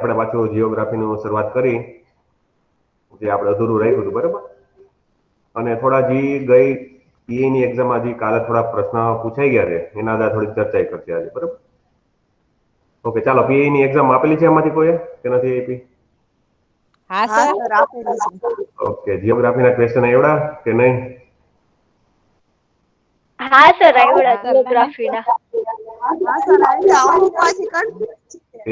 આપણે પાછું જીઓગ્રાફીનું શરૂઆત કરી, જે આપણે અધૂરું રાખ્યું હતું, બરાબર. અને થોડા ગઈ પીએની એક્ઝામમાં કાલે થોડા પ્રશ્ન પૂછાઈ ગયા છે, એના આધારે થોડી ચર્ચા કરશે આજે, બરાબર. ઓકે, ચાલો. પીએની એક્ઝામ આપેલી છે એમાંથી કોઈ કે નથી આપી? હા સર, આપેલી છે. ઓકે, જીઓગ્રાફીના ક્વેશ્ચન આવડા કે નહીં? હા સર, આવડા જીઓગ્રાફીના. હા સર, અમુક માંથી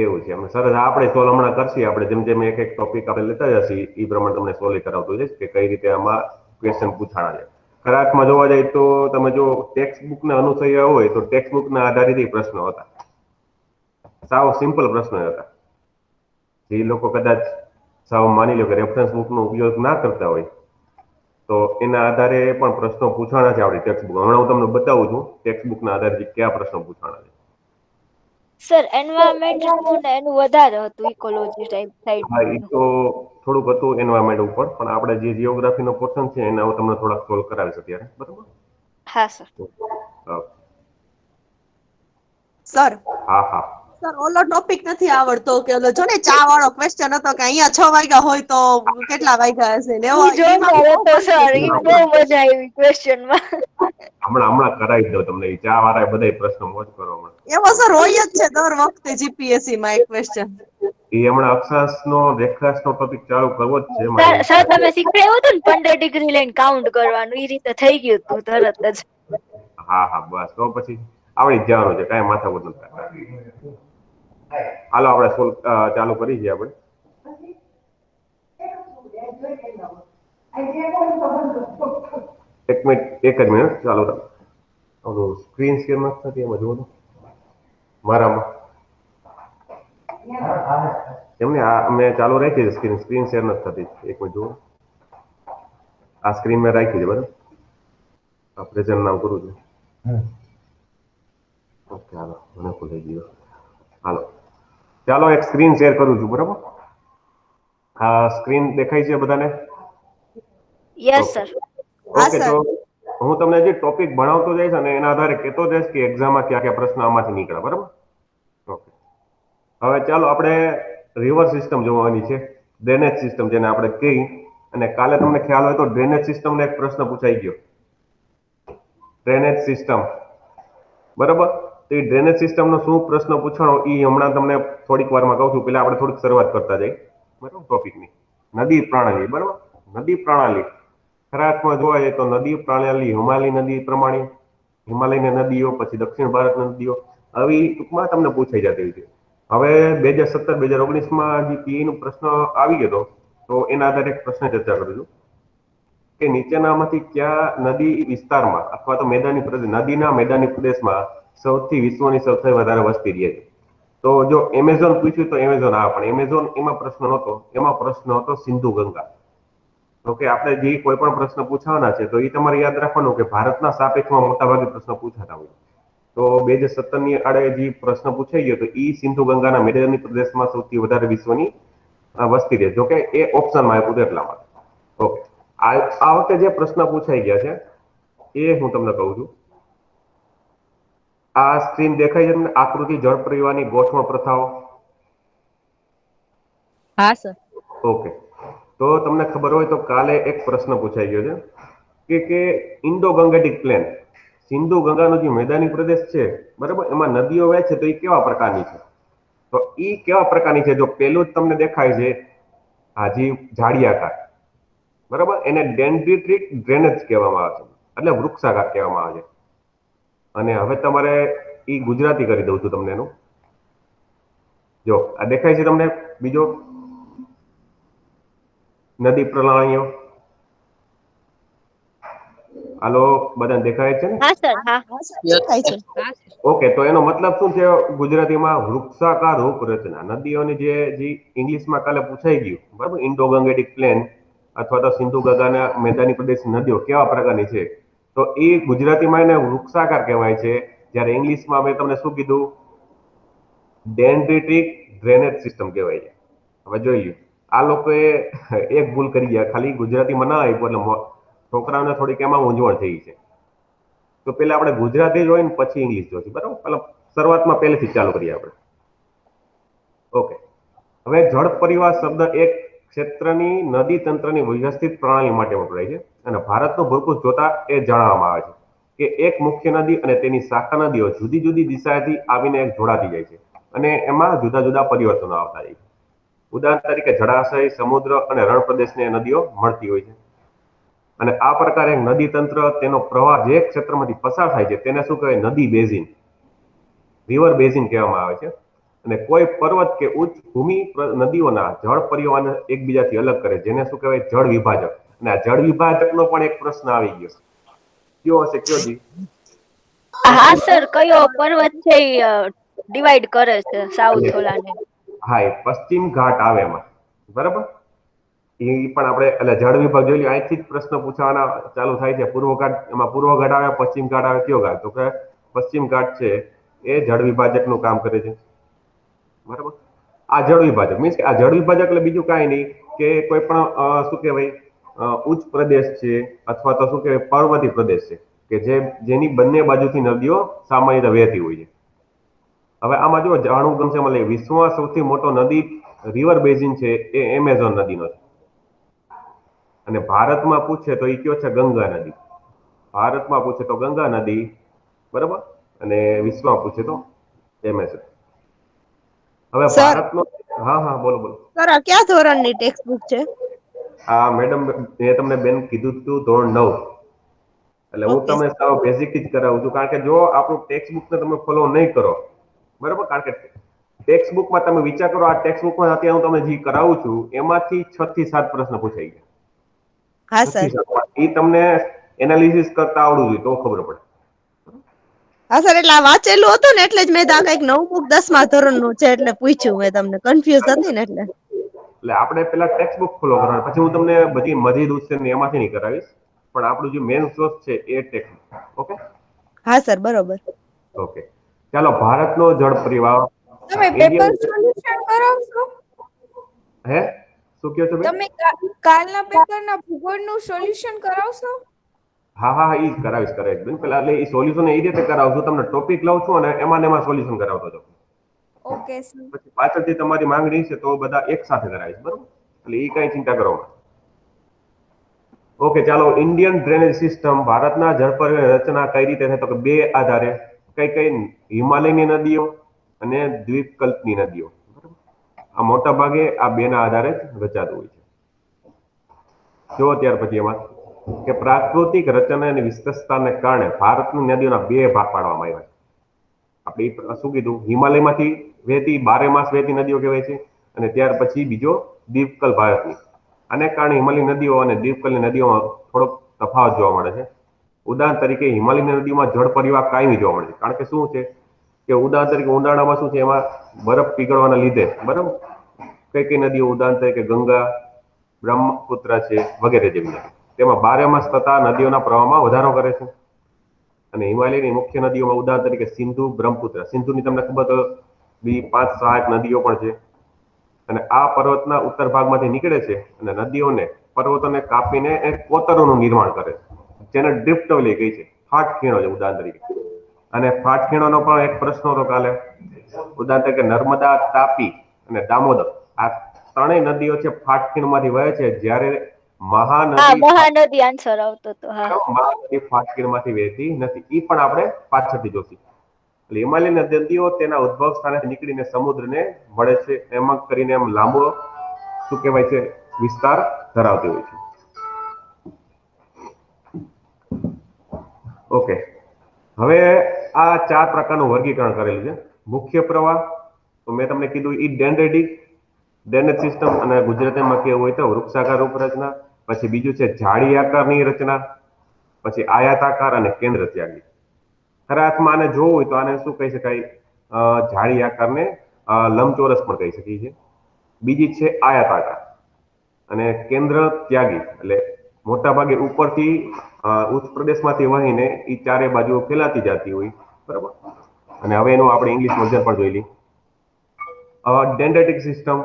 એવું છે. સરસ. આપણે સોલ્વ હમણાં કરશી. આપણે જેમ જેમ એક એક ટોપિક આપણે લેતા જશી એ પ્રમાણે તમને સોલ્વ કરાવતું જઈશ કે કઈ રીતે આમાં ક્વેશ્ચન પૂછાણા છે. ખરાકમાં જોવા જાય તો તમે જો ટેક્સ્ટ બુકને અનુસર્યા હોય તો ટેક્સ્ટ બુકના આધારિત પ્રશ્નો હતા. સાવ સિમ્પલ પ્રશ્ન હતા. જે લોકો કદાચ સાવ માની લો કે રેફરન્સ બુકનો ઉપયોગ ના કરતા હોય તો એના આધારે પણ પ્રશ્નો પૂછાણા છે આપણી ટેક્સ્ટ બુક. હમણાં હું તમને બતાવું છું ટેક્સ્ટ બુકના આધારે કયા પ્રશ્નો પૂછાણા છે. સર, એન્વાયરમેન્ટનું ને એનું વધારે હતું, ઇકોલોજી સાઈડ હા, એ નું. તો થોડુંક હતું એન્વાયરમેન્ટ ઉપર, પણ આપણે જે જીઓગ્રાફીનો પોર્શન છે એને હું તમને થોડાક સોલ્વ કરાવીશ અત્યારે, બરાબર. હા સર. સર, હા હા. સર ઓલો ટોપિક નથી આવડતો કે ઓલો જો ને ચા વાળો ક્વેશ્ચન હતો કે અહીંયા 6 વાગ્યા હોય તો કેટલા વાગ્યા હશે ને એવો ઈ એમાં જોરદાર બહુ હતો સર, કન્ફ્યુઝ ઈ થઈ બહુ ગઈ. મજા આવી ક્વેશ્ચનમાં. હમણાં કરાવી દો તમને. એ ચા વાળા બધા પ્રશ્નો મોજ કરો હમણાં. એવો સર હોય જ છે દર વખતે જીપીએસસી માં એક ક્વેશ્ચન. એ હમણાં અક્ષાંશનો રેખાંશનો ટોપિક ચાલુ કરવો જ છે મારે. સર તમે શીખવાડ્યું હતું ને 15 ડિગ્રી લઈને કાઉન્ટ કરવાનું, એ રીતે થઈ ગયું હતું તરત જ. હા હા, બસ તો પછી આવડી જ જવાનું છે, કાંઈ માથાકૂટ નથી કરવાની. હાલો, આપણે ચાલુ કરી છીએ આપણે. એક જ મિનિટ ચાલુ રાખો. સ્ક્રીન શેર નથી થતી, એમાં જુઓ તો મારામાં. એમને મેં ચાલુ રાખી છે સ્ક્રીન શેર નથી થતી. એક મિનિટ જુઓ. આ સ્ક્રીન મેં રાખી છે, બરાબર. આ પ્રેઝન્ટ નામ કરું છું. ઓકે, હાલો. મને ભૂલાઈ ગયો. હાલો, ચાલો. એક સ્ક્રીન શેર કરું છું, બરાબર. હા, સ્ક્રીન દેખાય છે બધાને? Yes okay. સર. હા ઓકે, તો સર. હું તમને જે ટોપિક ભણાવતો જઈશ અને એના આધારે કહેતો જઈશ કે એક્ઝામમાં કયા કયા પ્રશ્ન આમાંથી નીકળે, બરાબર. ઓકે. હવે ચાલો આપણે રિવર સિસ્ટમ જોવાની છે, ડ્રેનેજ સિસ્ટમ જેને આપણે કહી. અને કાલે તમને ખ્યાલ હોય તો ડ્રેનેજ સિસ્ટમને એક પ્રશ્ન પૂછાઈ ગયો. ડ્રેનેજ સિસ્ટમ, બરાબર. તો એ ડ્રેનેજ સિસ્ટમનો શું પ્રશ્ન પૂછાણો એ હમણાં તમને થોડીક વારમાં કહું છું. પેલા આપણે થોડીક શરૂઆત કરતા જઈએ, બરાબર, ટોપિકની. નદી પ્રણાલી, બરાબર. નદી પ્રણાલી ખરાકમાં જોવા જઈએ તો નદી પ્રણાલી હિમાલય નદી પ્રમાણે, હિમાલયની નદીઓ, પછી દક્ષિણ ભારતની નદીઓ, આવી ટૂંકમાં તમને પૂછાઈ જતી હોય છે. હવે 2017 2019માં જે પીએનો પ્રશ્ન આવી ગયો તો એના આધારે એક પ્રશ્ન ચર્ચા કરું છું કે નીચેનામાંથી કયા નદી વિસ્તારમાં અથવા તો મેદાની પ્રદેશ, નદીના મેદાની પ્રદેશમાં વિશ્વની સૌથી વધારે વસ્તી રહે છે? તો જો એમેઝોન પૂછ્યું તો એમેઝોન, હા, પણ એમેઝોન એમાં પ્રશ્ન નહોતો. એમાં પ્રશ્ન હતો સિંધુ ગંગા. તો કે આપણે જે કોઈ પણ પ્રશ્ન પૂછવાના છે તો એ તમારે યાદ રાખવાનું કે ભારતના સાપેક્ષમાં મોટાભાગે પ્રશ્ન પૂછાતા હોય. તો 2017ની આડે જે પ્રશ્ન પૂછાઈ ગયો તો એ સિંધુ ગંગાના મેદાની પ્રદેશમાં સૌથી વધારે વિશ્વની વસ્તી રહે. જોકે એ ઓપ્શનમાં આપ્યું હતું એટલા માટે. ઓકે. આ વખતે જે પ્રશ્ન પૂછાઈ ગયા છે એ હું તમને કહું છું. આ સ્ક્રીન દેખાય છે તમને? આકૃતિ જળ પરિવારની ગોઠવણ પ્રથાઓ. હા સર. ઓકે. તો તમને ખબર હોય તો કાલે એક પ્રશ્ન પૂછાઈ ગયો છે કે ઇન્ડો ગંગેટિક પ્લેન, સિંધુ ગંગાનો જે મેદાની પ્રદેશ છે, બરાબર, એમાં નદીઓ વહે છે તો એ કેવા પ્રકારની છે? તો એ કેવા પ્રકારની છે? જો પેલું જ તમને દેખાય છે, હાજી, ઝાડિયાકાર, બરાબર, એને ડેન્ડ્રીટ્રિક ડ્રેનેજ કહેવામાં આવે છે, એટલે વૃક્ષાકાર કહેવામાં આવે છે. અને હવે તમારે ગુજરાતી કરી દઉં છું તમને એનું. જો આ દેખાય છે તમને બીજો નદી પ્રણાલીઓ? હાલો, બધાને દેખાય છે ને? હા સર. હા. હા સર, દેખાય છે. ઓકે, તો એનો મતલબ શું છે ગુજરાતીમાં? વૃક્ષાકાર રૂપરચના. નદીઓની જે ઇંગ્લિશમાં કાલે પૂછાઈ ગયું, બરાબર, ઇન્ડો ગંગેટિક પ્લેન અથવા તો સિંધુ ગંગાના મેદાની પ્રદેશ નદીઓ કેવા પ્રકારની છે, તો એ ગુજરાતીમાં એને વૃક્ષાકાર કહેવાય છે. જ્યારે ઇંગ્લિશમાં મેં તમને શું કીધું? ડેન્ડ્રીટિક ડ્રેનેજ સિસ્ટમ કહેવાય છે. હવે જોઈ લ્યો, આ લોકોએ એક ભૂલ કરી ગયા, ખાલી ગુજરાતીમાં ના આપ્યું એટલે છોકરાઓને થોડીક એમાં મૂંઝવણ થઈ છે. તો પેલા આપણે ગુજરાતી જોઈએ ને પછી ઇંગ્લિશ જોઈએ, બરાબર. પેલા શરૂઆતમાં પહેલેથી ચાલુ કરીએ આપણે. ઓકે. હવે જળ પરિવહન શબ્દ એક ક્ષેત્રની નદી તંત્રની વ્યવસ્થિત પ્રણાલી માટે વપરાય છે અને ભારતનું ભૂપૃષ્ઠ જોતા એ જાણવામાં આવે છે કે એક મુખ્ય નદી અને તેની શાખા નદીઓ જુદી જુદી દિશાએથી આવીને જોડાતી જાય છે અને એમાં જુદા જુદા પરિવર્તનો આવતા જાય છે. ઉદાહરણ તરીકે જળાશય, સમુદ્ર અને રણ પ્રદેશને નદીઓ મળતી હોય છે. અને આ પ્રકારે નદી તંત્ર તેનો પ્રવાહ જે ક્ષેત્રમાંથી પસાર થાય છે તેને શું કહેવાય? નદી બેઝિન, રિવર બેઝિન કહેવામાં આવે છે. અને કોઈ પર્વત કે ઉચ્ચ ભૂમિ નદીઓના જળ પરિવહન એકબીજાથી અલગ કરે જેને શું કહેવાય? જળ વિભાજક. અને આ જળ વિભાજકનો પણ એક પ્રશ્ન આવી ગયો. કયો હશે? કયો જી? હા સર, કયો પર્વત છે ડિવાઈડ કરે છે સાઉથ ઓલાને? હા, એ પશ્ચિમ ઘાટ આવે એમાં, બરાબર. એ પણ આપણે એટલે જળ વિભાગ જોઈ લઈએ. અહીંથી જ પ્રશ્ન પૂછવાના ચાલુ થાય છે. પૂર્વ ઘાટ, એમાં પૂર્વ ઘાટ આવે, પશ્ચિમ ઘાટ આવે, કયો ઘાટ? તો કે પશ્ચિમ ઘાટ છે એ જળ વિભાજકનું કામ કરે છે, બરાબર. આ જળ વિભાજક મીન્સ કે આ જળ વિભાજક એટલે બીજું કાંઈ નહીં કે કોઈ પણ શું કહેવાય ઉચ્ચ પ્રદેશ છે અથવા તો શું કહેવાય પર્વતીય પ્રદેશ છે કે જેની બંને બાજુથી નદીઓ સામાન્ય રીતે વહેતી હોય છે. હવે આમાં જો જાણવું ગમશે મને, વિશ્વમાં સૌથી મોટો નદી રિવર બેઝિન છે એ એમેઝોન નદીનો છે. અને ભારતમાં પૂછે તો એ કયો છે? ગંગા નદી. ભારતમાં પૂછે તો ગંગા નદી, બરાબર. અને વિશ્વમાં પૂછે તો એમેઝોન. હવે સર ભારતનો, હા હા બોલો બોલો. સર આ કયા ધોરણની ટેક્સ્ટ બુક છે? આ મેડમ મેં તમને બેન કીધું તું ધોરણ 9. એટલે હું ઓકે તમને સાવ બેઝિક જ કરાવું છું કારણ કે જો આપણું ટેક્સ્ટ બુકને તમે ફોલો નહીં કરો, બરાબર. કારણ કે ટેક્સ્ટ બુકમાં તમે વિચાર કરો, આ ટેક્સ્ટ બુકમાં અત્યારે હું તમને જે કરાવું છું એમાંથી 6 થી 7 પ્રશ્ન પૂછાઈ ગયા. હા 6 સર. થી 7 એ તમને એનાલિસિસ કરતા આવડવું જોઈએ તો ખબર પડે. હા સર, એટલે આ વાંચેલું હતું ને એટલે જ મેં આ કઈક 9મું 10મા ધોરણનું છે એટલે પૂછ્યું. મેં તમને કન્ફ્યુઝ હતી ને એટલે. એટલે આપણે પેલા ટેક્સ્ટ બુક ફોલો કરવાનું, પછી હું તમને બધી મજીદ ઉત્સેન એમાંથી નહીં કરાવીશ, પણ આપણું જે મેઇન સોર્સ છે એ ટેક્સ્ટ બુક. ઓકે હા સર, બરોબર. ઓકે, ચાલો. ભારતનો જળ પરિવાહ તમે પેપર ઇન્ડિયન, સોલ્યુશન કરાવશો? હે શું કહો છો બેન? તમે કાલના પેપરના ભૂગોળનું સોલ્યુશન કરાવશો? હા હા હા, એ જ કરાવીશ બેન. પેલા એટલે એ સોલ્યુશન એ રીતે કરાવશું, તમને ટોપિક લઉં છું અને એમાં ને એમાં સોલ્યુશન કરાવતો હતો. Okay sir. પછી પાછળથી તમારી માંગણી છે તો બધા એક સાથે કરાવીશ, બરોબર. એટલે એ કઈ ચિંતા કરો. ઓકે, ચાલો. ઇન્ડિયન ડ્રેનેજ સિસ્ટમ, ભારતના જળ પરિવહન રચના કઈ રીતે થાય તો કે બે આધારે. કઈ કઈ? હિમાલયની નદીઓ અને દ્વીપકલ્પની નદીઓ. આ મોટા ભાગે આ બે ના આધારે જ રચાતું હોય છે. જો ત્યાર પછી એમાં કે પ્રાકૃતિક રચના અને વિસ્તરતાને કારણે ભારતની નદીઓના બે ભાગ પાડવામાં આવ્યા છે. આપણે શું કીધું? હિમાલયમાંથી વહેતી 12 માસ વહેતી નદીઓ કહેવાય છે. અને ત્યાર પછી બીજો દ્વીપકલ્પ ભારતની. આને કારણે હિમાલય નદીઓ અને દ્વીપકલ્પની નદીઓમાં થોડોક તફાવત જોવા મળે છે. ઉદાહરણ તરીકે હિમાલયની નદીમાં જળ પરિવાહ કાયમી જોવા મળે છે. કારણ કે શું છે કે ઉદાહરણ તરીકે ઉનાળામાં શું છે, એમાં બરફ પીગળવાના લીધે, બરાબર. કઈ કઈ નદીઓ? ઉદાહરણ તરીકે ગંગા, બ્રહ્મપુત્ર છે વગેરે જેવી નદી. તેમાં 12 માસ થતા નદીઓના પ્રવાહમાં વધારો કરે છે. અને હિમાલયની મુખ્ય નદીઓમાં ઉદાહરણ તરીકે સિંધુ, બ્રહ્મપુત્ર. સિંધુની તમને ખબર તો બી 5-6 નદીઓ પણ છે. અને આ પર્વતના ઉત્તર ભાગમાંથી નીકળે છે અને નદીઓને પર્વતોને કાપીને એક કોતરોનું નિર્માણ કરે છે, જેને ડ્રિફ્ટ વેલી કહે છે. ફાટ ખીણો છે ઉદાહરણ તરીકે. અને ફાટ ખીણોનો પણ એક પ્રશ્ન હતો કાલે. ઉદાહરણ તરીકે નર્મદા, તાપી અને દામોદર, આ ત્રણેય નદીઓ છે ફાટ ખીણમાંથી વહે છે, જ્યારે હા, મહાનદી મહાનદી આન્સર આવતો હતો. હા, મહાનદી ફાટ ખીણમાંથી વહેતી નથી. એ પણ આપણે પાછળથી જોશું. એટલે હિમાલયની નદીઓ તેના ઉદ્ભવ સ્થાનેથી નીકળીને સમુદ્રને મળે છે, એમાં કરીને એમ લાંબો શું કહેવાય છે વિસ્તાર ધરાવતી હોય છે. ઓકે, હવે આ 4 પ્રકારનું વર્ગીકરણ કરેલું છે. મુખ્ય પ્રવાહ તો મેં તમને કીધું ઈ ડેન્ડ્રેટિક ડ્રેનેજ સિસ્ટમ, અને ગુજરાતીમાં કેવું હોય તો વૃક્ષાકાર રૂપરચના. પછી બીજું છે જાળી આકારની રચના. પછી આયાતાકાર અને કેન્દ્ર ત્યાગી. ખરા અર્થમાં આને જોવું હોય તો આને શું કહી શકાય? જાળી આકારને લંબચોરસ પણ કહી શકીએ છીએ. બીજી છે આયતાકાર અને કેન્દ્ર ત્યાગી, એટલે મોટા ભાગે ઉપરથી ઉચ્ચ પ્રદેશમાંથી વહીને એ ચારે બાજુ ફેલાતી જતી હોય, બરાબર. અને હવે એનું આપણે ઇંગ્લિશ વર્ઝન પણ જોઈ લઈએ. ડેન્ડ્રેટિક સિસ્ટમ,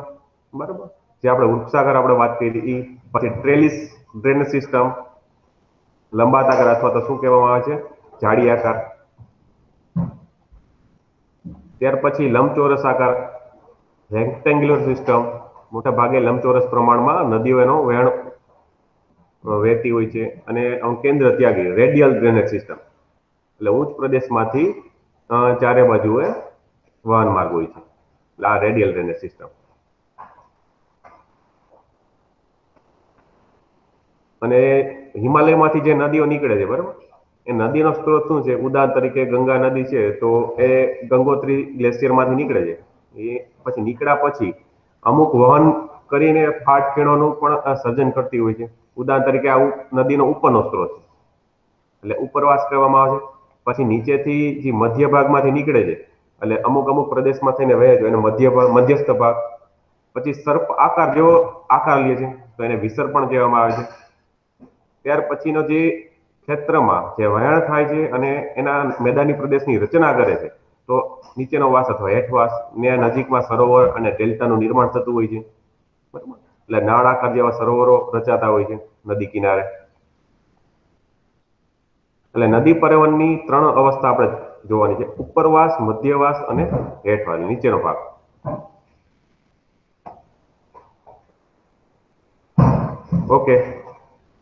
બરાબર, જે આપણે વૃક્ષાકાર આપણે વાત કરી એ. પછી ટ્રેલિસ ડ્રેનેજ સિસ્ટમ, લંબાતાકાર અથવા તો શું કહેવામાં આવે છે જાડી આકાર. ત્યાર પછી લંબચોરસ આકાર, રેક્ટેન્ગ્યુલર સિસ્ટમ મોટા ભાગે લંબચોરસ પ્રમાણમાં નદીઓ એનો વહેણ વહેતી હોય છે, અને કેન્દ્ર ત્યાગી રેડિયલ ડ્રેનેજ સિસ્ટમ એટલે ઉચ્ચ પ્રદેશમાંથી ચારે બાજુએ વહન માર્ગ હોય છે, એટલે આ રેડિયલ ડ્રેનેજ સિસ્ટમ. અને હિમાલયમાંથી જે નદીઓ નીકળે છે, બરાબર, એ નદીનો સ્ત્રોત શું છે? ઉદાહરણ તરીકે ગંગા નદી છે, તો એ ગંગોત્રી ગ્લેશિયરમાંથી નીકળે છે. એ પછી નીકળ્યા પછી અમુક વહન કરીને ફાટ ખીણોનું પણ સર્જન કરતી હોય છે. ઉદાહરણ તરીકે આ નદીનો ઉપરનો સ્ત્રોત છે, એટલે ઉપરવાસ કહેવામાં આવે છે. પછી નીચેથી જે મધ્ય ભાગમાંથી નીકળે છે, એટલે અમુક પ્રદેશમાં થઈને વહે છે, એને મધ્યસ્થ ભાગ. પછી સર્પ આકાર જેવો આકાર લે છે, તો એને વિસર્પણ કહેવામાં આવે છે. ત્યાર પછીનો જે ક્ષેત્રમાં જે વહેણ થાય છે અને એના મેદાની પ્રદેશની રચના કરે છે, તો નીચેનો વાસ અથવા હેઠવાસ ને નજીકમાં સરોવર અને ડેલ્ટાનું નિર્માણ થતું હોય છે, બરાબર. એટલે નાળ આકાર જેવા સરોવરો રચાતા હોય છે નદી કિનારે. એટલે નદી પરિવહનની 3 અવસ્થા આપણે જોવાની છે: ઉપરવાસ, મધ્યવાસ અને હેઠવાસ, નીચેનો ભાગ. ઓકે.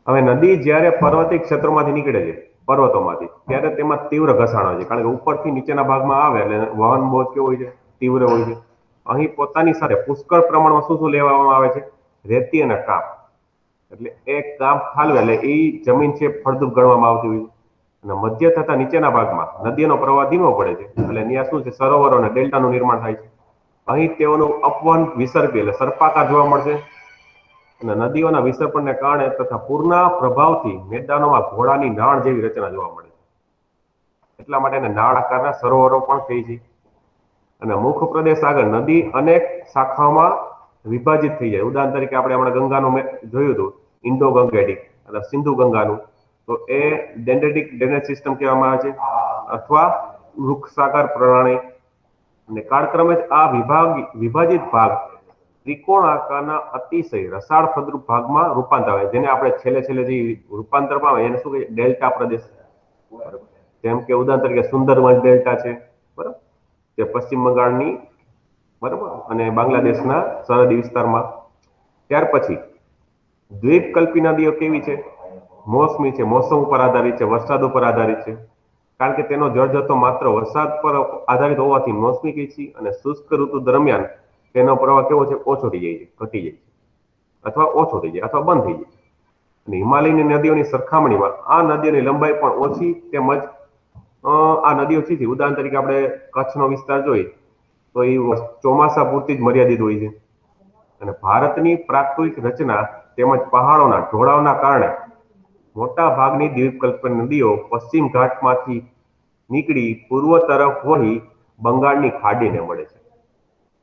હવે નદી જ્યારે પર્વતીય ક્ષેત્રોમાંથી નીકળે છે, પર્વતોમાંથી, ત્યારે તેમાં તીવ્ર ઘસાણ હોય છે, કારણ કે ઉપરથી નીચેના ભાગમાં આવે એટલે વહન બહુ કેવું હોય છે? તીવ્ર હોય છે. અહીં પોતાની સાથે પુષ્કળ પ્રમાણમાં શું લેવામાં આવે છે? રેતી અને કાપ. એટલે એ કાપ ઠાલવે એટલે એ જમીન છે ફળદ્રુપ ગણવામાં આવતી હોય છે. અને મધ્ય તથા નીચેના ભાગમાં નદીનો પ્રવાહ ધીમો પડે છે, એટલે ત્યાં શું છે? સરોવરો અને ડેલ્ટાનું નિર્માણ થાય છે. અહીં તેઓનું અપવહન વિસર્પી એટલે સર્પાકાર જોવા મળશે. અને નદીઓના વિસર્પણને કારણે તથા પૂરના પ્રભાવથી મેદાનોમાં ઘોડાની નાળ જેવી રચના જોવા મળે છે. એટલા માટે એને નાળ આકારના સરોવરો પણ કહે છે. અને મુખ પ્રદેશ આગળ નદી અનેક શાખાઓમાં વિભાજિત થઈ જાય. ઉદાહરણ તરીકે આપણે હમણાં ગંગાનું જોયું હતું, ઇન્ડો ગંગેટિક અથવા સિંધુ ગંગાનું, તો એ ડેન્ડેટિક ડ્રેનેજ સિસ્ટમ કહેવામાં આવે છે, અથવા વૃક્ષાકાર પ્રણાલી. અને કાળક્રમે આ વિભાજિત ભાગ ત્રિકોણ આકારના અતિશય રસાળ ફળદ્રુપ ભાગમાં રૂપાંતર આવે, જેને આપણે છેલ્લે જે રૂપાંતર પામે એને શું કહીએ? ડેલ્ટા પ્રદેશ. બરાબર. જેમ કે ઉદાહરણ તરીકે સુંદરબન ડેલ્ટા છે, બરાબર, જે પશ્ચિમ બંગાળની, બરાબર, અને બાંગ્લાદેશના સરહદી વિસ્તારમાં. ત્યાર પછી દ્વીપકલ્પી નદીઓ કેવી છે? મોસમી છે, મોસમ ઉપર આધારિત છે, વરસાદ ઉપર આધારિત છે. કારણ કે તેનો જળજથ્થો માત્ર વરસાદ પર આધારિત હોવાથી મોસમી કહે છે, અને શુષ્ક ઋતુ દરમિયાન તેનો પ્રવાહ કેવો છે? ઓછો થઈ જાય છે, ઘટી જાય છે, અથવા ઓછો થઈ જાય અથવા બંધ થઈ જાય. અને હિમાલયની નદીઓની સરખામણીમાં આ નદીઓની લંબાઈ પણ ઓછી, તેમજ આ નદીઓ છે. ઉદાહરણ તરીકે આપણે કચ્છનો વિસ્તાર જોઈએ તો એ ચોમાસા પૂરતી જ મર્યાદિત હોય છે. અને ભારતની પ્રાકૃતિક રચના તેમજ પહાડોના ઢોળાવના કારણે મોટા ભાગની દ્વીપકલ્પી નદીઓ પશ્ચિમ ઘાટમાંથી નીકળી પૂર્વ તરફ વહી બંગાળની ખાડીને મળે છે.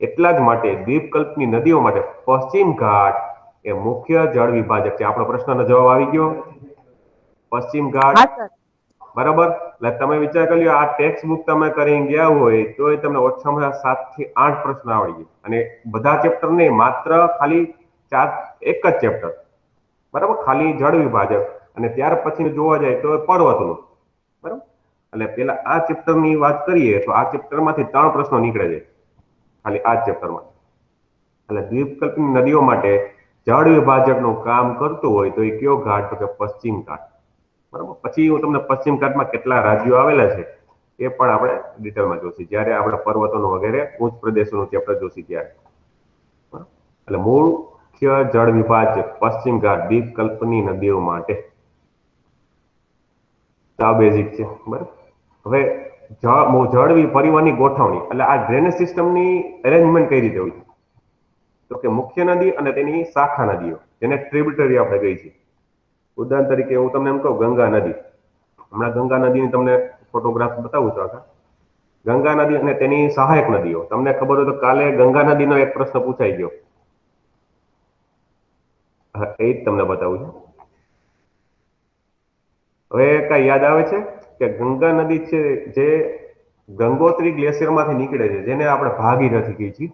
એટલા જ માટે દ્વીપકલ્પની નદીઓ માટે પશ્ચિમ ઘાટ એ મુખ્ય જળ વિભાજક છે. આપણો પ્રશ્નનો જવાબ આવી ગયો. પશ્ચિમ ઘાટ, બરાબર. એટલે તમે વિચાર કરી લો, આ ટેક્સ્ટ બુક તમે કરીને ગયા હોય તો તમને ઓછામાં ઓછા 7 થી 8 પ્રશ્ન આવડી જાય. અને બધા ચેપ્ટર નહીં, માત્ર ખાલી એક જ ચેપ્ટર, બરાબર, ખાલી જળ વિભાજક. અને ત્યાર પછી જોવા જાય તો પર્વતનું, બરાબર. એટલે પેલા આ ચેપ્ટરની વાત કરીએ તો આ ચેપ્ટરમાંથી 3 પ્રશ્નો નીકળે છે, ખાલી આ ચેપ્ટરમાં. એટલે દ્વીપકલ્પની નદીઓ માટે જળ વિભાજકનું કામ કરતું હોય તો એ કયો ઘાટ? તો કે પશ્ચિમ ઘાટ, બરાબર. પછી હું તમને પશ્ચિમ ઘાટમાં કેટલા રાજ્યો આવેલા છે એ પણ આપણે ડિટેલમાં જોઈશું, જ્યારે આપણે પર્વતોનું વગેરે ઉચ્ચ પ્રદેશોનું ચેપ્ટર જોઈશું ત્યારે. એટલે મુખ્ય જળ વિભાજક પશ્ચિમ ઘાટ દ્વીપકલ્પની નદીઓ માટે. આ બેઝિક છે, બરાબર. હવે જળ પરિવહનની ગોઠવણી, એટલે આ ડ્રેનેજ સિસ્ટમની અરેન્જમેન્ટ કઈ રીતે હોય છે? તો કે મુખ્ય નદી અને તેની શાખા નદીઓ, જેને ટ્રિબ્યુટરી આપણે કહી છીએ. ઉદાહરણ તરીકે હું તમને એમ કહું, ગંગા નદી. હમણાં ગંગા નદીની તમને ફોટોગ્રાફ બતાવું છું આખા. ગંગા નદી અને તેની સહાયક નદીઓ. તમને ખબર હોય તો કાલે ગંગા નદીનો એક પ્રશ્ન પૂછાઈ ગયો, એ જ તમને બતાવું છું. હવે કઈ યાદ આવે છે કે ગંગા નદી છે જે ગંગોત્રી ગ્લેશિયરમાંથી નીકળે છે, જેને આપણે ભાગીરથી કહીએ છીએ,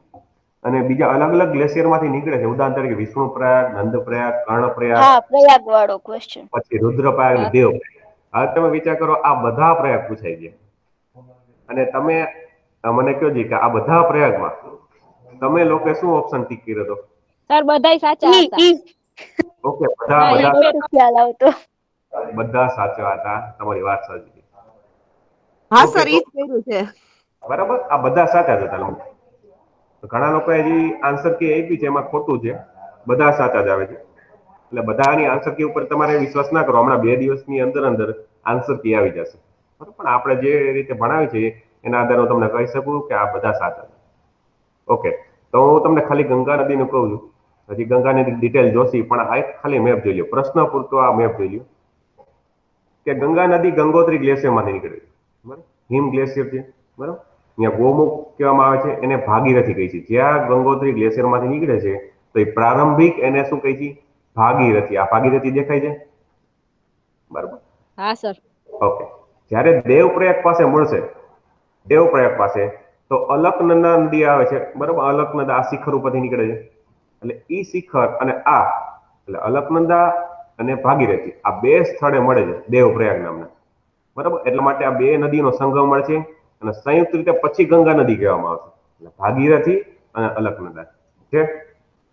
અને બીજા અલગ અલગ ગ્લેશિયરમાંથી નીકળે છે. ઉદાહરણ તરીકે વિષ્ણુપ્રયાગ, નંદપ્રયાગ, કર્ણપ્રયાગ, હા, પ્રયાગ વાળો ક્વેશ્ચન, પછી રુદ્રપ્રયાગ અને દેવપ્રયાગ. હવે તમે વિચાર કરો, આ બધા પ્રયાગ પૂછાઈ ગયા, અને તમે મને કહો કે આ બધા પ્રયાગમાં તમે લોકો શું ઓપ્શન ટીક કર્યો હતો? સર બધાય સાચા ઈ હતા. ઈ ઓકે, હા, બધા ઈ નહોતું ખ્યાલ આવતો. બધા સાચા હતા, તમારી વાત સાચી છે. હા ઓકે, સર તો ઈ જ કર્યું છે. બરાબર, આ બધા સાચા છે. તમે ઘણા લોકો હજી આન્સર કી આપી છે એમાં ખોટું છે, બધા સાચા જ આવે છે. એટલે બધાની આન્સર કી ઉપર તમારે વિશ્વાસ ના કરો, હમણાં 2 દિવસની અંદર આન્સર કી આવી જશે. બરાબર, પણ આપણે જે રીતે ભણાવી છે એના આધારે હું તમને કહી શકું કે આ બધા સાચા છે. ઓકે, તો હું તમને ખાલી ગંગા નદીનું કહું છું. હજી ગંગા નદી ડિટેલ જોશી, પણ આ એક ખાલી મેપ જોઈ લો, પ્રશ્ન પૂરતો આ મેપ જોઈ લો કે ગંગા નદી ગંગોત્રી ગ્લેશિયરમાંથી નીકળે છે. બરાબર, હિમ ગ્લેશિયર છે. બરાબર, અહીંયા ગોમુખ કહેવામાં આવે છે, એને ભાગીરથી કહી છે. જ્યાં ગંગોત્રી ગ્લેશિયરમાંથી નીકળે છે તો એ પ્રારંભિક એને શું કહી છે? ભાગીરથી. આ ભાગીરથી દેખાય છે, બરાબર. હા સર. ઓકે, જ્યારે દેવપ્રયાગ પાસે મળશે, દેવપ્રયાગ પાસે તો અલકનંદા નદી આવે છે, બરાબર. અલકનંદા આ શિખર ઉપરથી નીકળે છે, એટલે ઈ શિખર અને આ એટલે અલકનંદા અને ભાગીરથી આ બે સ્થળે મળે છે દેવપ્રયાગ નામના, બરાબર. એટલા માટે આ બે નદીનો સંગમ મળે છે અને સંયુક્ત રીતે પછી ગંગા નદી કહેવામાં આવશે. એટલે ભાગીરથી અને અલકનંદા છે.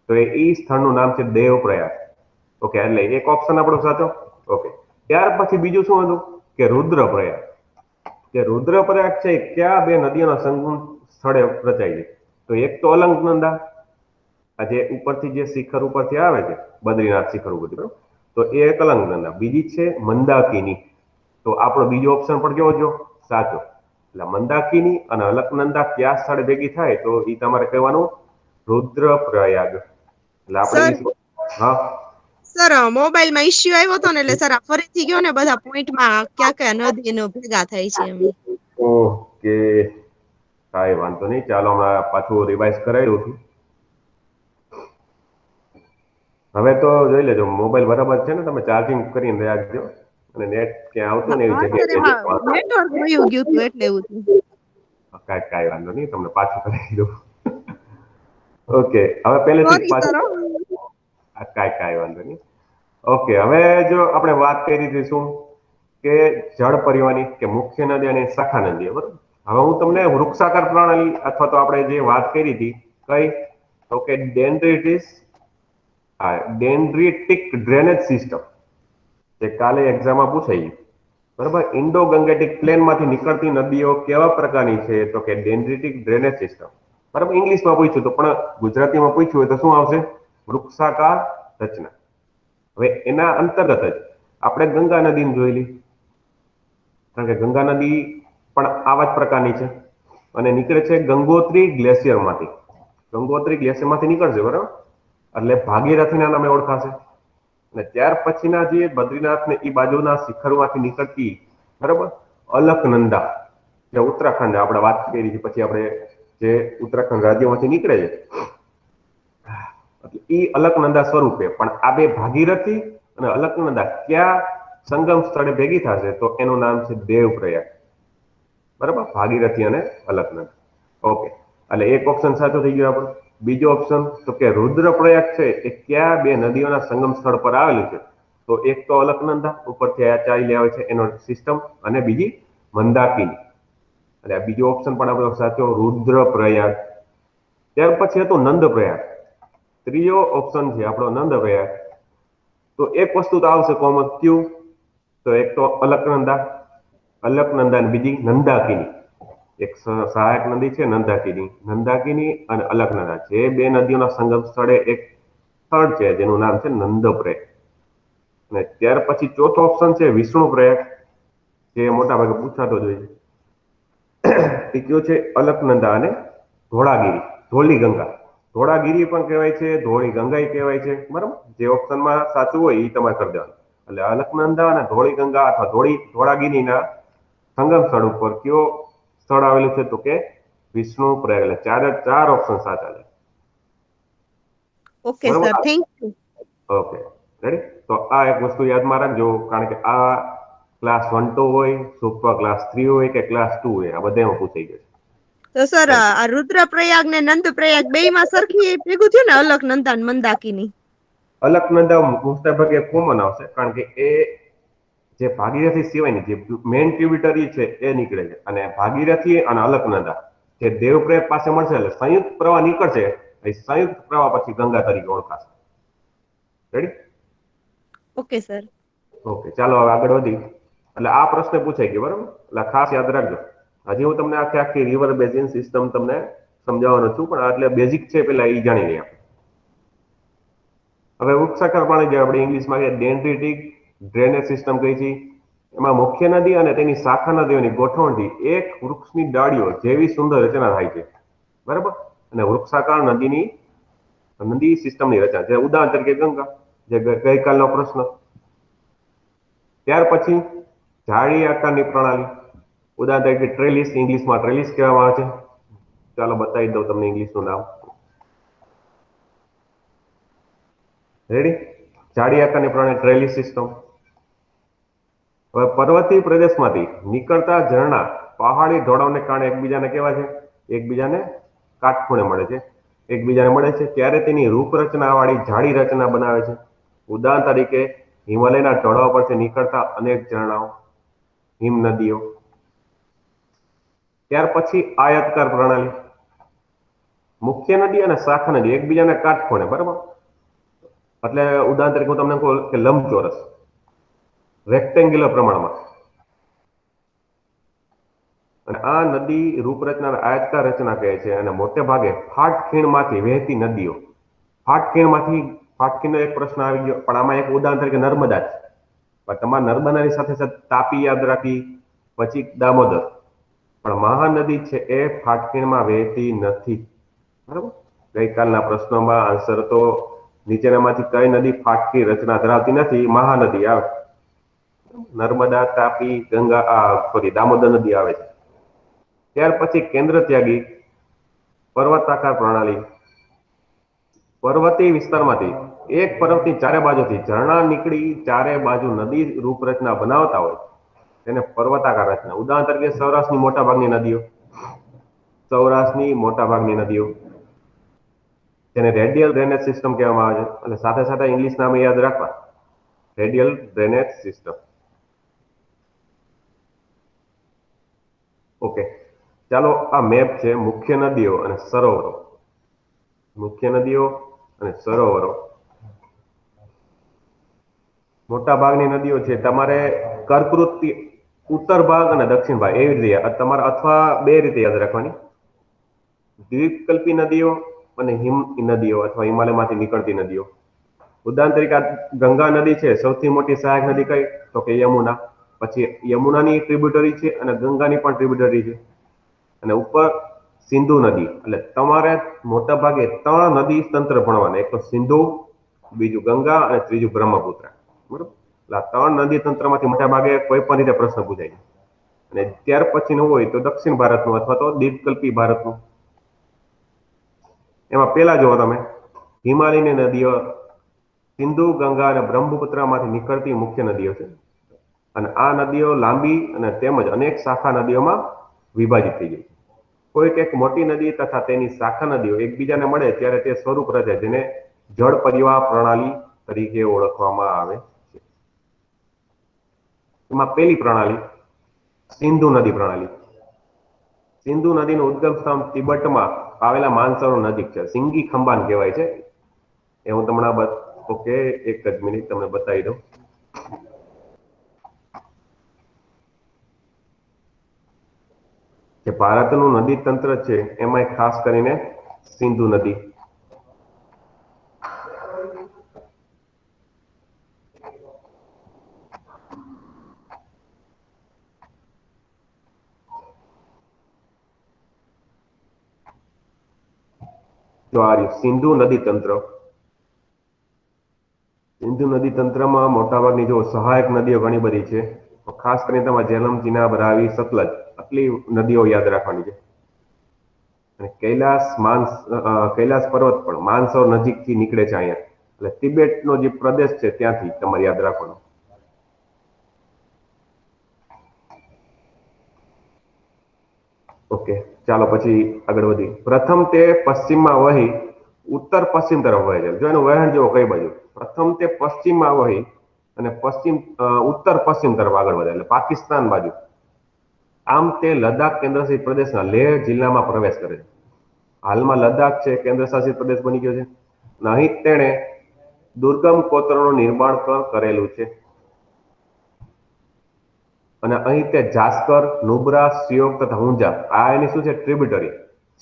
તો એ સ્થળનું નામ છે દેવપ્રયાગ. ઓકે, એટલે એક ઓપ્શન આપણો સાચો. ઓકે, ત્યાર પછી બીજું શું હતું કે રુદ્રપ્રયાગ. કે રુદ્રપ્રયાગ છે ક્યાં બે નદીઓના સંગમ સ્થળે રચાય છે? તો એક તો અલકનંદા, આ જે ઉપરથી જે શિખર ઉપરથી આવે છે બદ્રીનાથ શિખર ઉપરથી, બરાબર. તો એ એક અલકનંદા. બીજી છે મંદાકિની. તો આપણો બીજો ઓપ્શન પણ કેવો જો સાચો. એટલે મંદાકિની અને અલકનંદા કયા સ્થળે ભેગી થાય તો એ તમારે કહેવાનું રુદ્રપ્રયાગ. એટલે આપણે સર હા સર મોબાઈલમાં ઇશ્યુ આવ્યો હતો ને, એટલે સર આ ફરીથી ગયો ને બધા પોઈન્ટમાં ક્યાં કયા નદીનો ભેગા થાય છે એમ. ઓકે, કાંઈ વાંધો નહીં. ચાલો હમણાં પાછું રિવાઇઝ કરાવ્યું છું. હવે તો જોઈ લેજો, મોબાઈલ બરાબર છે ને? તમે ચાર્જિંગ કરીને રાખજો અને નેટ ક્યાં આવતું ને એવી હા સર, જગ્યાએ એમાં જજો. નેટવર્ક વયું ગયું હતું એટલે એવું થયું. કાંઈ વાંધો નહીં, તમને પાછું કરાવી દઉં. ઓકે, હવે પહેલેથી જ સોરી સર. પાછું કાંઈ વાંધો નહીં. ઓકે, હવે જો આપણે વાત કરી હતી શું કે જળ પરિવહનની કે મુખ્ય નદી અને શાખા નદી, બરાબર. હવે હું તમને વૃક્ષાકાર પ્રણાલી અથવા તો આપણે જે વાત કરી હતી કઈ, તો કે ડેન્ડ્રીટિક ડ્રેનેજ સિસ્ટમ, જે કાલે એક્ઝામમાં પૂછાઈ, બરાબર. ઇન્ડો ગંગેટિક પ્લેનમાંથી નીકળતી નદીઓ કેવા પ્રકારની છે? તો કે ડેન્ડ્રીટિક ડ્રેનેજ સિસ્ટમ, બરાબર. ઇંગ્લિશમાં પૂછ્યું તો પણ ગુજરાતીમાં પૂછ્યું હોય તો શું આવશે? વૃક્ષાકાર રચના. હવે એના અંતર્ગત જ આપણે ગંગા નદીને જોયેલી, કારણ કે ગંગા નદી પણ આવા જ પ્રકારની છે અને નીકળે છે ગંગોત્રી ગ્લેશિયરમાંથી. ગંગોત્રી ગ્લેશિયરમાંથી નીકળશે, બરાબર. એટલે ભાગીરથીના નામે ઓળખાશે. અને ત્યાર પછીના જે બદ્રીનાથ ને એ બાજુના શિખરમાંથી નીકળતી, બરાબર, અલકનંદા, જે ઉત્તરાખંડ આપણે વાત કરી છે, પછી આપણે જે ઉત્તરાખંડ રાજ્યમાંથી નીકળે છે, એ અલકનંદા સ્વરૂપે. પણ આ બે ભાગીરથી અને અલકનંદા ક્યાં સંગમ સ્થળે ભેગી થશે? તો એનું નામ છે દેવપ્રયાગ, બરાબર. ભાગીરથી અને અલકનંદા. ઓકે, એટલે એક ઓપ્શન સાચો થઈ ગયો આપણો. બીજો ઓપ્શન તો કે રુદ્રપ્રયાગ છે એ ક્યાં બે નદીઓના સંગમ સ્થળ પર આવેલું છે? તો એક તો અલકનંદા ઉપરથી આ ચાલી આવે છે એનો સિસ્ટમ, અને બીજી મંદાકિની. અને આ બીજો ઓપ્શન પણ આપણો સાચો, રુદ્રપ્રયાગ. ત્યાર પછી હતો નંદપ્રયાગ. ત્રીજો ઓપ્શન છે આપણો નંદપ્રયાગ. તો એક વસ્તુ તો આવશે કોમન, કયું? તો એક તો અલકનંદા અને બીજી નંદાકિની. એક સહાયક નદી છે નંદાકિની અને અલકનંદા, જે બે નદીઓના સંગમ સ્થળે એક સ્થળ છે જેનું નામ છે નંદપ્રયાગ. અને ત્યાર પછી ચોથો ઓપ્શન છે વિષ્ણુપ્રયાગ, જે મોટા ભાગે પૂછાતો જ હોય છે. એ કયો છે? અલકનંદા અને ધોળાગીરી, ધોળી ગંગા. ધોળાગીરી પણ કહેવાય છે, ધોળી ગંગા કહેવાય છે, બરાબર. જે ઓપ્શનમાં સાચું હોય એ તમારે કરી દેવાનું. એટલે અલકનંદા અને ધોળી ગંગા અથવા ધોળાગીરીના સંગમ સ્થળ ઉપર કયો સ્થળ આવેલું છે? તો કે વિષ્ણુપ્રયાગ. એટલે ચાર ઓપ્શન સાચા છે, ઓકે બરાબર. Sir, thank you. Okay, ready. તો આ એક વસ્તુ યાદમાં રાખજો, કારણ કે આ ક્લાસ 1 2 હોય, સુપર ક્લાસ 3 હોય કે ક્લાસ 2 હોય, આ બધામાં પૂછાઈ જશે. તો સર આ રુદ્રપ્રયાગ ને નંદપ્રયાગ બેયમાં સરખી ભેગું થયું ને, અલકનંદા ને મંદાકિની? અલકનંદા મોટા ભાગે કોમન આવશે, કારણ કે એ જે ભાગીરથી સિવાયની જે મેઇન ટ્રિબ્યુટરી છે એ નીકળે છે, અને ભાગીરથી અને અલકનંદા જે દેવપ્રયાગ પાસે મળશે એટલે સંયુક્ત પ્રવાહ નીકળશે, એ સંયુક્ત પ્રવાહ પછી ગંગા તરીકે ઓળખાશે. રેડી? Okay sir. ઓકે, ચાલો હવે આગળ વધી. એટલે આ પ્રશ્ન પૂછાઈ ગયો, બરાબર? એટલે ખાસ યાદ રાખજો. હજી હું તમને આખી રિવર બેઝિન સિસ્ટમ તમને સમજાવવાનો છું, પણ આ એટલે બેઝિક છે, પેલા એ જાણી લઈએ આપણે. હવે વૃક્ષાકાર પાણી જે આપણે ઇંગ્લિશમાં ડેન્ડ્રિટિક ડ્રેનેજ સિસ્ટમ કહી છે, એમાં મુખ્ય નદી અને તેની શાખા નદીઓની ગોઠવણથી એક વૃક્ષની ડાળીઓ જેવી સુંદર રચના થાય છે, બરાબર? અને વૃક્ષાકાર નદી સિસ્ટમની રચના છે. ઉદાહરણ તરીકે ગંગા, જે ગઈકાલનો પ્રશ્ન. ત્યાર પછી જાળી આકારની પ્રણાલી, ઉદાહરણ તરીકે ટ્રેલિસ, ઇંગ્લિશમાં ટ્રેલિસ કહેવામાં આવે છે. ચાલો બતાવી દઉં તમને ઇંગ્લિશનું નામ. રેડી? જાળી આકારની પ્રણાલી ટ્રેલિસ સિસ્ટમ. હવે પર્વતીય પ્રદેશમાંથી નીકળતા ઝરણા પહાડી ઢોળાવને કારણે એકબીજાને કાટખૂણે મળે છે, ત્યારે તેની રૂપરચના વાળી જાડી રચના બનાવે છે. ઉદાહરણ તરીકે હિમાલયના ઢોળાવ પરથી નીકળતા અનેક ઝરણાઓ, હિમ નદીઓ. ત્યાર પછી આયતકાર પ્રણાલી, મુખ્ય નદી અને શાખા નદી એકબીજાને કાટખૂણે, બરાબર? એટલે ઉદાહરણ તરીકે હું તમને કહું કે લંબચોરસ, રેક્ટેન્ગ્યુલર પ્રમાણમાં. અને આ નદી રૂપરચના આયતકાર રચના કહે છે. અને મોટે ભાગે ફાટખીણમાંથી વહેતી નદીઓ. ફાટખીણનો એક પ્રશ્ન આવી ગયો, પણ આમાં એક ઉદાહરણ તરીકે નર્મદા છે. પણ તમારે નર્મદાની સાથે સાથે તાપી યાદ રાખી, પછી દામોદર. પણ મહાનદી છે એ ફાટખીણમાં વહેતી નથી, બરાબર? ગઈકાલના પ્રશ્નોમાં આન્સર તો નીચેનામાંથી કઈ નદી ફાટકી રચના ધરાવતી નથી? મહાનદી આવે, નર્મદા, તાપી, દામોદર નદી આવે છે. ત્યાર પછી કેન્દ્ર ત્યાગી પર્વતાકાર પ્રણાલી, પર્વતીય વિસ્તારમાંથી એક પર્વતની ચારે બાજુથી ઝરણા નીકળી ચારે બાજુ નદી રૂપરચના બનાવતા હોય તેને પર્વતાકાર રચના. ઉદાહરણ તરીકે સૌરાષ્ટ્રની મોટાભાગની નદીઓ જેને રેડિયલ ડ્રેનેજ સિસ્ટમ કહેવામાં આવે છે. અને સાથે સાથે ઇંગ્લિશ નામે યાદ રાખવા, રેડિયલ ડ્રેનેજ સિસ્ટમ. ઓકે, ચાલો આ મેપ છે મુખ્ય નદીઓ અને સરોવરો. મોટા ભાગની નદીઓ છે તમારે કર્કવૃત્તિ ઉત્તર ભાગ અને દક્ષિણ ભાગ એવી રીતે તમારે, અથવા બે રીતે યાદ રાખવાની, દ્વીપકલ્પી નદીઓ અને હિમ નદીઓ અથવા હિમાલયમાંથી નીકળતી નદીઓ. ઉદાહરણ તરીકે ગંગા નદી છે, સૌથી મોટી સહાયક નદી કઈ? તો કે યમુના. પછી યમુનાની ટ્રિબ્યુટરી છે અને ગંગાની પણ ટ્રિબ્યુટરી છે. અને ઉપર સિંધુ નદી. એટલે તમારે મોટા ભાગે 3 નદી તંત્ર ભણવાના, એક તો સિંધુ, બીજું ગંગા અને ત્રીજું બ્રહ્મપુત્ર, બરોબર? એટલે આ 3 નદી તંત્રમાંથી મોટા ભાગે કોઈ પણ રીતે પ્રશ્ન પૂછાય. અને ત્યાર પછીનું હોય તો દક્ષિણ ભારતનું અથવા તો દ્વીપકલ્પી ભારતનું. એમાં પેલા જુઓ તમે, હિમાલયની નદીઓ સિંધુ, ગંગા અને બ્રહ્મપુત્રમાંથી નીકળતી મુખ્ય નદીઓ છે. અને આ નદીઓ લાંબી અને તેમજ અનેક શાખા નદીઓમાં વિભાજિત થઈ ગઈ. કોઈક એક મોટી નદી તથા તેની શાખા નદીઓ એકબીજાને મળે ત્યારે તે સ્વરૂપ રચે, જેને જળ પરિવાહ પ્રણાલી તરીકે ઓળખવામાં આવે છે. એમાં પહેલી પ્રણાલી સિંધુ નદી પ્રણાલી. સિંધુ નદીનું ઉદ્ગમ સ્થાન તિબેટમાં આવેલા માનસરોવર નજીક છે, સિંગી ખંબાન કહેવાય છે. એ હું તમને ઓકે, એક જ મિનિટ તમને બતાવી દઉં. કે ભારતનું નદી તંત્ર છે એમાં ખાસ કરીને સિંધુ નદી. જો આ રહ્યું સિંધુ નદી તંત્ર. સિંધુ નદી તંત્રમાં મોટાભાગની જો સહાયક નદીઓ ઘણી બધી છે. ખાસ કરીને તમારે ઝેલમ, ચિનાબ, રાવી, સતલજ આટલી નદીઓ યાદ રાખવાની છે. અને કૈલાસ પર્વત પણ માનસરોવર નજીકથી નીકળે છે અહીંયા. એટલે તિબેટનો જે પ્રદેશ છે ત્યાંથી તમારે યાદ રાખવાનું. ઓકે, ચાલો પછી આગળ વધી. પ્રથમ તે પશ્ચિમમાં વહી ઉત્તર પશ્ચિમ તરફ વહે છે. જો એનું વહેણ જુઓ કઈ બાજુ. પ્રથમ તે પશ્ચિમમાં વહી અને ઉત્તર પશ્ચિમ તરફ આગળ વધે, એટલે પાકિસ્તાન બાજુ. આમ તે લદ્દાખ કેન્દ્રશાસિત પ્રદેશના લેહ જિલ્લામાં પ્રવેશ કરે છે. હાલમાં લદ્દાખ છે કેન્દ્રશાસિત પ્રદેશ બની ગયો છે. અને અહીં તેણે દુર્ગમ કોતરણનું નિર્માણ કરેલું છે. અને અહીં તે જાસ્કર, નુબ્રા, શ્યોક તથા ઊંઝા, આ એની શું છે ટ્રિબ્યુટરી,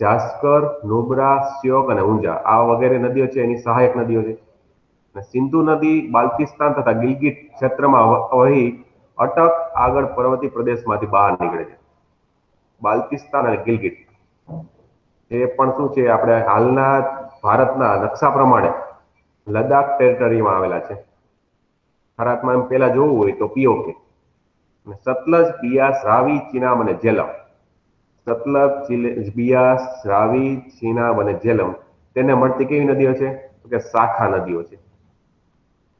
જાસ્કર, નુબ્રા, શ્યોક અને ઊંઝા આ વગેરે નદીઓ છે એની સહાયક નદીઓ છે. અને સિંધુ નદી બાલ્ટિસ્તાન તથા ગિલગિટ ક્ષેત્રમાં વહી અટક આગળ પર્વતીય પ્રદેશમાંથી બહાર નીકળે છે. બાલ્ટિસ્તાન અને ગિલગિટ એ પણ શું છે આપણે હાલના ભારતના નકશા પ્રમાણે લદ્દાખ ટેરિટરીમાં આવેલા છે. ભારતમાં એમ પેલા જોવું હોય તો પીઓકે. સતલજ, બિયાસ, રાવી, ચિનાબ અને ઝેલમ. સતલજ, બિયાસ, રાવી, ચિનાબ અને ઝેલમ તેને મળતી કેવી નદીઓ છે? તો કે શાખા નદીઓ છે.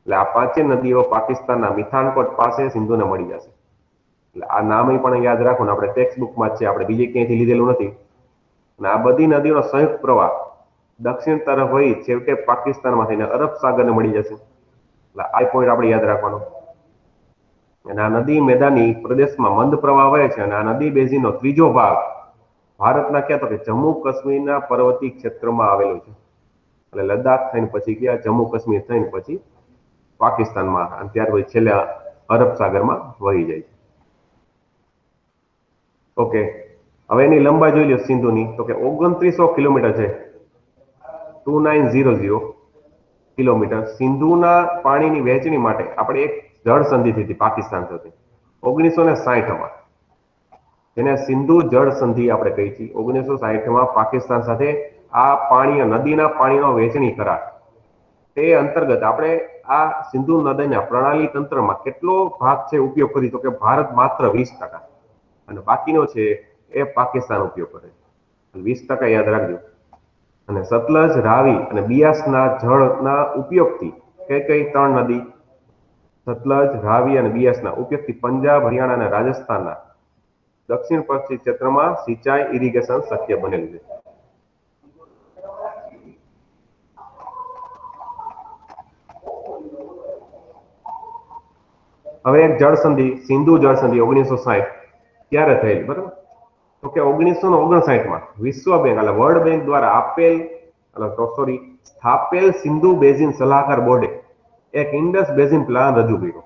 એટલે આ પાંચે નદીઓ પાકિસ્તાનના મિથાનકોટ પાસે સિંધુને મળી જશે. એટલે આ નામ પણ યાદ રાખો ને, આપણે ટેક્સ્ટ બુકમાં જ છે, આપણે બીજે ક્યાંયથી લીધેલું નથી. અને આ બધી નદીઓનો સંયુક્ત પ્રવાહ દક્ષિણ તરફ વહી છેવટે પાકિસ્તાનમાં થઈને અરબ સાગરને મળી જશે. એટલે આ પોઈન્ટ આપણે યાદ રાખવાનો. અને આ નદી મેદાની પ્રદેશમાં મંદ પ્રવાહ વહે છે. અને આ નદી બેઝીનો ત્રીજો ભાગ ભારતના ક્યાં તો કે જમ્મુ કાશ્મીરના પર્વતીય ક્ષેત્રમાં આવેલું છે. એટલે લદ્દાખ થઈને પછી ગયા, જમ્મુ કાશ્મીર થઈને પછી પાકિસ્તાનમાં, અને ત્યાર પછી છેલ્લે અરબ સાગરમાં વહી જાય છે. ઓકે, હવે એની લંબાઈ જોઈ લો સિંધુની, તો કે 2900 કિલોમીટર છે, 2900 કિલોમીટર. સિંધુના પાણીની વહેંચણી માટે આપણે એક જળ સંધિ થઈ હતી પાકિસ્તાન સાથે 1960માં, જેને સિંધુ જળ સંધિ આપણે કહી છીએ. 1960માં પાકિસ્તાન સાથે આ પાણી, નદીના પાણીનો વહેંચણી કરાર, તે અંતર્ગત આપણે આ સિંધુ નદીના પ્રણાલી તંત્રમાં કેટલો ભાગ છે ઉપયોગ કરી, તો કે ભારત માત્ર 20%, અને બાકીનો છે એ પાકિસ્તાન ઉપયોગ કરે છે. 20% યાદ રાખજો. અને સતલજ, રાવી અને બિયાસના જળના ઉપયોગથી કઈ ત્રણ નદી, સતલજ, રાવી અને બિયાસના ઉપયોગથી પંજાબ, હરિયાણા અને રાજસ્થાનના દક્ષિણ પશ્ચિમ ક્ષેત્રમાં સિંચાઈ ઇરિગેશન શક્ય બનેલું છે. હવે એક જળસંધિ, સિંધુ જળસંધિ 1960 ક્યારે થયેલી, બરાબર? તો કે 1959માં વિશ્વ બેંક એટલે વર્લ્ડ બેંક દ્વારા સ્થાપેલ સિંધુ બેઝિન સલાહકાર બોર્ડે એક ઇન્ડસ બેઝિન પ્લાન રજૂ કર્યો.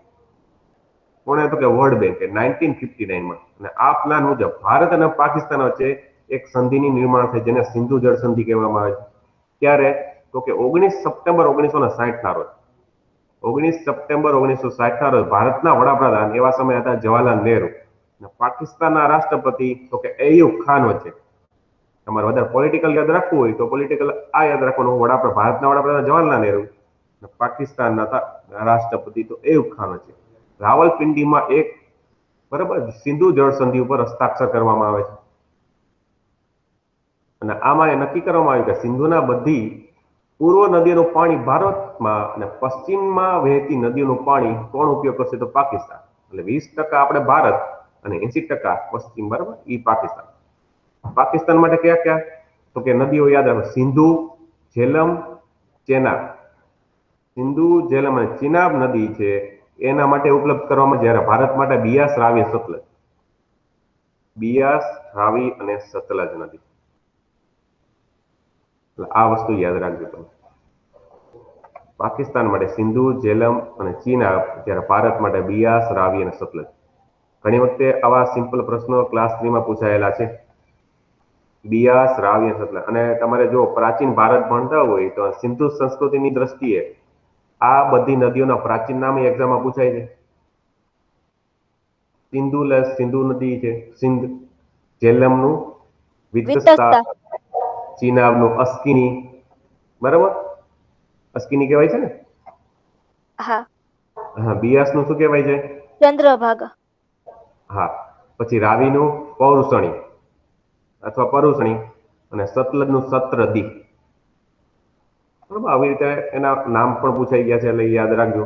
કોણે? તો કે વર્લ્ડ બેંકે 1959માં. અને આ પ્લાન મુજબ ભારત અને પાકિસ્તાન વચ્ચે એક સંધિની નિર્માણ થઈ, જેને સિંધુ જળ સંધિ કહેવામાં આવે છે. ક્યારે? તો કે 19 સપ્ટેમ્બર 1960ના રોજ. 19 સપ્ટેમ્બર 1960ના રોજ ભારતના વડાપ્રધાન એવા સમય હતા જવાહરલાલ નહેરુ, પાકિસ્તાનના રાષ્ટ્રપતિ તો કે એયુબ ખાન વચ્ચે. તમારે વધારે પોલિટિકલ યાદ રાખવું હોય તો પોલિટિકલ આ યાદ રાખવાનું, ભારતના વડાપ્રધાન જવાહરલાલ નહેરુ, પાકિસ્તાનના રાષ્ટ્રપતિ તો એયુબ ખાન વચ્ચે રાવલપિંડીમાં એક, બરાબર, સિંધુ જળ સંધિ ઉપર હસ્તાક્ષર કરવામાં આવે છે. અને આમાં એ નક્કી કરવામાં આવ્યું કે સિંધુના બધી પૂર્વ નદીઓનું પાણી ભારતમાં અને પશ્ચિમમાં વહેતી નદીઓનું પાણી કોણ ઉપયોગ કરશે? તો પાકિસ્તાન. એટલે 20% આપણે ભારત અને 80% પશ્ચિમ, બરાબર, એ પાકિસ્તાન. પાકિસ્તાન માટે કયા કયા? તો કે નદીઓ યાદ રાખો, સિંધુ, ઝેલમ, ચેનાબ. સિંધુ, ઝેલમ અને ચિનાબ નદી છે એના માટે ઉપલબ્ધ કરવામાં, જ્યારે ભારત માટે બિયાસ, રાવી, સતલજ. બિયાસ, રાવી અને સતલજ નદી. આ વસ્તુ યાદ રાખજો તમે. પાકિસ્તાન માટે સિંધુ, ઝેલમ અને ચિનાબ, જ્યારે ભારત માટે બિયાસ, રાવી અને સતલજ. ઘણી વખતે આવા સિમ્પલ પ્રશ્નો ક્લાસ 3માં પૂછાયેલા છે. બિયાસ, રાવી અને સતલજ. અને તમારે જો પ્રાચીન ભારત ભણતા હોય તો સિંધુ સંસ્કૃતિની દ્રષ્ટિએ આ બધી નદીઓના પ્રાચીન નામ એક્ઝામમાં પૂછાય છે. સિંધુ નદી છે સિંધ, ઝેલમનું વિતસ્તા, ચિનાબનું અસ્કિની, બરાબર, અસ્કિની કહેવાય છે ને. હા, બિયાસનું શું કહેવાય છે? ચંદ્રભાગા. હા, પછી રાવીનું પૌરુષણી અથવા પરુષણી, અને સતલજનું સત્રદી. બરાબર, આવી રીતે એના નામ પણ પૂછાઈ ગયા છે, એટલે યાદ રાખજો.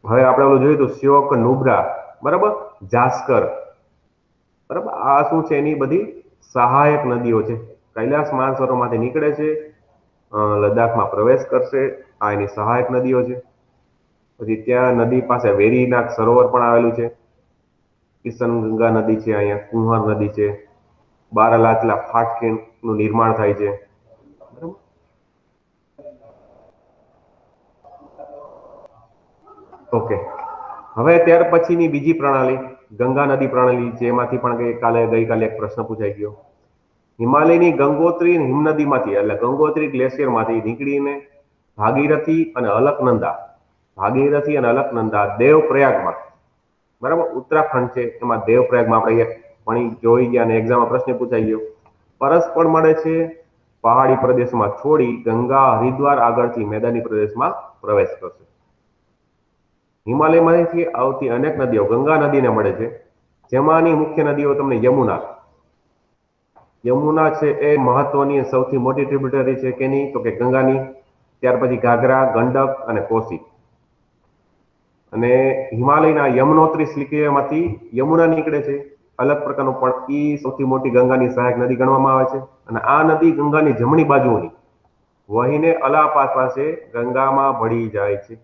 હવે આપણે ઓલું જોયું તો શ્યોક, નુબ્રા, બરાબર, જાસ્કર, બરાબર, આ શું છે? એની બધી સહાયક નદીઓ છે. કૈલાસ માનસરોવરમાંથી નીકળે છે, લદ્દાખમાં પ્રવેશ કરશે, આ એની સહાયક નદીઓ છે. પછી ત્યાં નદી પાસે વેરીનાથ સરોવર પણ આવેલું છે. કિશનગંગા નદી છે, અહીંયા કુંહર નદી છે, બારાલાચલા ફાટનું નિર્માણ થાય છે. બરાબર. ઓકે, હવે ત્યાર પછીની બીજી પ્રણાલી ગંગા નદી પ્રણાલી, જેમાંથી પણ ગઈકાલે એક પ્રશ્ન પૂછાઈ ગયો. હિમાલયની ગંગોત્રી હિમનદીમાંથી એટલે ગંગોત્રી ગ્લેશિયરમાંથી નીકળીને ભાગીરથી અને અલકનંદા દેવપ્રયાગમાં, બરાબર, ઉત્તરાખંડ છે એમાં દેવપ્રયાગમાં આપણે ભણી જોઈ ગયા અને એક્ઝામમાં પ્રશ્ન પૂછાઈ ગયો. પરસ્પર મળે છે પહાડી પ્રદેશમાં છોડી ગંગા હરિદ્વાર આગળથી મેદાની પ્રદેશમાં પ્રવેશ કરશે. હિમાલયમાંથી આવતી અનેક નદીઓ ગંગા નદીને મળે છે, જેમાંની મુખ્ય નદીઓ તમને યમુના છે એ મહત્વની સૌથી મોટી ટ્રિબ્યુટરી છે કેની, તો કે ગંગાની. ત્યાર પછી ઘાઘરા, ગંડક અને કોસી. અને હિમાલયના યમનોત્રી શિખરમાંથી યમુના નીકળે છે, અલગ પ્રકારનું, પણ એ સૌથી મોટી ગંગાની સહાયક નદી ગણવામાં આવે છે. અને આ નદી ગંગાની જમણી બાજુની વહીને અલાહાબાદ પાસે ગંગામાં ભળી જાય છે.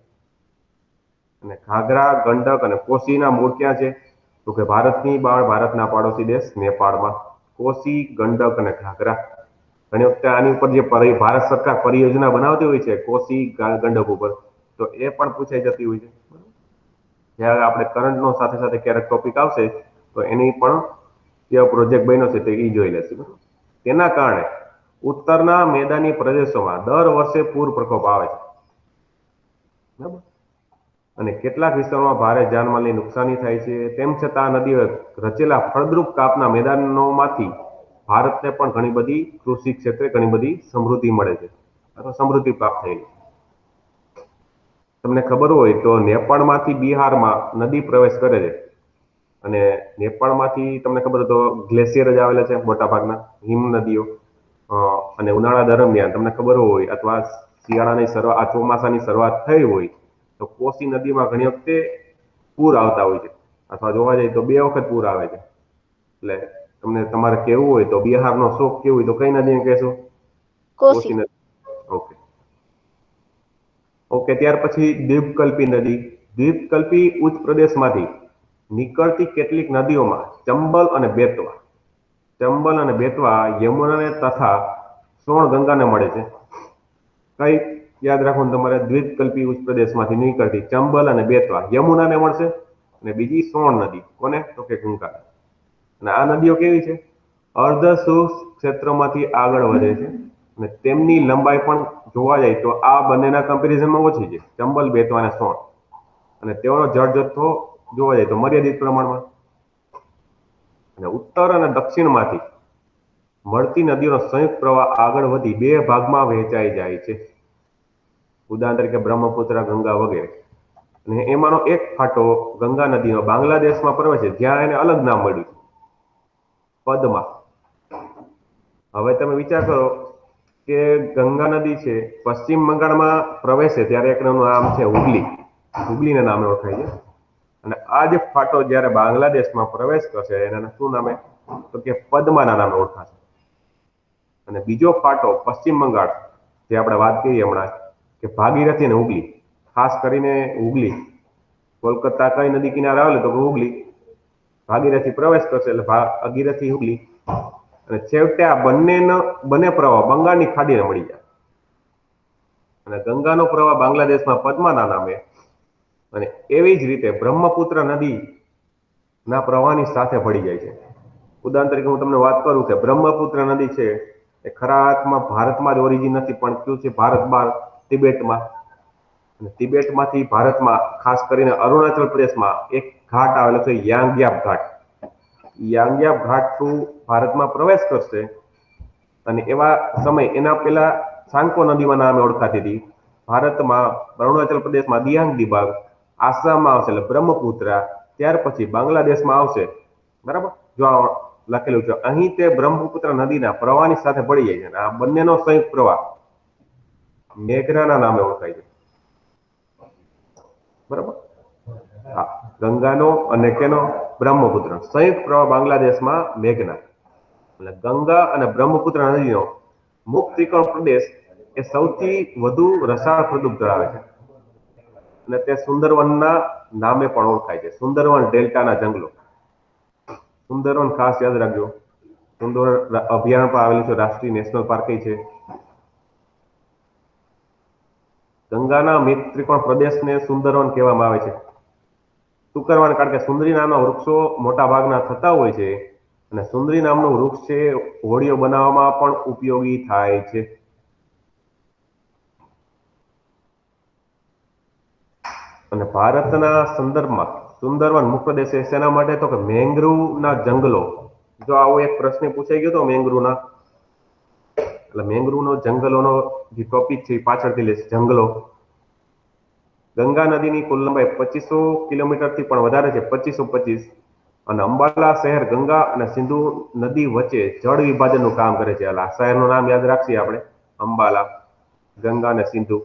અને ઘાઘરા, ગંડક અને કોસીના મૂળ ક્યાં છે, તો કે ભારતના પાડોશી દેશ નેપાળમાં કોસી, ગંડક અને ઘાઘરા. ઘણી વખતે આની ઉપર જે ભારત સરકાર પરિયોજના બનાવતી હોય છે કોસી ગંડક ઉપર, તો એ પણ પૂછાઈ જતી હોય છે. જ્યારે આપણે કરંટનો સાથે સાથે ક્યારેક ટોપિક આવશે તો એની પણ જે પ્રોજેક્ટ બન્યો છે તે એ જોઈ લેશે. તેના કારણે ઉત્તરના મેદાની પ્રદેશોમાં દર વર્ષે પૂર પ્રકોપ આવે છે, બરાબર. અને કેટલાક વિસ્તારોમાં ભારે જાનમાલની નુકસાની થાય છે. તેમ છતાં નદીઓ રચેલા ફળદ્રુપ કાપના મેદાનોમાંથી ભારતને પણ ઘણી બધી કૃષિ ક્ષેત્રે ઘણી બધી સમૃદ્ધિ મળે છે અથવા સમૃદ્ધિ પ્રાપ્ત થયેલી. તમને ખબર હોય તો નેપાળમાંથી બિહારમાં નદી પ્રવેશ કરે છે, અને નેપાળમાંથી તમને ખબર હોય તો ગ્લેશિયર જ આવેલા છે મોટા ભાગના, હિમ નદીઓ. અને ઉનાળા દરમિયાન તમને ખબર હોય અથવા શિયાળાની ચોમાસાની શરૂઆત થઈ હોય તો કોસી નદીમાં ઘણી વખતે પૂર આવતા હોય છે, અથવા જોવા જઈએ તો 2 વખત પૂર આવે છે. એટલે તમને તમારે કેવું હોય તો બિહારનો શોખ કેવું હોય તો કઈ નદીને કહેશો? કોસી નદી. ઓકે, ત્યાર પછી દ્વીપકલ્પી નદી. દ્વીપકલ્પી ઉચ્ચ પ્રદેશમાંથી નીકળતી કેટલીક નદીઓમાં ચંબલ અને બેતવા યમુનાને તથા સોણ ગંગાને મળે છે. કઈ યાદ રાખવાનું તમારે? દ્વીપકલ્પી ઉચ્ચ પ્રદેશમાંથી નીકળતી ચંબલ અને બેતવા યમુનાને મળશે, અને બીજી સોણ નદી કોને, તો કે ગંગા. અને આ નદીઓ કેવી છે? અર્ધ શુષ્ક ક્ષેત્રમાંથી આગળ વધે છે, અને તેમની લંબાઈ પણ જોવા જાય તો આ બંનેના કમ્પેરિઝનમાં ઓછી છે, ચંબલ, બેતવા અને સોણ. અને તેઓનો જળ જથ્થો જોવા જાય તો મર્યાદિત પ્રમાણમાં. અને ઉત્તર અને દક્ષિણમાંથી મળતી નદીઓનો સંયુક્ત પ્રવાહ આગળ વધી 2 ભાગમાં વહેંચાઈ જાય છે, ઉદાહરણ તરીકે બ્રહ્મપુત્ર, ગંગા વગેરે. અને એમાંનો એક ફાટો ગંગા નદીનો બાંગ્લાદેશમાં પ્રવેશે, જ્યાં એને અલગ નામ મળ્યું, પદ્મા. હવે તમે વિચાર કરો કે ગંગા નદી છે પશ્ચિમ બંગાળમાં પ્રવેશે ત્યારે એક નામ છે હુગલીના નામે ઓળખાય છે. અને આ જે ફાટો જ્યારે બાંગ્લાદેશમાં પ્રવેશ કરશે એના શું નામે, તો કે પદ્માના નામે ઓળખાશે. અને બીજો ફાટો પશ્ચિમ બંગાળ, જે આપણે વાત કરી હમણાં કે ભાગીરથી અને હુગલી, ખાસ કરીને હુગલી, કોલકાતા કઈ નદી કિનારે આવેલું તો હુગલી, ભાગીરથી પ્રવેશ કરશે એટલે ભાગીરથી, હુગલી. અને છેવટે આ બંને પ્રવાહ બંગાળની ખાડીને મળી જાય. અને ગંગાનો પ્રવાહ બાંગ્લાદેશમાં પદ્માના નામે, અને એવી જ રીતે બ્રહ્મપુત્ર નદીના પ્રવાહની સાથે ભળી જાય છે. ઉદાહરણ તરીકે હું તમને વાત કરું કે બ્રહ્મપુત્ર નદી છે એ ખરા અર્થમાં ભારતમાં જ ઓરિજિન નથી, પણ કયું છે ભારત બહાર, તિબેટમાં. અને તિબેટમાંથી ભારતમાં, ખાસ કરીને અરુણાચલ પ્રદેશમાં એક ઘાટ આવેલો છે યાંગયાપ ઘાટ. યાંગયાપ ઘાટ થ્રુ ભારતમાં પ્રવેશ કરશે, અને એવા સમય એના પહેલા સાંકો નદીમાં નામે ઓળખાતી હતી. ભારતમાં અરુણાચલ પ્રદેશમાં દિયાંગ દિબાંગ, આસામમાં આવશે એટલે બ્રહ્મપુત્રા, ત્યાર પછી બાંગ્લાદેશમાં આવશે, બરાબર. જો લખેલું છે અહીં તે બ્રહ્મપુત્ર નદીના પ્રવાહની સાથે ભળી જાય છે, અને આ બંનેનો સંયુક્ત પ્રવાહ મેઘનાના નામે ઓળખાય છે, બરાબર. હા, ગંગાનો અને કેનો, બ્રહ્મપુત્ર સંયુક્ત પ્રવાહ બાંગ્લાદેશમાં મેઘના. એટલે ગંગા અને બ્રહ્મપુત્ર નદીનો મુખ ત્રિકોણ પ્રદેશ એ સૌથી વધુ રસાળ પ્રદૂપ ધરાવે છે, અને તે સુંદરવનના નામે પણ ઓળખાય છે, સુંદરવન ડેલ્ટાના જંગલો. સુંદરવન ખાસ યાદ રાખજો. સુંદર અભયારણ્ય પણ આવેલું છે, રાષ્ટ્રીય નેશનલ પાર્ક છે. ગંગાના મિત્ર ત્રિકોણ પ્રદેશને સુંદરવન કહેવામાં આવે છે. શું કરવાનું? કારણ કે સુંદરી નામના વૃક્ષો મોટા ભાગના થતા હોય છે, અને સુંદરી નામનું વૃક્ષ છે હોડીઓ બનાવવામાં પણ ઉપયોગી થાય છે. અને ભારતના સંદર્ભમાં સુંદરવન મુખ્ય દેશ છે શેના માટે? તો કે મેંગ્રુવના જંગલો. જો આવો એક પ્રશ્ન પૂછાઈ ગયો તો મેંગ્રુવના, એટલે મેંગ્રુવનો જંગલોનો જે ટોપિક છે એ પાછળથી લેશે. જંગલો. ગંગા નદીની કુલ લંબાઈ 2500 કિલોમીટરથી પણ વધારે છે, 2525. અને અંબાલા શહેર ગંગા અને સિંધુ નદી વચ્ચે જળ વિભાજનનું કામ કરે છે. એટલે આ શહેરનું નામ યાદ રાખીએ આપણે, અંબાલા, ગંગા અને સિંધુ.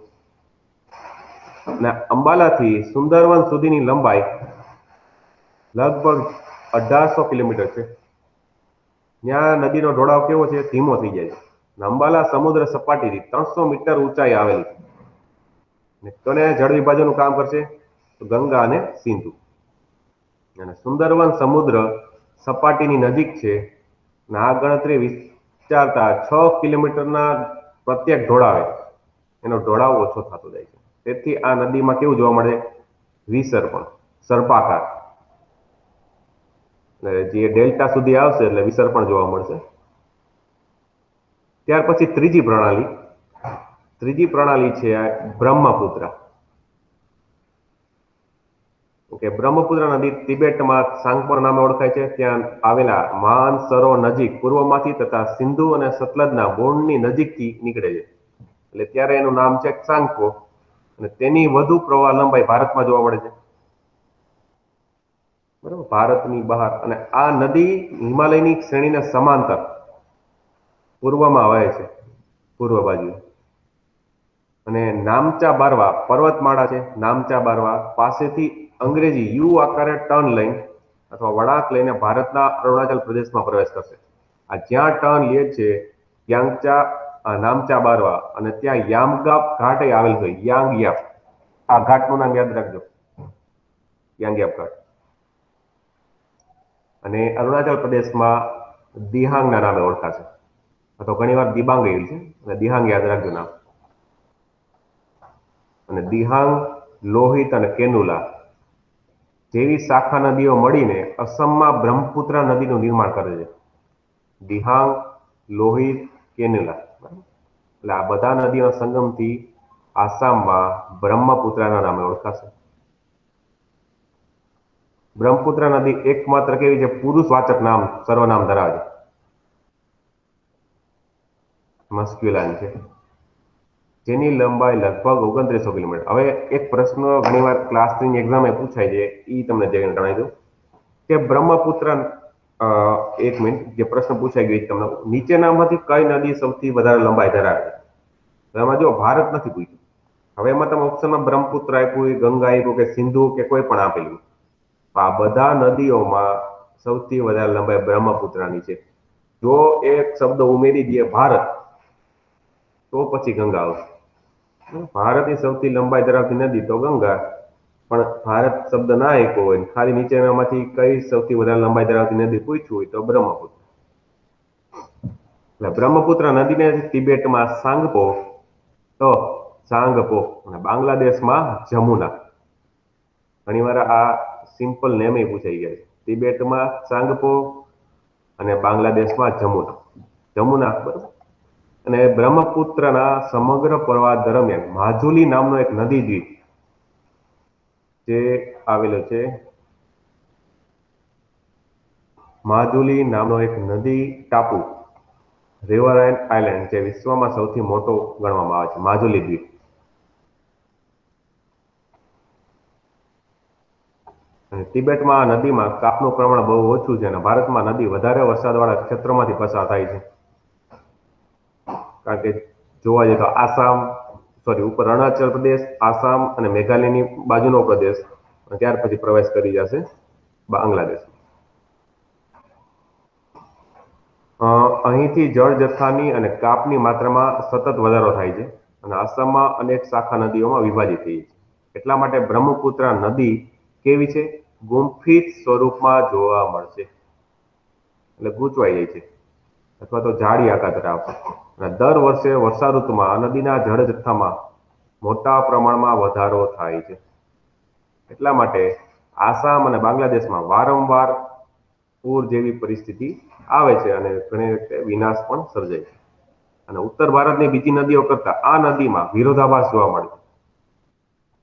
અને અંબાલાથી સુંદરવન સુધીની લંબાઈ લગભગ 1800 કિલોમીટર છે. ત્યાં નદીનો ઢોળાવ કેવો છે? ધીમો થઈ જાય છે. અંબાલા સમુદ્ર સપાટીથી 300 મીટર ઊંચાઈ આવેલી છે. કોને જળ વિભાજનનું કામ કરશે? તો ગંગા અને સિંધુ. અને સુંદરવન સમુદ્ર સપાટીની નજીક છે, અને આ ગણતરી વિચારતા 6 કિલોમીટરના પ્રત્યેક ઢોળાવે એનો ઢોળાવ ઓછો થતો જાય છે. તેથી આ નદીમાં કેવું જોવા મળે? વિસર્પણ, સર્પાકાર. જે ડેલ્ટા સુધી આવશે એટલે વિસર્પણ જોવા મળશે. ત્યાર પછી ત્રીજી પ્રણાલી છે બ્રહ્મપુત્ર. ઓકે, બ્રહ્મપુત્ર નદી તિબેટમાં સાંગપોર નામે ઓળખાય છે. ત્યાં આવેલા મહાન સરોવર નજીક પૂર્વમાંથી તથા સિંધુ અને સતલજના બોર્ડની નજીકથી નીકળે છે. એટલે ત્યારે એનું નામ છે સાંગપો. અને તેની વધુ પ્રવાહ લંબાઈ ભારતમાં જોવા મળે છે, બરાબર, ભારતની બહાર. અને આ નદી હિમાલયની શ્રેણીને સમાંતર પૂર્વમાં વહે છે, પૂર્વ બાજુ. અને નામચા બારવા પર્વતમાળા છે. નામચા બારવા પાસેથી અંગ્રેજી યુ આકારે ટર્ન લઈને અથવા વળાંક લઈને ભારતના અરુણાચલ પ્રદેશમાં પ્રવેશ કરશે. આ જ્યાં ટર્ન લે છે નામચા બારવા, અને ત્યાં યામગાપ ઘાટ આવેલ છે, યાંગયાપ. આ ઘાટનું નામ યાદ રાખજો, યાંગયાપ ઘાટ. અને અરુણાચલ પ્રદેશમાં દિહાંગના નામે ઓળખાશે, અથવા ઘણી વાર દિબાંગ એવી છે, અને દિહાંગ યાદ રાખજો નામ. અને દિહાંગ, લોહિત અને કેનુલા જેવી શાખા નદીઓ મળીને અસમમાં બ્રહ્મપુત્ર નદીનું નિર્માણ કરે છે. દિહાંગ, લોહિત, કેનુલા, એટલે આ બધા નદીઓના સંગમથી આસામમાં બ્રહ્મપુત્રના નામે ઓળખાશે. બ્રહ્મપુત્ર નદી એકમાત્ર કેવી છે? પુરુષવાચક નામ, સર્વનામ ધરાવે છે, મસ્ક્યુલાઇન છે, જેની લંબાઈ લગભગ 2900 કિલોમીટર. હવે એક પ્રશ્ન ઘણીવાર ક્લાસ 3 એક્ઝામે પૂછાય છે, એ તમને જણાવી દઉં કે બ્રહ્મપુત્ર, એક મિનિટ, જે પ્રશ્ન પૂછાઈ ગયો તમને, નીચેનામાંથી કઈ નદી સૌથી વધારે લંબાઈ ધરાવે છે? તો એમાં જો ભારત નથી પૂછ્યું. હવે એમાં તમે ઓપ્શનમાં બ્રહ્મપુત્ર આપ્યું, ગંગા આપ્યું, કે સિંધુ, કે કોઈ પણ આપેલું. આ બધા નદીઓમાં સૌથી વધારે લંબાઈ બ્રહ્મપુત્રની છે. જો એક શબ્દ ઉમેરી દઈએ ભારત, તો પછી ગંગા આવશે. ભારતની સૌથી લંબાઈ ધરાવતી નદી તો ગંગા, પણ ભારત શબ્દ ના આપ્યો હોય, ખાલી નીચેનામાંથી કઈ સૌથી વધારે લંબાઈ ધરાવતી નદી પૂછ્યું હોય તો બ્રહ્મપુત્ર. એટલે બ્રહ્મપુત્ર નદીને તિબેટમાં સાંગપો, અને બાંગ્લાદેશમાં જમુના. ઘણીવાર આ સિમ્પલ નેમ એ પૂછાઈ ગયા છે. તિબેટમાં સાંગપો અને બાંગ્લાદેશમાં જમુના, બરાબર. અને બ્રહ્મપુત્રના સમગ્ર પ્રવાહ દરમિયાન માજુલી નામનો એક નદી દ્વીપ જે આવેલો છે, માજુલી નામનો એક નદી ટાપુ, રિવરાઇન આઇલેન્ડ, જે વિશ્વમાં સૌથી મોટો ગણવામાં આવે છે, માજુલી દ્વીપ. અને તિબેટમાં આ નદીમાં કાપનું પ્રમાણ બહુ ઓછું છે, અને ભારતમાં નદી વધારે વરસાદવાળા ક્ષેત્રોમાંથી પસાર થાય છે. કારણ કે જોવા જઈએ તો ઉપર અરુણાચલ પ્રદેશ, આસામ અને મેઘાલયની બાજુનો પ્રદેશ, ત્યાર પછી પ્રવેશ કરી જશે બાંગ્લાદેશ. અહીંથી જળ જથ્થાની અને કાપની માત્રામાં સતત વધારો થાય છે, અને આસામમાં અનેક શાખા નદીઓમાં વિભાજિત થઈ છે. એટલા માટે બ્રહ્મપુત્ર નદી કેવી છે? ગુંફિત સ્વરૂપમાં જોવા મળશે. એટલે ગૂંચવાઈ જાય છે અથવા તો જાડી આકાર ધરાવે છે. અને દર વર્ષે વર્ષા ઋતુમાં આ નદીના જળ જથ્થામાં મોટા પ્રમાણમાં વધારો થાય છે. એટલા માટે આસામ અને બાંગ્લાદેશમાં વારંવાર પૂર જેવી પરિસ્થિતિ આવે છે અને ઘણી રીતે વિનાશ પણ સર્જાય છે. અને ઉત્તર ભારતની બીજી નદીઓ કરતા આ નદીમાં વિરોધાભાસ જોવા મળે છે.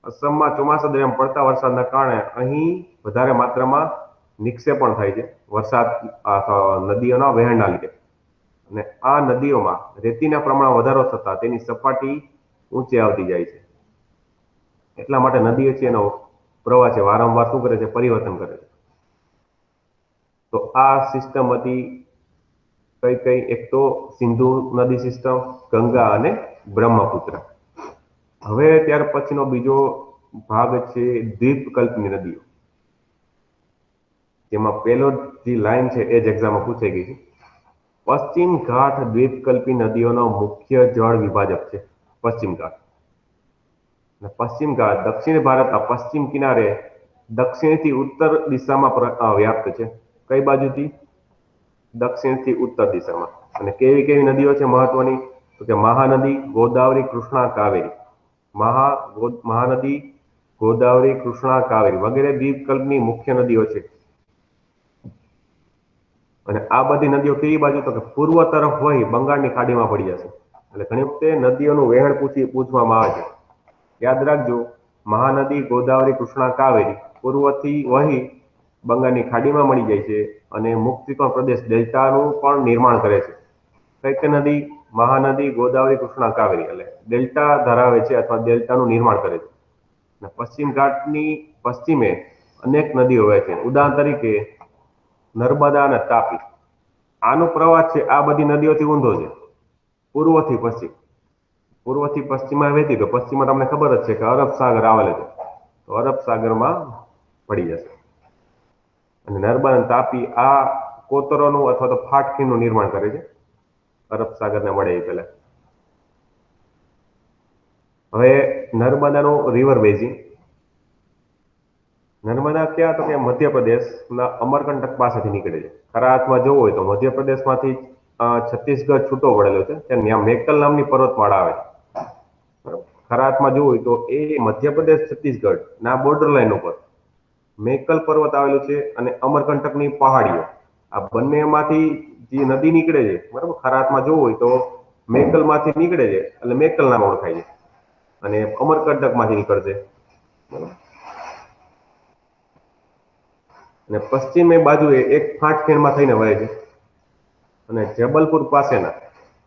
અસમમાં ચોમાસા દરમિયાન પડતા વરસાદના કારણે અહીં વધારે માત્રામાં નિક્ષેપ પણ થાય છે વરસાદ નદીઓના વહેણના લીધે. અને આ નદીઓમાં રેતીના પ્રમાણમાં વધારો થતા તેની સપાટી ઊંચે આવતી જાય છે. એટલા માટે નદીઓ છે એનો પ્રવાહ છે વારંવાર શું કરે છે, પરિવર્તન કરે છે. તો આ સિસ્ટમ હતી કઈ કઈ? એક તો સિંધુ નદી સિસ્ટમ, ગંગા અને બ્રહ્મપુત્ર. હવે ત્યાર પછીનો બીજો ભાગ છે દ્વીપકલ્પની નદીઓ, જેમાં પેલો જે લાઈન છે એ જ એક્ઝામમાં પૂછાઈ ગઈ છે. પશ્ચિમ ઘાટ દ્વીપકલ્પી નદીઓનો મુખ્ય જળ વિભાજક છે પશ્ચિમ ઘાટ. પશ્ચિમ ઘાટ દક્ષિણ ભારતના પશ્ચિમ કિનારે દક્ષિણથી ઉત્તર દિશામાં વ્યાપ્ત છે. કઈ બાજુથી? દક્ષિણથી ઉત્તર દિશામાં. અને કેવી કેવી નદીઓ છે મહત્વની? તો કે મહાનદી, ગોદાવરી, કૃષ્ણા, કાવેરી. મહાનદી, ગોદાવરી, કૃષ્ણા, કાવેરી વગેરે દ્વીપકલ્પની મુખ્ય નદીઓ છે. અને આ બધી નદીઓ કેવી બાજુ? તો કે પૂર્વ તરફ વહી બંગાળની ખાડીમાં પડી જશે. એટલે ઘણી વખતે નદીઓનું વહેણ પૂછવામાં આવે છે. યાદ રાખજો, મહાનદી, ગોદાવરી, કૃષ્ણા, કાવેરી પૂર્વથી વહી બંગાળની ખાડીમાં મળી જાય છે અને મુક્ત ત્રિકોણ પ્રદેશ ડેલ્ટાનું પણ નિર્માણ કરે છે. કઈ કઈ નદી? મહાનદી, ગોદાવરી, કૃષ્ણા, કાવેરી એટલે ડેલ્ટા ધરાવે છે અથવા ડેલ્ટાનું નિર્માણ કરે છે. અને પશ્ચિમ ઘાટની પશ્ચિમે અનેક નદીઓ વહે છે. ઉદાહરણ તરીકે નર્મદા અને તાપી. આનો પ્રવાહ છે આ બધી નદીઓથી ઊંધો છે, પૂર્વથી પશ્ચિમ. પૂર્વથી પશ્ચિમમાં વહેતી, તો પશ્ચિમમાં તમને ખબર જ છે કે અરબ સાગર આવેલો છે, તો અરબ સાગરમાં પડી જશે. અને નર્મદા અને તાપી આ કોતરોનું અથવા તો ફાટખીણનું નિર્માણ કરે છે અરબ સાગરને મળે એ પહેલા. હવે નર્મદાનું રિવર બેઝિન. નર્મદા ક્યાં? તો કે મધ્યપ્રદેશના અમરકંટક પાસેથી નીકળે છે. ખરા અર્થમાં જોવું હોય તો મધ્યપ્રદેશમાંથી છત્તીસગઢ છૂટો પડેલો છે, ત્યાં મેકલ નામની પર્વતમાળા આવે છે. ખરા અર્થમાં જોવું હોય તો એ મધ્યપ્રદેશ છત્તીસગઢ ના બોર્ડર લાઈન ઉપર મેકલ પર્વત આવેલો છે અને અમરકંટકની પહાડીઓ. આ બંનેમાંથી જે નદી નીકળે છે, બરાબર, ખરા અર્થમાં જોવું હોય તો મેકલ માંથી નીકળે છે એટલે મેકલ નામ ઓળખાય છે, અને અમરકંટક માંથી નીકળશે. અને પશ્ચિમે બાજુએ એક ફાટખેણમાં થઈને વહે છે. અને જબલપુર પાસેના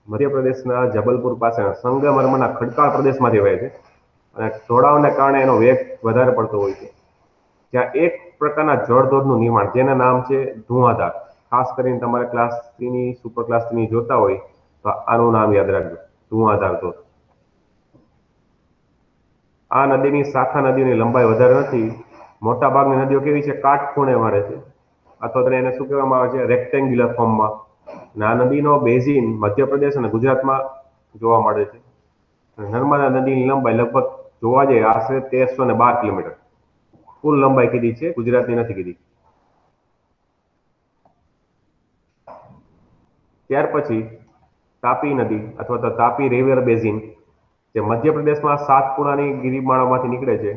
મધ્યપ્રદેશના જબલપુર પાસેના સંગમરમરના ખડકાળ પ્રદેશમાંથી વહે છે. અને ઢોળાવને કારણે એનો વેગ વધારે પડતો હોય છે. જ્યાં એક પ્રકારના જળધોધનું નિર્માણ, જેના નામ છે ધુઆધાર. ખાસ કરીને તમારે ક્લાસ 3 ની સુપર ક્લાસ 3 ની જોતા હોય તો આનું નામ યાદ રાખજો, ધુઆધાર ધોધ. આ નદીની શાખા નદીની લંબાઈ વધારે નથી. મોટા ભાગની નદીઓ કેવી છે? કાટખૂણે મળે છે, અથવા તો એને શું કહેવામાં આવે છે? રેક્ટેન્ગ્યુલર ફોર્મમાં. અને આ નદીનો બેઝિન મધ્યપ્રદેશ અને ગુજરાતમાં જોવા મળે છે. નર્મદા નદીની લંબાઈ લગભગ જોવા જઈએ આશરે 1312 કિલોમીટર. કુલ લંબાઈ કીધી છે, ગુજરાતની નથી કીધી. ત્યાર પછી તાપી નદી અથવા તો તાપી રિવર બેઝિન, જે મધ્યપ્રદેશમાં સાતપુડાની ગિરિમાળામાંથી નીકળે છે.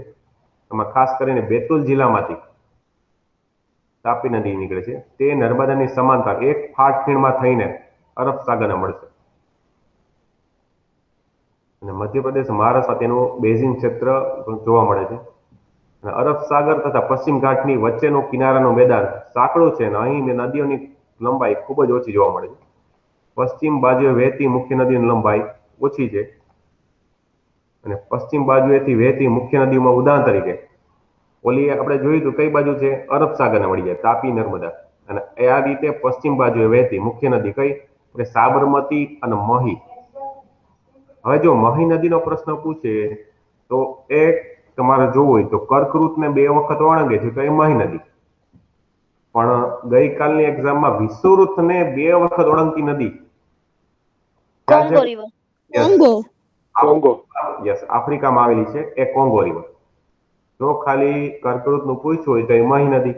એમાં ખાસ કરીને બેતુલ જિલ્લામાંથી તાપી નદી નીકળે છે. તે નર્મદાની સમાંતર એક ફાટખીણમાં થઈને અરબ સાગરને મળશે. અને મધ્યપ્રદેશ, મહારાષ્ટ્ર તેનું બેઝિન ક્ષેત્ર જોવા મળે છે. અને અરબ સાગર તથા પશ્ચિમ ઘાટની વચ્ચેનું કિનારાનું મેદાન સાંકડું છે અને અહીં નદીઓની લંબાઈ ખૂબ જ ઓછી જોવા મળે છે. પશ્ચિમ બાજુએ વહેતી મુખ્ય નદીની લંબાઈ ઓછી છે. અને પશ્ચિમ બાજુએથી વહેતી મુખ્ય નદીઓમાં ઉદાહરણ તરીકે ઓલી આપણે જોયું તો કઈ બાજુ છે? અરબ સાગરને મળી જાય, તાપી, નર્મદા. અને આ રીતે પશ્ચિમ બાજુએ વહેતી મુખ્ય નદી કઈ? સાબરમતી અને મહી. હવે જો મહી નદીનો પ્રશ્ન પૂછે તો એ તમારે જોવું હોય તો કર્કવૃતને 2 વખત ઓળંગે છે તો એ મહી નદી. પણ ગઈકાલની એક્ઝામમાં વિષુવવૃતને 2 વખત ઓળંગતી નદી કોંગો રિવર. કોંગો. યસ, આફ્રિકામાં આવેલી છે એ કોંગો રિવર. જો ખાલી કર્કવૃતનું પૂછ્યું હોય તો એ મહી નદી.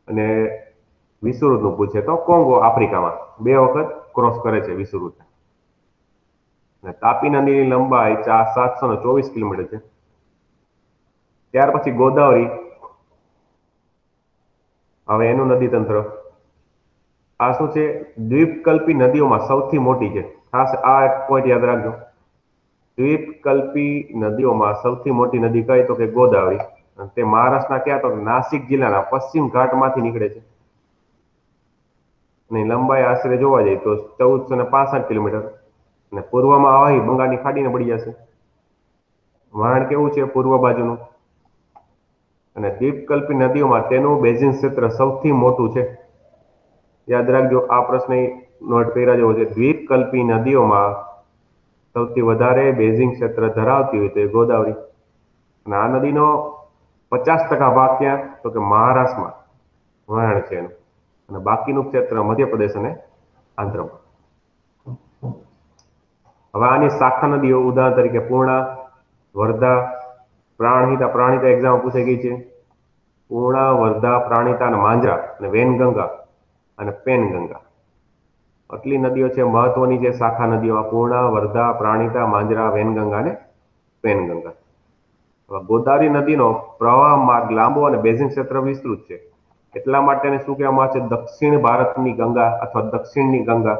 અને વિષુવવૃત્તનું પૂછે તો કોંગો આફ્રિકામાં 2 વખત ક્રોસ કરે છે વિષુવવૃત્ત. અને તાપી નદીની લંબાઈ 724 કિલોમીટર છે. ત્યાર પછી ગોદાવરી, હવે એનું નદી તંત્ર. આ શું છે? દ્વીપકલ્પી નદીઓમાં સૌથી મોટી છે. ખાસ આ એક પોઈન્ટ યાદ રાખજો. દ્વીપકલ્પી નદીઓમાં સૌથી મોટી નદી કઈ? તો કે ગોદાવરી. અને તે મહારાષ્ટ્રના ક્યાં? તો નાસિક જિલ્લાના પશ્ચિમ ઘાટમાંથી નીકળે છે. અને લંબાઈ આશરે જોવા જઈએ તો 1465 કિલોમીટર. અને પૂર્વમાં આવી બંગાળની ખાડીને પડી જશે. વહાણ કેવું છે? પૂર્વ બાજુનું. અને દ્વીપકલ્પી નદીઓમાં તેનું બેઝિન ક્ષેત્ર સૌથી મોટું છે. યાદ રાખજો, આ પ્રશ્ન નોટ કર્યા જેવો છે. દ્વીપકલ્પી નદીઓમાં સૌથી વધારે બેઝિન ક્ષેત્ર ધરાવતી હોય તો એ ગોદાવરી. અને આ નદીનો 50% ભાગ ક્યાં? તો કે મહારાષ્ટ્રમાં વહાણ છે એનું. અને બાકીનું ક્ષેત્ર મધ્યપ્રદેશ અને આંધ્રમાં. હવે આની શાખા નદીઓ ઉદાહરણ તરીકે પૂર્ણા, વર્ધા, પ્રાણહિતા એક્ઝામ પૂછાઈ ગઈ છે. પૂર્ણા, વર્ધા, પ્રાણહિતા અને માંજરા અને વેનગંગા અને પેનગંગા. આટલી નદીઓ છે મહત્વની છે શાખા નદીઓમાં. પૂર્ણા, વર્ધા, પ્રાણહિતા, માંજરા, વેનગંગા અને પેનગંગા. ગોદાવરી નદીનો પ્રવાહ માર્ગ લાંબો અને બેઝિન ક્ષેત્ર વિસ્તૃત છે. એટલા માટે એને શું કહેવામાં આવે છે? દક્ષિણ ભારતની ગંગા અથવા દક્ષિણની ગંગા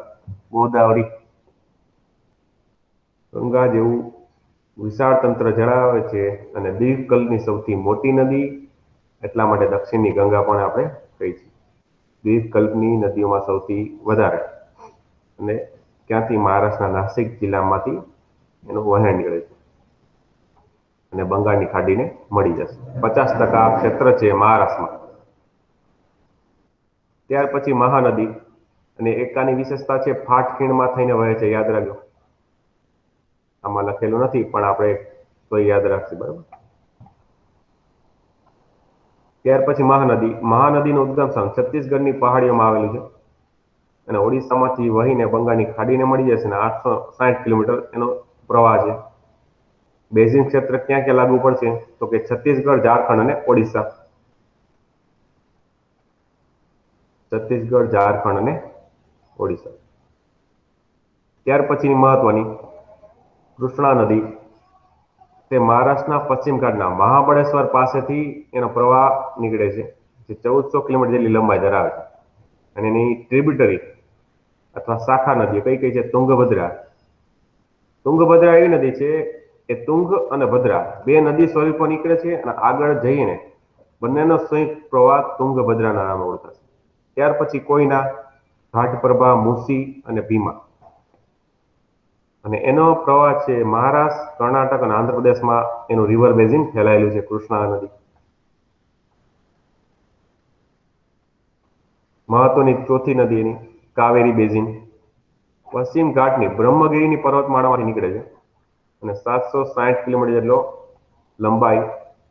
ગોદાવરી. ગંગા જેવું વિશાળ તંત્ર ધરાવે છે અને દ્વીપકલ્પની સૌથી મોટી નદી, એટલા માટે દક્ષિણની ગંગા પણ આપણે કહી છીએ. દ્વીપકલ્પની નદીઓમાં સૌથી વધારે. અને ક્યાંથી? મહારાષ્ટ્રના નાસિક જિલ્લામાંથી એનું વહેણ નીકળે છે અને બંગાળની ખાડીને મળી જશે. 50% ક્ષેત્ર છે મહારાષ્ટ્રમાં. ત્યાર પછી મહાનદી, અને એકાની વિશેષતા છે ફાટ ખીણમાં થઈને વહે છે. યાદ રાખજો, આમાં લખેલું નથી પણ આપણે તો યાદ રાખશું, બરાબર. ત્યાર પછી મહાનદીનું ઉદ્ગમ સ્થાન છત્તીસગઢની પહાડીઓમાં આવેલું છે અને ઓડિશામાંથી વહીને બંગાળની ખાડીને મળી જશે. અને 860 કિલોમીટર એનો પ્રવાહ છે. બેઝિન ક્ષેત્ર ક્યાં ક્યાં લાગુ પડશે? તો કે છત્તીસગઢ, ઝારખંડ અને ઓડિશા. છત્તીસગઢ, ઝારખંડ અને ઓડિશા. ત્યાર પછીની મહત્વની કૃષ્ણા નદી, તે મહારાષ્ટ્રના પશ્ચિમ ઘાટના મહાબળેશ્વર પાસેથી એનો પ્રવાહ નીકળે છે, જે 1400 કિલોમીટર જેટલી લંબાઈ ધરાવે છે. અને એની ટ્રિબ્યુટરી અથવા શાખા નદી કઈ કઈ છે? તુંગભદ્રા. તુંગભદ્રા એવી નદી છે કે તુંગ અને ભદ્રા 2 નદી સ્વરૂપો નીકળે છે અને આગળ જઈને બંનેનો સંયુક્ત પ્રવાહ તુંગભદ્રાના નામે ઓળખાશે. ત્યાર પછી કોઈના, ઘાટપ્રભા, મુસી અને ભીમા. અને એનો પ્રવાહ છે મહારાષ્ટ્ર, કર્ણાટક અને આંધ્રપ્રદેશમાં એનું રિવર બેઝિન ફેલાયેલું છે, કૃષ્ણા નદી. મહત્વની ચોથી નદી એની કાવેરી બેઝિન. પશ્ચિમ ઘાટની બ્રહ્મગીરીની પર્વતમાળામાંથી નીકળે છે અને 760 કિલોમીટર જેટલો લંબાઈ.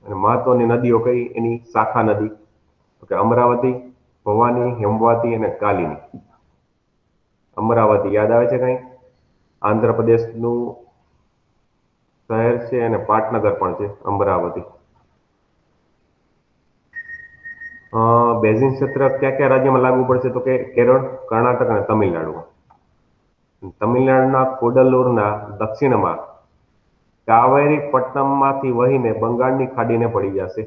અને મહત્વની નદીઓ કઈ? એની શાખા નદી તો કે અમરાવતી, ભવાની, હેમવતી અને કાલિની. અમરાવતી યાદ આવે છે કઈ? આંધ્રપ્રદેશનું શહેર છે અને પાટનગર પણ છે અમરાવતી. બેઝિન ક્ષેત્ર કયા કયા રાજ્યમાં લાગુ પડશે? તો કે કેરળ, કર્ણાટક અને તમિલનાડુમાં. તમિલનાડુના કોડલુરના દક્ષિણમાં કાવેરી પટ્ટનમમાંથી વહીને બંગાળની ખાડીને પડી જશે.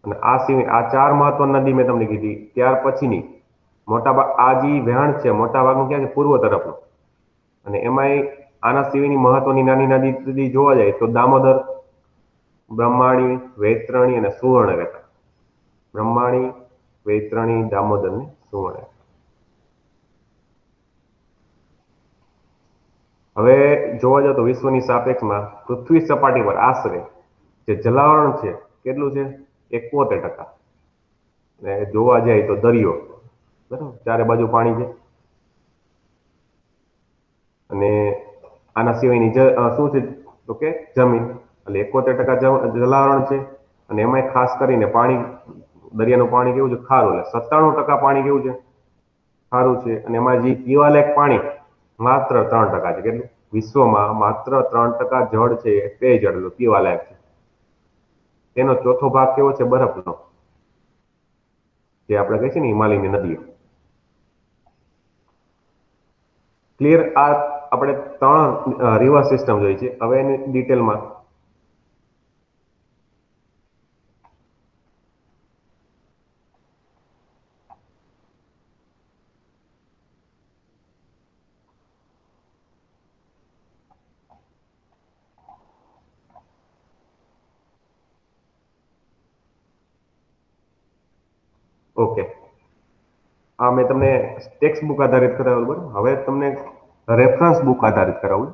અને આ સિવાય આ 4 મહત્વની નદી મેં તમને કીધી. ત્યાર પછીની આ જે વહેણ છે મોટાભાગનું ક્યાં છે? પૂર્વ તરફનું. અને એમાંય આના સિવાયની મહત્વની નાની નદી જોવા જાય તો દામોદર, બ્રહ્માણી, વૈતરણી અને સુવર્ણરેખા. બ્રહ્માણી, વૈતરણી, દામોદર અને સુવર્ણરેખા. હવે જોવા જાવ તો વિશ્વની સાપેક્ષમાં પૃથ્વી સપાટી પર આશરે જે જલાવરણ છે કેટલું છે? 71%. ને જોવા જાય તો દરિયો, બરાબર, ચારે બાજુ પાણી છે. અને આના સિવાયની શું છે? તો કે જમીન. એટલે 71% જલાવરણ છે. અને એમાંય ખાસ કરીને પાણી, દરિયાનું પાણી કેવું છે? ખારું. એટલે 97% પાણી કેવું છે? ખારું છે. અને એમાં જે પીવાલાયક પાણી માત્ર 3% છે. કેટલું? વિશ્વમાં માત્ર 3% જળ છે એ પેયજળ પીવાલાયક છે. તેનો ચોથો ભાગ કેવો છે? બરફનો. જે આપણે કહીએ છીએ ને હિમાલયની નદીઓ. ક્લિયર? આ આપણે 3 રિવર સિસ્ટમ જોઈ છે. હવે એની ડિટેલમાં ઓકે, આ મેં તમને ટેક્સ્ટ બુક આધારિત કરાવેલું બરાબર. હવે તમને રેફરન્સ બુક આધારિત કરાવું.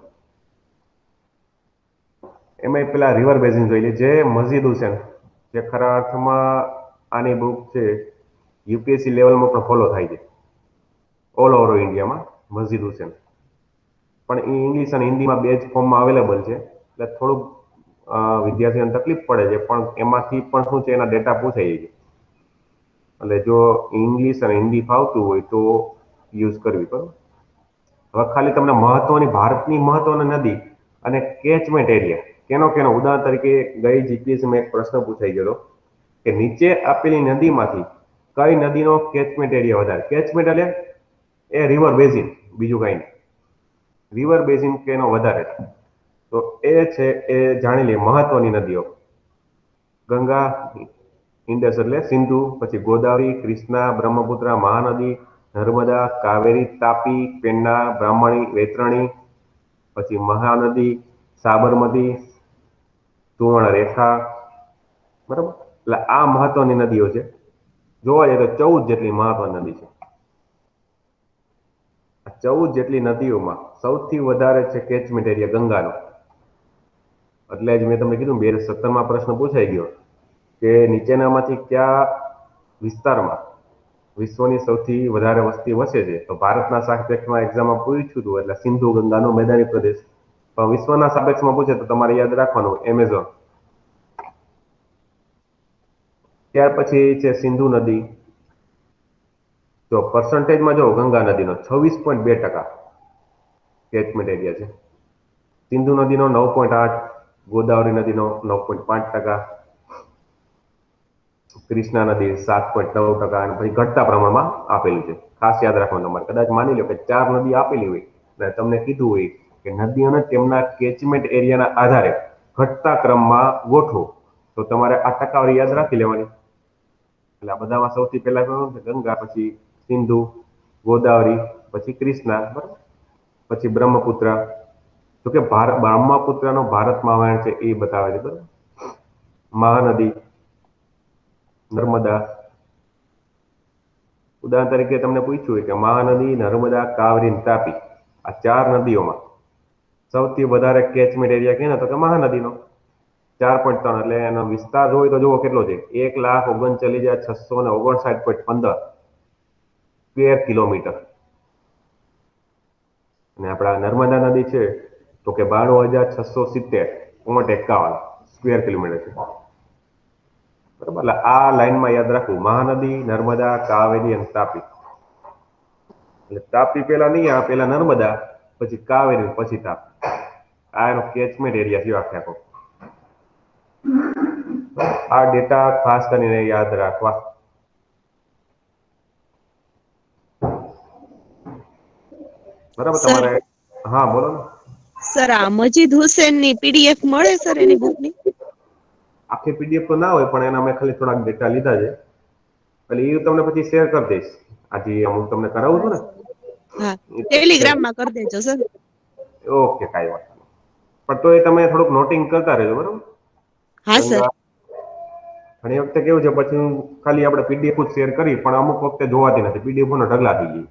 એમાં પેલા રિવર બેઝિન જોઈ લે, જે મસ્જિદ હુસેન, જે ખરા અર્થમાં આની બુક છે યુપીએસસી લેવલમાં પણ ફોલો થાય છે ઓલ ઓવર ઇન્ડિયામાં, મસ્જિદ હુસેન. પણ એ ઇંગ્લિશ અને હિન્દીમાં બે જ ફોર્મમાં અવેલેબલ છે, એટલે થોડુંક વિદ્યાર્થીઓને તકલીફ પડે છે. પણ એમાંથી પણ શું છે, એના ડેટા પૂછાઈ છે. એટલે જો ઇંગ્લિશ અને હિન્દી ફાવતું હોય તો યુઝ કરવી. બરાબર. હવે ખાલી તમને મહત્વની, ભારતની મહત્વની નદી અને કેચમેન્ટ એરિયા કેનો કેનો, ઉદાહરણ તરીકે ગઈ જીપીએસસીમાં એક પ્રશ્ન પૂછાઈ ગયો કે નીચે આપેલી નદીમાંથી કઈ નદીનો કેચમેન્ટ એરિયા વધારે? કેચમેન્ટ એટલે એ રિવર બેઝિન, બીજું કઈ નહીં. રિવર બેઝિન કેનો વધારે? તો એ છે, એ જાણી લે મહત્વની નદીઓ. ગંગા, ઇન્ડસ એટલે સિંધુ, પછી ગોદાવરી, કૃષ્ણા, બ્રહ્મપુત્ર, મહાનદી, નર્મદા, કાવેરી, તાપી, પેન્ના, બ્રાહ્મણી, વૈતરણી, પછી મહાનદી, સાબરમતી, સુવર્ણરેખા. બરાબર. એટલે આ મહત્વની નદીઓ છે. જોવા જઈએ તો 14 જેટલી મહત્વની નદી છે. 14 જેટલી નદીઓમાં સૌથી વધારે છે કેચમેન્ટ એરિયા ગંગાનો. એટલે જ મેં તમને કીધું 2017માં પ્રશ્ન પૂછાઈ ગયો કે નીચેનામાંથી કયા વિસ્તારમાં વિશ્વની સૌથી વધારે વસ્તી વસે છે? તો ભારતના સાપેક્ષમાં એક્ઝામમાં પૂછ્યું હતું, એટલે સિંધુ ગંગાનો મેદાની પ્રદેશ. પણ વિશ્વના સાપેક્ષમાં પૂછે તો તમારે યાદ રાખવાનું એમેઝોન. ત્યાર પછી છે સિંધુ નદી. જો પર્સન્ટેજમાં જો ગંગા નદીનો 26.2% કેચમેન્ટ એરિયા છે. સિંધુ નદીનો 9.8, ગોદાવરી નદીનો 9.5%, કૃષ્ણા નદી 7.9%, અને પછી ઘટતા પ્રમાણમાં આપેલું છે. ખાસ યાદ રાખવાનું તમારે. કદાચ માની લો કે 4 નદી આપેલી હોય અને તમને કીધું હોય કે નદીઓને તેમના કેચમેન્ટ એરિયાના આધારે ઘટતા ક્રમમાં ગોઠવો, તો તમારે આ ટકાવારી યાદ રાખી લેવાની. એટલે આ બધામાં સૌથી પહેલા કયું છે? ગંગા, પછી સિંધુ, ગોદાવરી, પછી કૃષ્ણા, બરાબર, પછી બ્રહ્મપુત્ર. તો કે બ્રહ્મપુત્રનો ભારતમાં વહેણ છે એ બતાવે છે. બરાબર. મહાનદી, નર્મદા. ઉદાહરણ તરીકે તમને પૂછ્યું હોય કે મહાનદી, નર્મદા, કાવેરી, તાપી, આ 4 નદીઓમાં સૌથી વધારે કેચમેન્ટ એરિયા કેનો? તો કે મહાનદીનો 4.3. એટલે એનો વિસ્તાર હોય તો જુઓ કેટલો છે, 1,39,659.15 સ્ક્વેર કિલોમીટર. અને આપણા નર્મદા નદી છે તો કે 92,670.51 સ્ક્વેર કિલોમીટર છે. બરાબર. એટલે આ લાઈનમાં યાદ રાખવું, મહાનદી, નર્મદા, કાવેરી અને તાપી. એટલે તાપી પેલા નહીં આવે, પેલા નર્મદા, પછી કાવેરી, પછી તાપી. આ એનો કેચમેન્ટ એરિયા થયો આખે આખો. આ ડેટા ખાસ કરીને યાદ રાખવા. બરાબર. સર તમારે હા બોલો ને. સર આ મજીદ હુસેન ની પીડીએફ મળે સર એની બુકની? આખી પીડીએફ તો ના હોય, પણ એના મેં ખાલી થોડાક ડેટા લીધા છે. એટલે એ તમને પછી શેર કરી દઈશ. આજે અમુક તમને કરાવું છું ને. હા, ટેલિગ્રામમાં કરી દેજો સર. ઓકે, કાંઈ વાત નહીં. પણ તો એ તમે થોડુંક નોટિંગ કરતા રહેજો. બરાબર. હા સર. ગંગા ઘણી વખતે કેવું છે, પછી ખાલી આપણે પીડીએફ જ શેર કરી, પણ અમુક વખતે જોવાતી નથી, પીડીએફ નો ઢગલા થઈ જાય.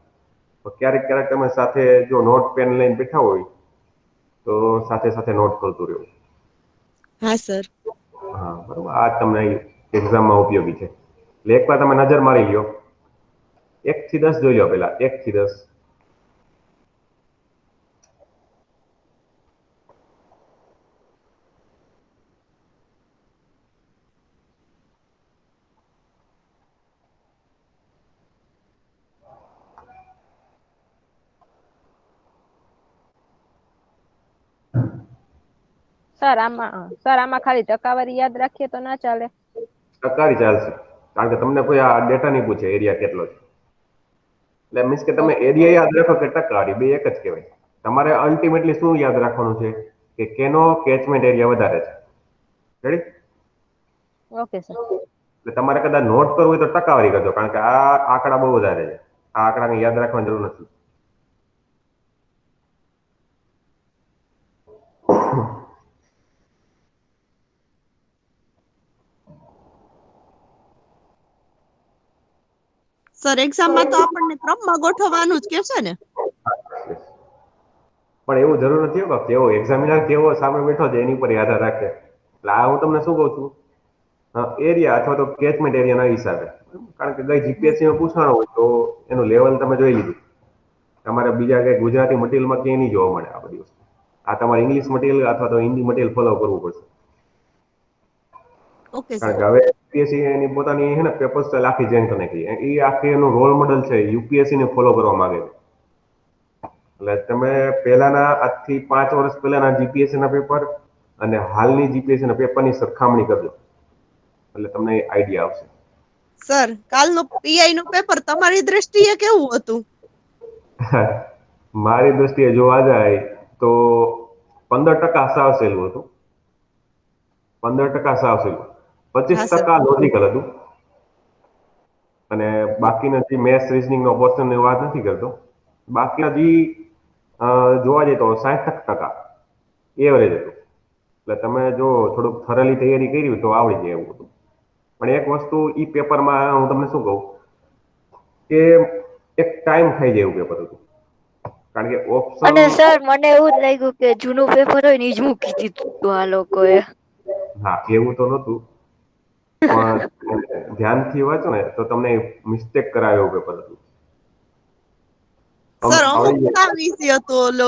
તો ક્યારેક ક્યારેક તમે સાથે જો નોટ પેન લઈને બેઠા હોય તો સાથે સાથે નોટ કરતું રહેવું. હા સર. હા, બરાબર. આ તમને એક્ઝામમાં ઉપયોગી છે. એટલે એકવાર તમે નજર મારી લ્યો. 1 થી 10 જોઈ લો પેલા, 1 થી 10. સર આમાં ખાલી ટકાવારી યાદ રાખીએ તો ના ચાલે? ટકાવારી ચાલશે. કારણ કે તમને કોઈ આ ડેટા નહીં પૂછે એરિયા કેટલો છે. એટલે મીન્સ કે તમે એરિયા યાદ રાખો કે ટકાવારી બે એક જ કહેવાય. તમારે અલ્ટિમેટલી શું યાદ રાખવાનું છે કે કેનો કેચમેન્ટ એરિયા વધારે છે. રેડી? Okay sir. એટલે તમારે કદાચ નોટ કરવું હોય તો ટકાવારી કરજો, કારણ કે આ આંકડા બહુ વધારે છે. આ આંકડાને યાદ રાખવાની જરૂર નથી. સર એક્ઝામમાં તો આપણને ક્રમમાં ગોઠવવાનું જ કહેશે ને? પણ એવું જરૂર નથી હો, કેવો એક્ઝામિનર કેવો સામે બેઠો છે એની પર આધાર રાખે. એટલે આ હું તમને શું કહું છું, એરિયા અથવા તો કેચમેન્ટ એરિયાના હિસાબે. કારણ કે કઈ જીપીએસસી માં પૂછવાનું હોય તો એનું લેવલ તમે જોઈ લીધું. તમારે બીજા કઈ ગુજરાતી મટીરિયલમાં ક્યાંય નહીં જોવા મળે આ બધી વસ્તુ. આ તમારે ઇંગ્લિશ મટીરિયલ અથવા તો હિન્દી મટીરિયલ ફોલો કરવું પડશે. ઓકે કારણ સર. કે હવે યુપીએસસી એની પોતાની છે ને પેપર સ્ટાઇલ આખી ચેન્જ કરી નાખી. એ આખી એનું રોલ મોડલ છે, યુપીએસસી ને ફોલો કરવા માંગે છે. એટલે તમે પહેલાના આજથી 5 વર્ષ પહેલાના જીપીએસસી ના પેપર અને હાલની જીપીએસસી ના પેપરની સરખામણી કરજો, એટલે તમને આઈડિયા આવશે. સર કાલનું પીઆઈ નું પેપર તમારી દ્રષ્ટિએ કેવું હતું? મારી દ્રષ્ટિએ જોવા જાય તો 15% સાવ સહેલું હતું. 15% સાવ સહેલું, હા સર. 25% લોજિકલ હતું. અને બાકીના જે મેથ્સ રીઝનિંગ નો પોર્શન ની વાત નથી કરતો. બાકીના જે જોવા જઈએ તો 60% એવરેજ હતું. એટલે તમે જો થોડુંક થરલી તૈયારી કરી તો આવડી જાય એવું હતું. પણ એક વસ્તુ ઈ પેપરમાં હું તમને શું કહું કે એક ટાઈમ ખાઈ જાય એવું પેપર હતું. કારણ કે ઓપ્શન, અને સર મને એવું જ લાગ્યું કે જૂનું પેપર હોય ને ઈ જ મૂકી દીધું આ લોકોએ. હા એવું તો નતું, પણ ધ્યાનથી વાંચો ને તો તમને મિસ્ટેક કરાવે એવું પેપર હતું. સર અમુક આવડી જાય. સાવ ઈઝી હતું.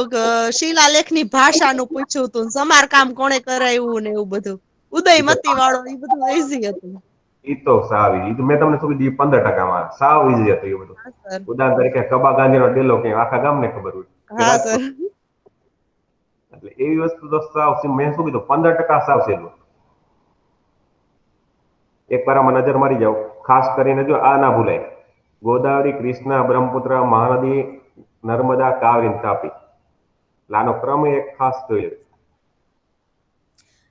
શિલાલેખની ભાષાનું પૂછ્યું હતું, સમારકામ કોણે કરાવ્યું ને એવું બધું. ઉદયમતી વાળો એ બધું ઈઝી હતું. ઈ તો સાવ ઈ તો મેં તમને શું કીધું 15%માં સાવ ઈઝી હતું એ બધું. હા સર. ઉદાહરણ તરીકે કબા ગાંધીનો ડેલો કે આખા ગામને ખબર હોય કે હા સર. રાજકોટ. એટલે એવી વસ્તુ તો સાવ મેં શું કીધું 15% સાવ સહેલું. એક વાર આમાં નજર મારી જાઓ, ખાસ કરીને જો આ ના ભૂલાય, ગોદાવરી, કૃષ્ણા, બ્રહ્મપુત્ર, મહાનદી, નર્મદા, કાવેરી, તાપી. એટલે આનો ક્રમ એક ખાસ જોઈ લો.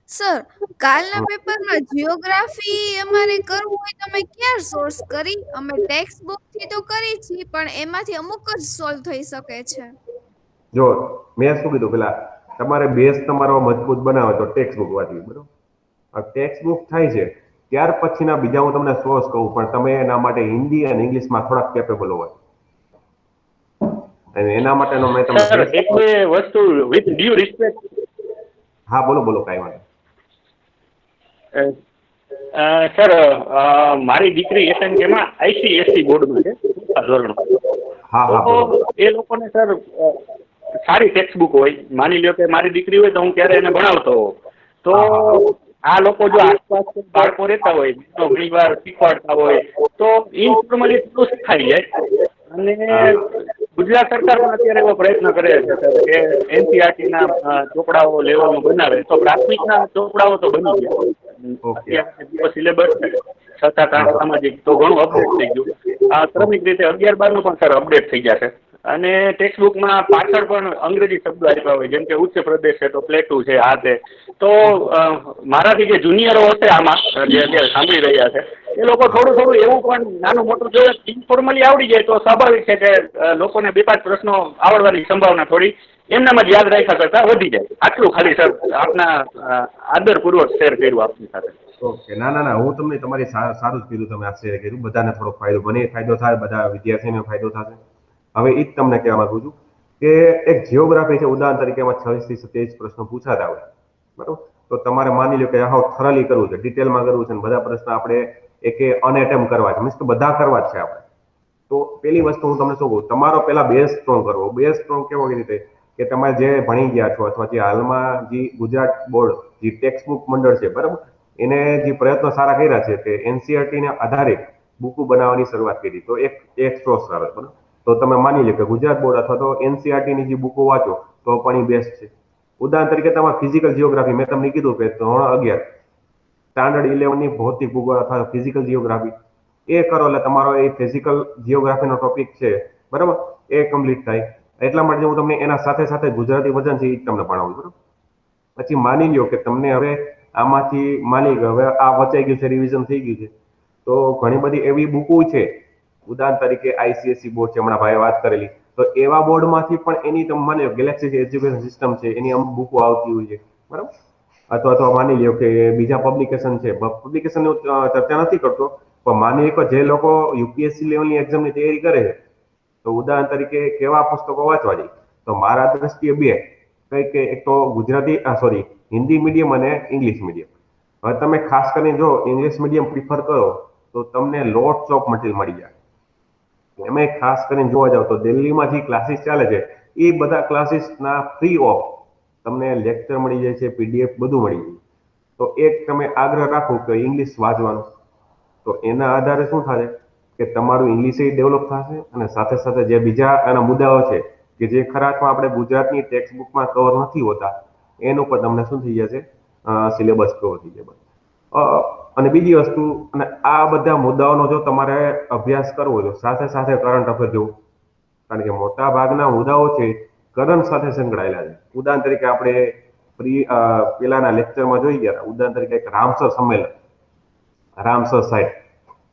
સર કાલના પેપરમાં જીઓગ્રાફી અમારે કરવું હોય તો અમે ક્યાં સોર્સ કરી? અમે ટેક્સ્ટ બુક થી તો કરી છીએ, પણ એમાંથી અમુક જ સોલ્વ થઈ શકે છે. જો મેં શું કીધું પેલા, તમારે બેઝ તમારો મજબૂત બનાવે તો ટેક્સ્ટ બુક વાંચવી, બરોબર? આ ટેક્સ્ટ બુક થાય છે ત્યાર પછીના બીજા હું તમને સોર્સ કહું, પણ તમે એના માટે હિન્દી અને ઇંગ્લિશમાં થોડાક કેપેબલ હોવા. અને એના માટેનો મેં તમને સર એક બે વસ્તુ વિથ ડ્યુ રિસ્પેક્ટ. હા બોલો બોલો, કાંઈ વાંધો. સર મારી દીકરી એસએનકેમાં આઈસીએસસી બોર્ડમાં છે ધોરણ. હા હા તો બોલો. એ લોકોને સર સારી ટેક્સ્ટ બુક હોય. માની લ્યો કે મારી દીકરી હોય તો હું ક્યારે એને ભણાવતો હોઉં તો આ લોકો જો આસપાસ બાળકો રહેતા હોય તો ઘણી વાર શીખવાડતા હોય તો ઇન્ફોર્મલી થોડું શીખાઈ જાય. અને ગુજરાત સરકાર પણ અત્યારે એવો પ્રયત્ન કરે છે સર કે એનસીઆરટીના ચોપડાઓ લેવલમાં બનાવે તો પ્રાથમિકના ચોપડાઓ તો બની ગયા. ઓકે. અત્યારે સિલેબસ 6-7-8 સામાજિક તો ઘણું અપડેટ થઈ ગયું. ક્રમિક રીતે 11-12 પણ સર અપડેટ થઈ ગયા છે. અને ટેક્સ્ટ બુકમાં પાછળ પણ અંગ્રેજી શબ્દો આપ્યા હોય, જેમ કે ઉચ્ચ પ્રદેશ છે તો પ્લેટુ છે, આ તે. તો મારાથી જે જુનિયરો હશે આમાં જે અત્યારે સાંભળી રહ્યા છે એ લોકો થોડું એવું પણ નાનું મોટું જો ઇન્ફોર્મલી આવડી જાય તો સ્વાભાવિક છે કે લોકોને 2-5 પ્રશ્નો આવડવાની સંભાવના થોડી એમનામાં જ યાદ રાખ્યા કરતા વધી જાય. આટલું ખાલી સર આપના આદરપૂર્વક શેર કર્યું આપની સાથે. ઓકે. ના ના ના, હું તમને તમારી સારું જ કીધું, તમે આ શેર કર્યું. બધાને થોડો ફાયદો, મને ફાયદો થાય, બધા વિદ્યાર્થીઓને ફાયદો થશે. હવે એ જ તમને કહેવા માંગુ છું કે એક જીઓગ્રાફી છે, ઉદાહરણ તરીકે એમાં 26 થી 27 પ્રશ્નો પૂછાતા હોય, બરોબર? તો તમારે માની લો કે હાવ થરલી કરવું છે, ડિટેલમાં કરવું છે, અને બધા પ્રશ્ન આપણે એકે અનએટેમ્પ કરવા છે, મીન્સ કે બધા કરવા જ છે આપણે. તો પેલી વસ્તુ હું તમને શું કહું, તમારો પેલા બેઝ સ્ટ્રોંગ કરવો. બેઝ સ્ટ્રોંગ કેવો રીતે કે તમે જે ભણી ગયા છો અથવા જે હાલમાં જે ગુજરાત બોર્ડ જે ટેક્સ્ટ બુક મંડળ છે, બરાબર, એને જે પ્રયત્નો સારા કર્યા છે કે એનસીઆરટી ને આધારિત બુકો બનાવવાની શરૂઆત કરી, તો એક સોર્સ આવે, બરાબર. તો તમે માની લો કે ગુજરાત બોર્ડ અથવા તો એનસીઆરટી ની જે બુકો વાંચો તો પણ એ બેસ્ટ છે. ઉદાહરણ તરીકે તમારે ફિઝિકલ જીઓગ્રાફી, મેં તમને કીધું કે ધોરણ 11 સ્ટાન્ડર્ડ 11 ની ભૌતિક ભૂગોળ અથવા ફિઝિકલ જીઓગ્રાફી, એ કરો એટલે તમારો એ ફિઝિકલ જીઓગ્રાફીનો ટોપિક છે બરાબર એ કમ્પ્લીટ થાય. એટલા માટે હું તમને એના સાથે સાથે ગુજરાતી વર્ઝન છે એ તમને ભણાવું બરાબર. પછી માની લ્યો કે તમને હવે આમાંથી માની ગયો હવે આ વચાઈ ગયું છે, રિવિઝન થઈ ગયું છે, તો ઘણી બધી એવી બુકો છે, ઉદાહરણ તરીકે આઈસીએસસી બોર્ડ છે, હમણાં ભાઈએ વાત કરેલી, તો એવા બોર્ડમાંથી પણ એની તમે માની લો ગેલેક્સી એજ્યુકેશન સિસ્ટમ છે એની અમુક બુકો આવતી હોય છે બરાબર. અથવા તો માની લ્યો કે બીજા પબ્લિકેશન છે, પબ્લિકેશનની ચર્ચા નથી કરતો, પણ માની લો કે જે લોકો યુપીએસસી લેવલની એક્ઝામની તૈયારી કરે છે, તો ઉદાહરણ તરીકે કેવા પુસ્તકો વાંચવા જોઈએ, તો મારા દ્રષ્ટિએ બે કઈ કે એક તો ગુજરાતી હિન્દી મીડિયમ અને ઇંગ્લિશ મીડિયમ. હવે તમે ખાસ કરીને જો ઇંગ્લિશ મીડિયમ પ્રિફર કરો તો તમને લોટ્સ ઓફ મટીરિયલ મળી જાય. એમાં ખાસ કરીને જોવા જાવ તો દિલ્હીમાં જે ક્લાસીસ ચાલે છે એ બધા ક્લાસીસના ફ્રી ઓફ તમને લેક્ચર મળી જાય છે, પીડીએફ બધું મળી જાય. તો એક તમે આગ્રહ રાખો કે ઇંગ્લિશ વાંચવાનું, તો એના આધારે શું થશે કે તમારું ઇંગ્લિશ ડેવલપ થશે અને સાથે સાથે જે બીજા એના મુદ્દાઓ છે કે જે ખરાખમાં આપણે ગુજરાતની ટેક્સ્ટ બુકમાં કવર નથી હોતા એનું પણ તમને શું થઈ જશે સિલેબસ કવર થઈ જાય. અને બીજી વસ્તુ, અને આ બધા મુદ્દાઓનો જો તમારે અભ્યાસ કરવો હોય તો સાથે સાથે કરંટ અફેર જોવું, કારણ કે મોટા ભાગના મુદ્દાઓ છે કરંટ સાથે સંકળાયેલા છે. ઉદાહરણ તરીકે આપણે પેલાના લેક્ચરમાં જોઈ ગયા, ઉદાહરણ તરીકે એક રામસર સંમેલન, રામસર સાઇટ,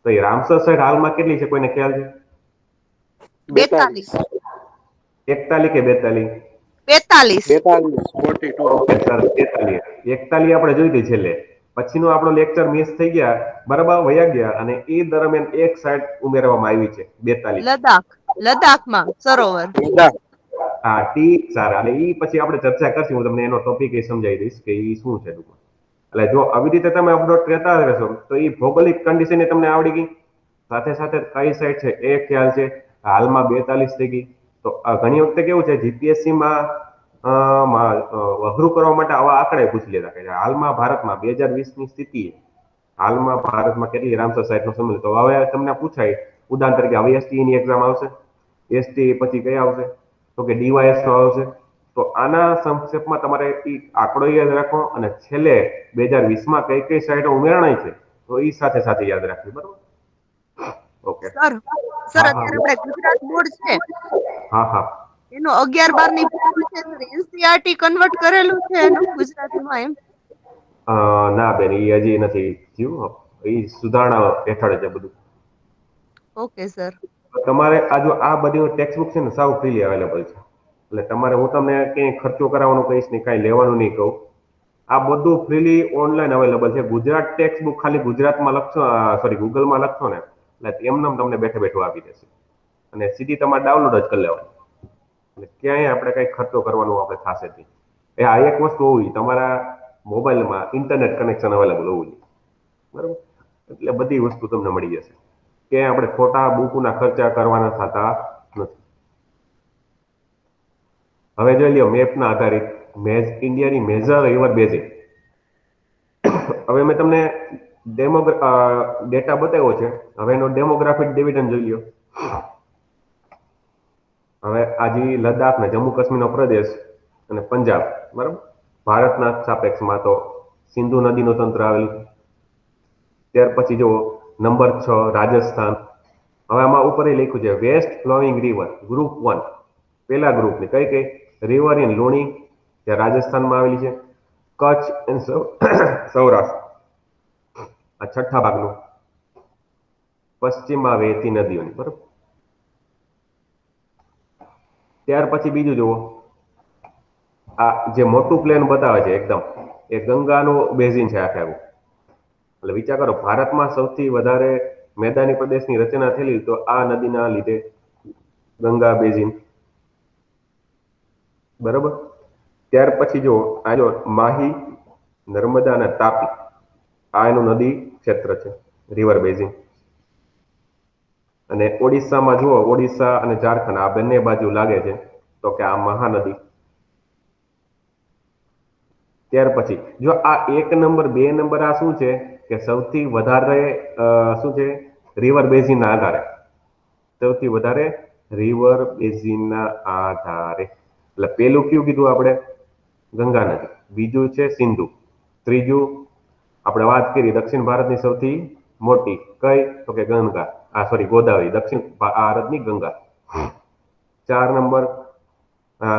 તો એ રામસર સાઇટ હાલમાં કેટલી છે કોઈને ખ્યાલ છે? 42 41 કે 42? 42 42 41 આપણે જોઈ હતી છેલ્લે. પછીનો આપણો લેક્ચર મિસ થઈ ગયા બરાબર, વયા ગયા, અને એ દરમિયાન એક સાઇટ ઉમેરવામાં આવી છે 42. લદ્દાખમાં સરોવર. હા ઠીક સારા, અને એ પછી આપણે ચર્ચા કરશું, હું તમને એનો ટોપિક એ સમજાવી દઈશ કે એ શું છે. એટલે જો આવી રીતે તમે અપડેટ રહેતા રહેશો તો એ ભૌગોલિક કન્ડિશન એ તમને આવડી ગઈ, સાથે સાથે કઈ સાઇટ છે એ ખ્યાલ છે. હાલમાં 42 થઈ ગઈ. તો ઘણી વખતે કેવું છે જીપીએસસીમાં અઘરું કરવા માટે આવા આંકડા પૂછી લેતા કે હાલમાં ભારતમાં 2020ની સ્થિતિ, હાલમાં ભારતમાં કેટલી રામસર સાઇટનો સમય, તો હવે તમને પૂછાય ઉદાહરણ તરીકે હવે એસટી ની એક્ઝામ આવશે, એસટી પછી કઈ આવશે તો કે ડીવાયએસ નો આવશે. તો આના સંક્ષેપમાં તમારે એ આંકડો યાદ રાખો અને છેલ્લે 2020માં કઈ કઈ સાઇટો ઉમેરણાય છે તો એ સાથે સાથે યાદ રાખવી બરોબર. ઓકે સર અત્યારે આપણે ગુજરાત બોર્ડ છે હા એનો 11-12 ની બુક છે સર, એનસીઈઆરટી કન્વર્ટ કરેલું છે એનું ગુજરાતીમાં એમ? ના બેન, એ હજી નથી થયું, એ સુધારણા હેઠળ છે બધું. Okay sir. તમારે આ બધી ટેક્સ્ટ બુક છે ને સાવ ફ્રીલી અવેલેબલ છે, એટલે તમારે હું તમને ક્યાંય ખર્ચો કરાવવાનો કહીશ નહીં, કાંઈ લેવાનું નહીં કહું. આ બધું ફ્રીલી ઓનલાઈન અવેલેબલ છે. ગુજરાત ટેક્સ્ટ બુક ખાલી ગુજરાતમાં લખશો, ગૂગલમાં લખશો ને એટલે એમને તમને બેઠે બેઠું આપી દેશે, અને સીધી તમારે ડાઉનલોડ જ કરી લેવાની, એટલે ક્યાંય આપણે કંઈ ખર્ચો કરવાનો આપણે થશે નહીં. આ એક વસ્તુ હોવી, તમારા મોબાઈલમાં ઇન્ટરનેટ કનેક્શન અવેલેબલ હોવું જોઈએ બરાબર, એટલે બધી વસ્તુ તમને મળી જશે. ક્યાંય આપણે ખોટા બુકના ખર્ચા કરવાના થતા નથી. હવે જોઈ લ્યો મેપના આધારિત ઇન્ડિયાની મેજર રિવર બેઝિન. હવે મેં તમને ડેટા બતાવ્યો છે, હવે એનો ડેમોગ્રાફિક ડિવિઝન જોઈ લ્યો. હવે આજે લદ્દાખ ને જમ્મુ કાશ્મીરનો પ્રદેશ અને પંજાબ બરાબર, ભારતના સાપેક્ષમાં તો સિંધુ નદીનું તંત્ર આવેલું છે. ત્યાર પછી જુઓ નંબર 6 રાજસ્થાન. હવે આમાં ઉપર લખ્યું છે વેસ્ટ ફ્લોઈંગ રિવર ગ્રુપ 1, પેલા ગ્રુપની કઈ રિવર ઇન લુણી, જે રાજસ્થાનમાં આવેલી છે. કચ્છ એન્ડ સૌરાષ્ટ્ર, આ છઠ્ઠા ભાગનું, પશ્ચિમમાં વહેતી નદીઓની બરોબર. ત્યાર પછી બીજું જુઓ, આ જે મોટું પ્લેન બતાવે છે એકદમ, એ ગંગાનું બેઝિન છે આખે આખું. એટલે વિચાર કરો, ભારતમાં સૌથી વધારે મેદાની પ્રદેશની રચના થયેલી તો આ નદીના લીધે ગંગા બેઝિન બરોબર. ત્યાર પછી જો માહી, નર્મદા અને તાપી, આ એનું નદી ક્ષેત્ર છે, રિવર બેઝિન. અને ઓડિશામાં જુઓ, ઓડિશા અને ઝારખંડ આ બંને બાજુ લાગે છે તો કે આ મહાનદી. ત્યાર પછી જો આ 1 નંબર 2 નંબર આ શું છે કે સૌથી વધારે શું છે રિવર બેઝિનના આધારે, સૌથી વધારે રિવર બેઝિનના આધારે. એટલે પેલું કયું કીધું આપણે? ગંગા નદી. બીજું છે સિંધુ. ત્રીજું આપણે વાત કરી દક્ષિણ ભારતની સૌથી મોટી કઈ? તો કે ગંગા, સોરી ગોદાવરી, દક્ષિણ ભારતની ગંગા. 4 નંબર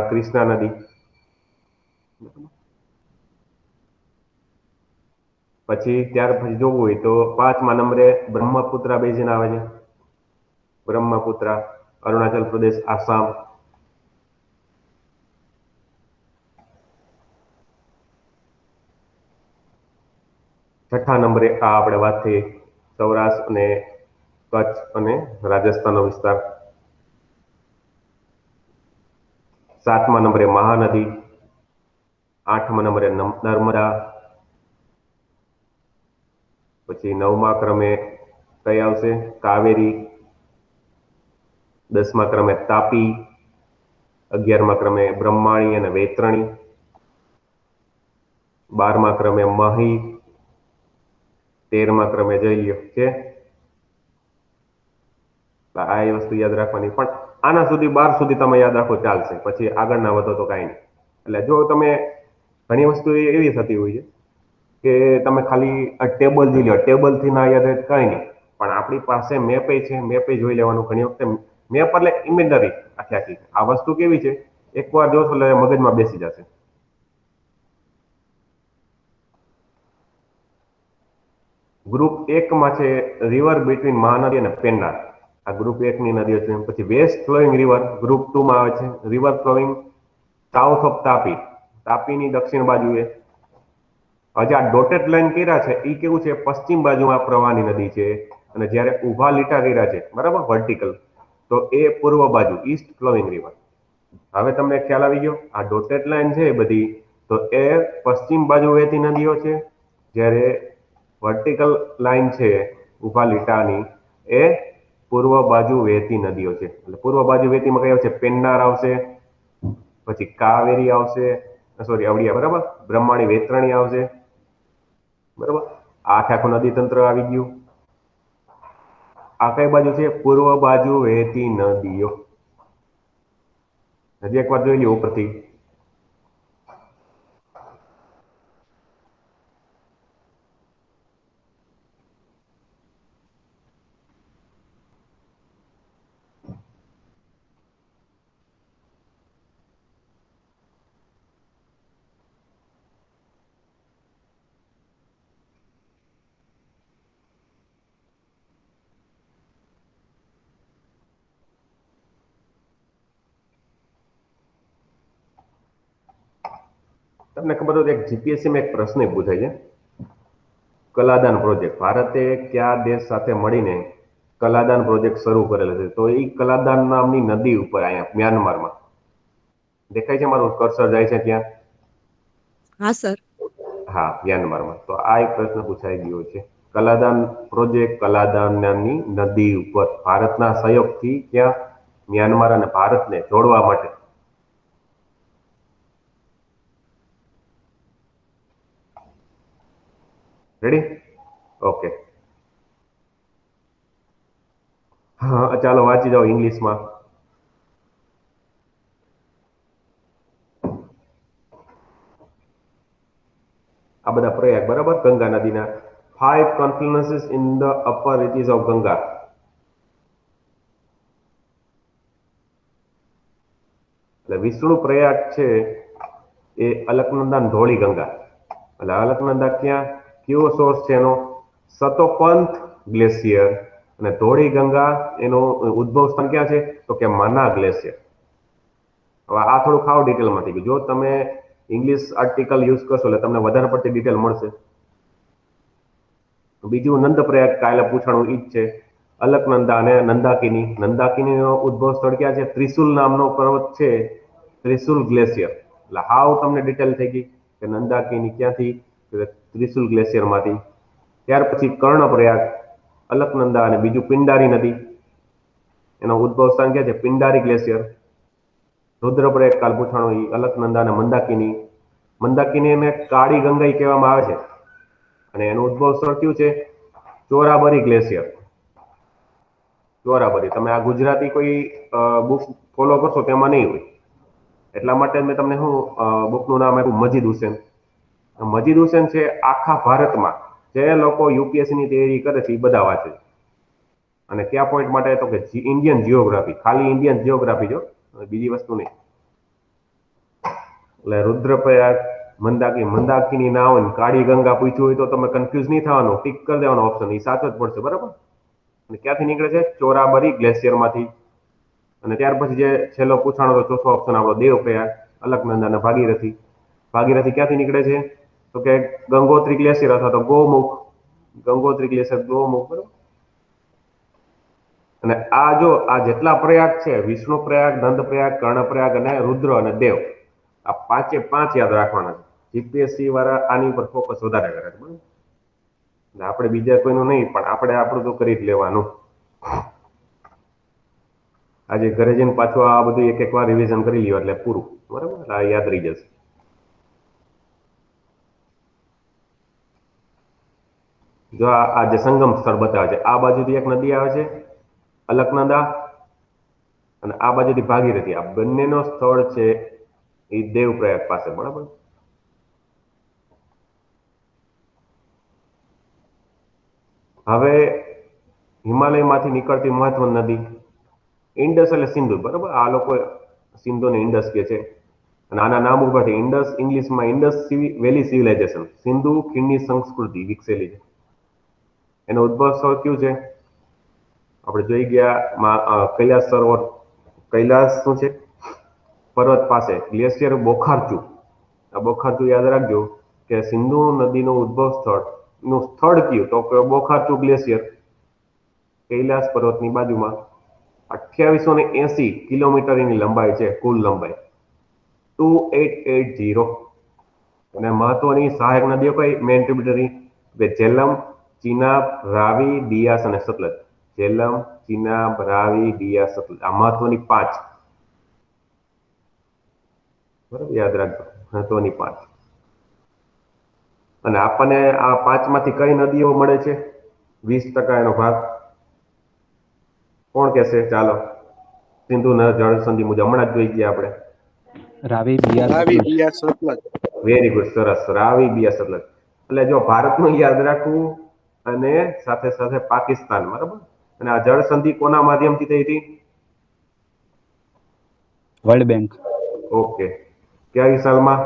કૃષ્ણા નદી. પછી ત્યાર પછી જોવું હોય તો 5મા નંબરે બ્રહ્મપુત્રા બેઝિન આવે છે. બ્રહ્મપુત્રા, અરુણાચલ પ્રદેશ, આસામ. 6 નંબરે આ આપણે વાત થઈ સૌરાષ્ટ્ર અને કચ્છ અને રાજસ્થાનનો વિસ્તાર. 7મા નંબરે મહાનદી. 8મા નંબરે નર્મદા. પછી 9મા ક્રમે કઈ આવશે? કાવેરી. 10મા ક્રમે તાપી. 11મા ક્રમે બ્રહ્માણી અને વૈતરણી. 12મા ક્રમે મહી. 13મા ક્રમે જોઈ લ્યો છે. આ એ વસ્તુ યાદ રાખવાની, પણ આના સુધી 12 સુધી તમે યાદ રાખો ચાલશે, પછી આગળના વધો તો કાંઈ નહીં. એટલે જો તમે ઘણી વસ્તુ એવી થતી હોય છે કે તમે ખાલી ટેબલ જોઈ લો, ટેબલથી ના યાદ રહે કાંઈ નહીં, પણ આપણી પાસે મેપે છે, મેપે જોઈ લેવાનું. ઘણી વખતે મેપ એટલે ઇમેજનરી આખી. આ વસ્તુ કેવી છે, એકવાર જોશો એટલે મગજમાં બેસી જશે. ગ્રુપ 1માં છે રિવર બિટવીન મહાનદી અને પેન્નાર. આ ગ્રુપ 1ની નદીઓ છે. પછી વેસ્ટ ફ્લોઈંગ રિવર ગ્રુપ 2માં આવે છે. River flowing south of Tapi, તાપીની દક્ષિણ બાજુએ. હજી આ ડોટેડ લાઈન કર્યા છે એ કેવું છે? પશ્ચિમ બાજુમાં પ્રવાહની નદી છે. અને જ્યારે ઊભા લીટા કર્યા છે બરાબર વર્ટિકલ, તો એ પૂર્વ બાજુ ઈસ્ટ ફ્લોઈંગ રિવર. હવે તમને ખ્યાલ આવી ગયો? આ ડોટેડ લાઈન છે બધી, તો એ પશ્ચિમ બાજુ વહેતી નદીઓ છે, જ્યારે વર્ટિકલ લાઈન છે ઊભા લીટાની એ પૂર્વ બાજુ વહેતી નદીઓ છે. એટલે પૂર્વ બાજુ વહેતીમાં કઈ આવશે? પેન્નાર આવશે, પછી કાવેરી આવશે, સોરી અવળિયા બરાબર, બ્રહ્માણી વૈતરણી આવશે બરાબર. આખું નદી તંત્ર આવી ગયું. આ કઈ બાજુ છે? પૂર્વ બાજુ વહેતી નદીઓ. હજી એક વાર જોઈ લ્યો ઉપરથી. તમને ખબર હોય એક જીપીએસસીમાં એક પ્રશ્ન પૂછાય છે, કલાદાન પ્રોજેક્ટ. ભારતે કયા દેશ સાથે મળીને કલાદાન પ્રોજેક્ટ શરૂ કરેલો છે? તો એ કલાદાન નામની નદી ઉપર અહીંયા મ્યાનમારમાં દેખાય છે, મારું કર્સર જાય છે ત્યાં? હા સર. હા, મ્યાનમારમાં. તો આ એક પ્રશ્ન પૂછાઈ ગયો છે. કલાદાન પ્રોજેક્ટ કલાદાન નામની નદી ઉપર ભારતના સહયોગથી ક્યાં? મ્યાનમાર અને ભારતને જોડવા માટે. રેડી? ઓકે. હા, ચાલો વાંચી જાઓ ઇંગ્લિશમાં. આ બધા પ્રયાગ બરાબર, ગંગા નદીના 5 confluences in the upper reaches of Ganga. એટલે વિષ્ણુ પ્રયાગ છે એ અલકનંદા ધોળી ગંગા. એટલે અલકનંદા ક્યાં? કયો સોર્સ છે એનો? સતોપંથ ગ્લેશિયર. અને ધોળી ગંગા એનો ઉદ્ભવ સ્થાન ક્યાં છે? તો કે માના ગ્લેશિયર. હવે આ થોડું ખાવ ડિટેલમાં થઈ ગયું. જો તમે ઇંગ્લિશ આર્ટિકલ યુઝ કરશો એટલે તમને વધારે પડતી ડિટેલ મળશે. બીજું નંદ પ્રયાગ કાલે પૂછાણું ઈ જ છે. અલકનંદા અને નંદાકિની. નંદાકિનીનો ઉદ્ભવ સ્થળ ક્યાં છે? ત્રિશુલ નામનો પર્વત છે, ત્રિશુલ ગ્લેશિયર. એટલે હાવ તમને ડિટેલ થઈ ગઈ કે નંદાકિની ક્યાંથી? ત્રિશુલ ગ્લેશિયરમાંથી. ત્યાર પછી કર્ણપ્રયાગ, અલકનંદા અને બીજું પિંડારી નદી. એનો ઉદ્ભવ સ્થાન ક્યાં છે? પિંડારી ગ્લેશિયર. રુદ્રપ્રયાગ કાલ પૂછાણો ઈ અલકનંદા અને મંદાકિની. મંદાકિનીને કાળી ગંગા કહેવામાં આવે છે અને એનું ઉદ્ભવ સ્થળ કયું છે? ચોરાબરી ગ્લેશિયર. ચોરાબરી. તમે આ ગુજરાતી કોઈ બુક ફોલો કરશો તેમાં નહીં હોય, એટલા માટે મેં તમને શું બુકનું નામ આપ્યું? મજીદ હુસેન. મજીદ હુસેન છે આખા ભારતમાં જે લોકો યુપીએસસી ની તૈયારી કરે છે એ બધા વાંચે છે. અને કયા પોઈન્ટ માટે તો કે ઇન્ડિયન જીઓગ્રાફી, ખાલી ઇન્ડિયન જીઓગ્રાફી જો, બીજી વસ્તુ નહીં. એટલે રુદ્રપ્રયાગ, મંદાકીની ના હોય, કાળી ગંગા પૂછ્યું હોય તો તમે કન્ફ્યુઝ નહીં થવાનું, ટીક કરી દેવાનો ઓપ્શન, એ સાચો જ પડશે, બરાબર. અને ક્યાંથી નીકળે છે? ચોરાબરી ગ્લેશિયર માંથી. અને ત્યાર પછી જે છેલ્લો પૂછાણો તો ચોથો ઓપ્શન આપણો દેવપ્રયાગ, અલકનંદા અને ભાગીરથી. ભાગીરથી ક્યાંથી નીકળે છે? તો કે ગંગોત્રી ગ્લેશિયર અથવા તો ગોમુખ, ગંગોત્રી ગ્લેશિયર ગોમુખ, બરાબર. અને આ જો આ જેટલા પ્રયાગ છે, વિષ્ણુ પ્રયાગ, નંદ પ્રયાગ, કર્ણપ્રયાગ અને રુદ્ર અને દેવ, આ પાંચે પાંચ યાદ રાખવાના છે. જીપીએસસી વાળા આની ઉપર ફોકસ વધારે કરે છે, બરાબર. આપણે બીજા કોઈનું નહીં, પણ આપણે આપણું તો કરી જ લેવાનું. આજે ઘરે જઈને પાછું આ બધું એક વાર રિવિઝન કરી લ્યો એટલે પૂરું, બરાબર. આ યાદ રહી જશે. જો આ જે સંગમ સ્થળ બતાવે છે, આ બાજુથી એક નદી આવે છે અલકનંદા, અને આ બાજુથી ભાગીરથી. આ બંનેનો સ્થળ છે એ દેવપ્રયાગ પાસે, બરાબર. હવે હિમાલયમાંથી નીકળતી મહત્વની નદી ઇન્ડસ એટલે સિંધુ, બરાબર. આ લોકો સિંધુને ઇન્ડસ કહે છે. અને આના નામ ઉપરથી ઇન્ડસ, ઇંગ્લિશમાં ઇન્ડસ વેલી સિવિલાઇઝેશન, સિંધુ ખીણની સંસ્કૃતિ વિકસેલી છે. એનો ઉદ્ભવ સ્થળ કયું છે? આપણે જોઈ ગયા કૈલાસ સરોવર, કૈલાસ શું છે? પર્વત પાસે ગ્લેશિયર બોખારચુ. આ બોખારચુ યાદ રાખજો કે સિંધુ નદીનું ઉદ્ભવ સ્થળ નું સ્થળ કયું? તો કે બોખારચુ ગ્લેશિયર, કૈલાસ પર્વતની બાજુમાં. 2880 કિલોમીટરની લંબાઈ છે, કુલ લંબાઈ 2880. અને મહત્વની સહાયક નદીઓ કઈ? મેઇન ટ્રિબ્યુટરી ઝેલમ, ચિનાબ, રાવી, બિયાસ અને સતલજ. ઝેલમ, ચિનાબ, રાવી, બિયાસ, સતલજ. આ મહત્વની 5, બરાબર, યાદ રાખજો, મહત્વની 5. અને આપણને આ 5 માંથી કઈ નદીઓ મળે છે? 20% એનો ભાગ. કોણ કહેશે? ચાલો, સિંધુ જળ સંધિ મુજબ હમણાં જ જોઈ ગયા આપણે. રાવી, બિયાસ, સતલજ. વેરી ગુડ, સરસ. રાવી, બિયાસ, સતલજ. એટલે જો ભારતનું યાદ રાખવું અને સાથે સાથે પાકિસ્તાન, બરાબર. અને આ જળ સંધિ કોના માધ્યમથી થઈ હતી? World bank. ઓકે. કયા સાલમાં?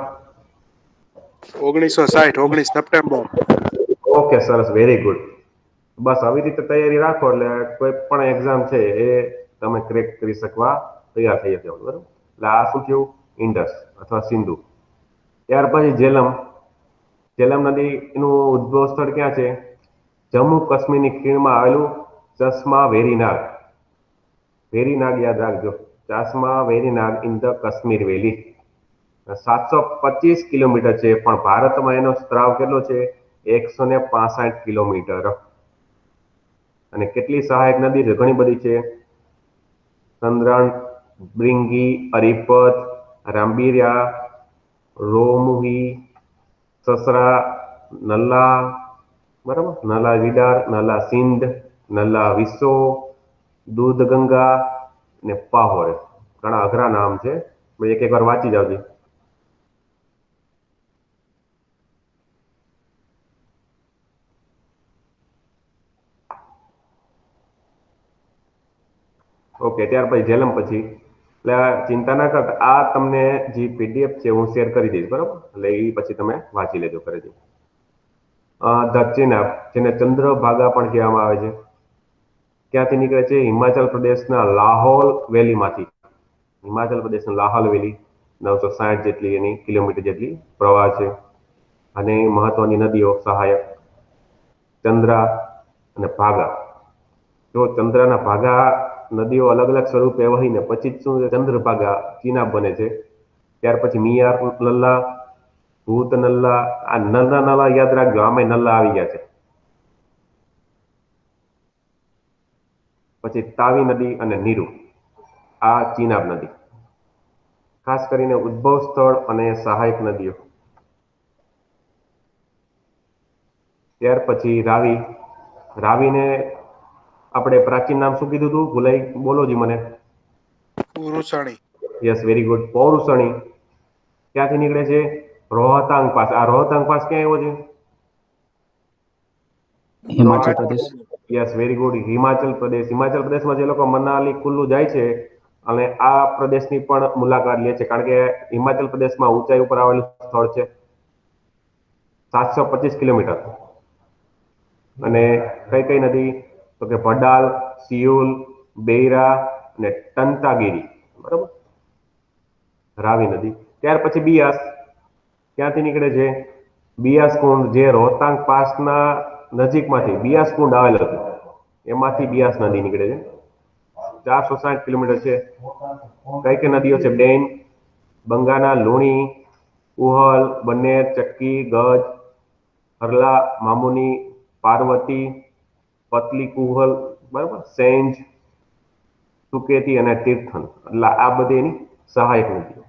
1960, 19 સપ્ટેમ્બર. ઓકે, સરસ, વેરી ગુડ. બસ આવી રીતે તૈયારી રાખો એટલે કોઈ પણ એક્ઝામ છે એ તમે ક્રેક કરી શકવા તૈયાર થઈ જશે, બરાબર. એટલે આ શું થયું? ઇન્ડસ અથવા સિંધુ. ત્યાર પછી ઝેલમ. ઝેલમ નદી એનું ઉદ્ભવ સ્થળ ક્યાં છે? જમ્મુ કાશ્મીરની ખીણમાં આવેલું ચશ્મા વેરીનાગ. વેરીનાગ યાદ રાખજો, Chashma Verinag in the Kashmir valley. 725 kilometre છે, પણ ભારતમાં એનો સ્ત્રાવ કેટલો છે? 165 કિલોમીટર. અને કેટલી સહાયક નદી છે? ઘણી બધી છે. સંદ્રણ, બ્રિંગી, અરિપત, રામબીરા, રોમુહી, સસરા, નલ્લા, બરાબર, નલા વિડાર, નલા સિંધ, નલા વિસો, દૂધ ગંગા ને પાહોર. ઘણા અઘરા નામ છે, એક વાર વાંચી જાવજો. ઓકે, ત્યાર પછી ઝેલમ પછી. એટલે ચિંતા ના કરતા, આ તમને જે પીડીએફ છે હું શેર કરી દઈશ, બરાબર. એટલે એ પછી તમે વાંચી લેજો ઘરે જઈ. ધ ચિનાબ, જેને ચંદ્રભાગા પણ કહેવામાં આવે છે, ક્યાંથી નીકળે છે? હિમાચલ પ્રદેશના લાહોલ વેલીમાંથી. હિમાચલ પ્રદેશના લાહોલ વેલી, 960 જેટલી એની કિલોમીટર જેટલી પ્રવાહ છે. અને મહત્વની નદીઓ સહાયક ચંદ્રા અને ભાગા. જો ચંદ્રના ભાગા નદીઓ અલગ અલગ સ્વરૂપે વહીને પછી શું ચંદ્રભાગા ચિનાબ બને છે. ત્યાર પછી મિયાર નલ્લા, ભૂત નલ્લા. આ નલ્લા નલ્લા યાદ રાખજો, આમાં નલ્લા આવી ગયા છે. પછી તાવી નદી અને નીરુ, આ ચિનાબ નદી. ખાસ કરીને ઉદ્ભવ સ્થળ અને સહાયક નદીઓ. ત્યાર પછી રાવી. રાવીને આપણે પ્રાચીન નામ શું કીધું હતું? ભૂલાઈ, બોલો જી મને. Parushni. Yes, very good, Parushni. ક્યાંથી નીકળે છે? રોહતાંગ પાસ. આ રોહતાંગ પાસ ક્યાં આવ્યો છે? Himachal Pradesh. Yes, very good. Himachal Pradesh. Himachal પ્રદેશમાં જે લોકો મનાલી કુલ્લુ જાય છે અને આ પ્રદેશની પણ મુલાકાત લે છે, કારણ કે હિમાચલ પ્રદેશમાં ઊંચાઈ ઉપર આવેલું સ્થળ છે, 725 કિલોમીટર. અને કઈ કઈ નદી? તો કે ભડાલ, સિયુલ, બેરા અને ટંતાગીરી. બરાબર, રાવી નદી. ત્યાર પછી બિયાસ. ક્યાંથી નીકળે છે? બિયાસ કુંડ, જે રોહતાંગ પાસના નજીકમાંથી બિયાસ કુંડ આવેલો છે, એમાંથી બિયાસ નદી નીકળે છે. 460 કિલોમીટર છે. કઈ કઈ નદીઓ છે? બેન, બંગાના, લુણી, ઉહલ, બનેર, ચક્કી, ગજ, હરલા, મામુની, પાર્વતી, પતલી કુહલ, બરાબર, સેંજ, સુકેતી અને તીર્થન. એટલે આ બધી એની સહાયક નદીઓ.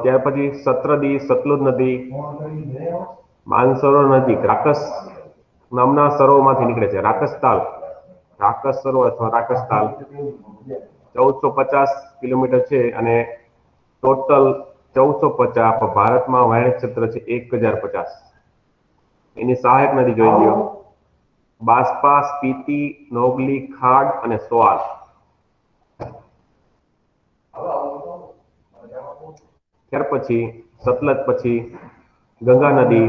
ત્યાર પછી સતરદી, સતલુજ નદી, માનસરોવર નજીક રાકસ નામના સરોવરમાંથી નીકળે છે. રાકસ સરોવર અથવા રાકસતાલ. 1450 કિલોમીટર છે અને ટોટલ 1450. ભારતમાં વાયણ ક્ષેત્ર છે 1050. એની સહાયક નદી જોઈ લ્યો: બાસ્પા, સ્પીતિ, નોગલી, ખાડ અને સોઆલ. ત્યાર પછી સતલજ પછી ગંગા નદી,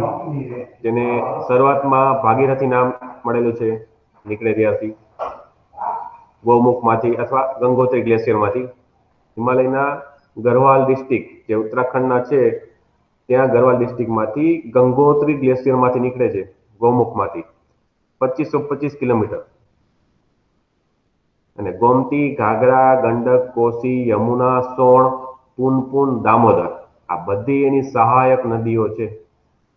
જેને શરૂઆતમાં ભાગીરથી નામ મળેલું છે, નીકળે ત્યાંથી ગૌમુખમાંથી અથવા ગંગોત્રી ગ્લેશિયરમાંથી. હિમાલયના ગરવાલ ડિસ્ટ્રિક્ટ, જે ઉત્તરાખંડના છે, ત્યાં ગરવાલ ડિસ્ટ્રિક્ટમાંથી ગંગોત્રી ગ્લેશિયરમાંથી નીકળે છે, ગૌમુખમાંથી, 2525 કિલોમીટર. અને ગોમતી, ઘાઘરા, ગંડક, કોસી, યમુના, સોણ, પુનપુન, દામોદર, આ બધી એની સહાયક નદીઓ છે.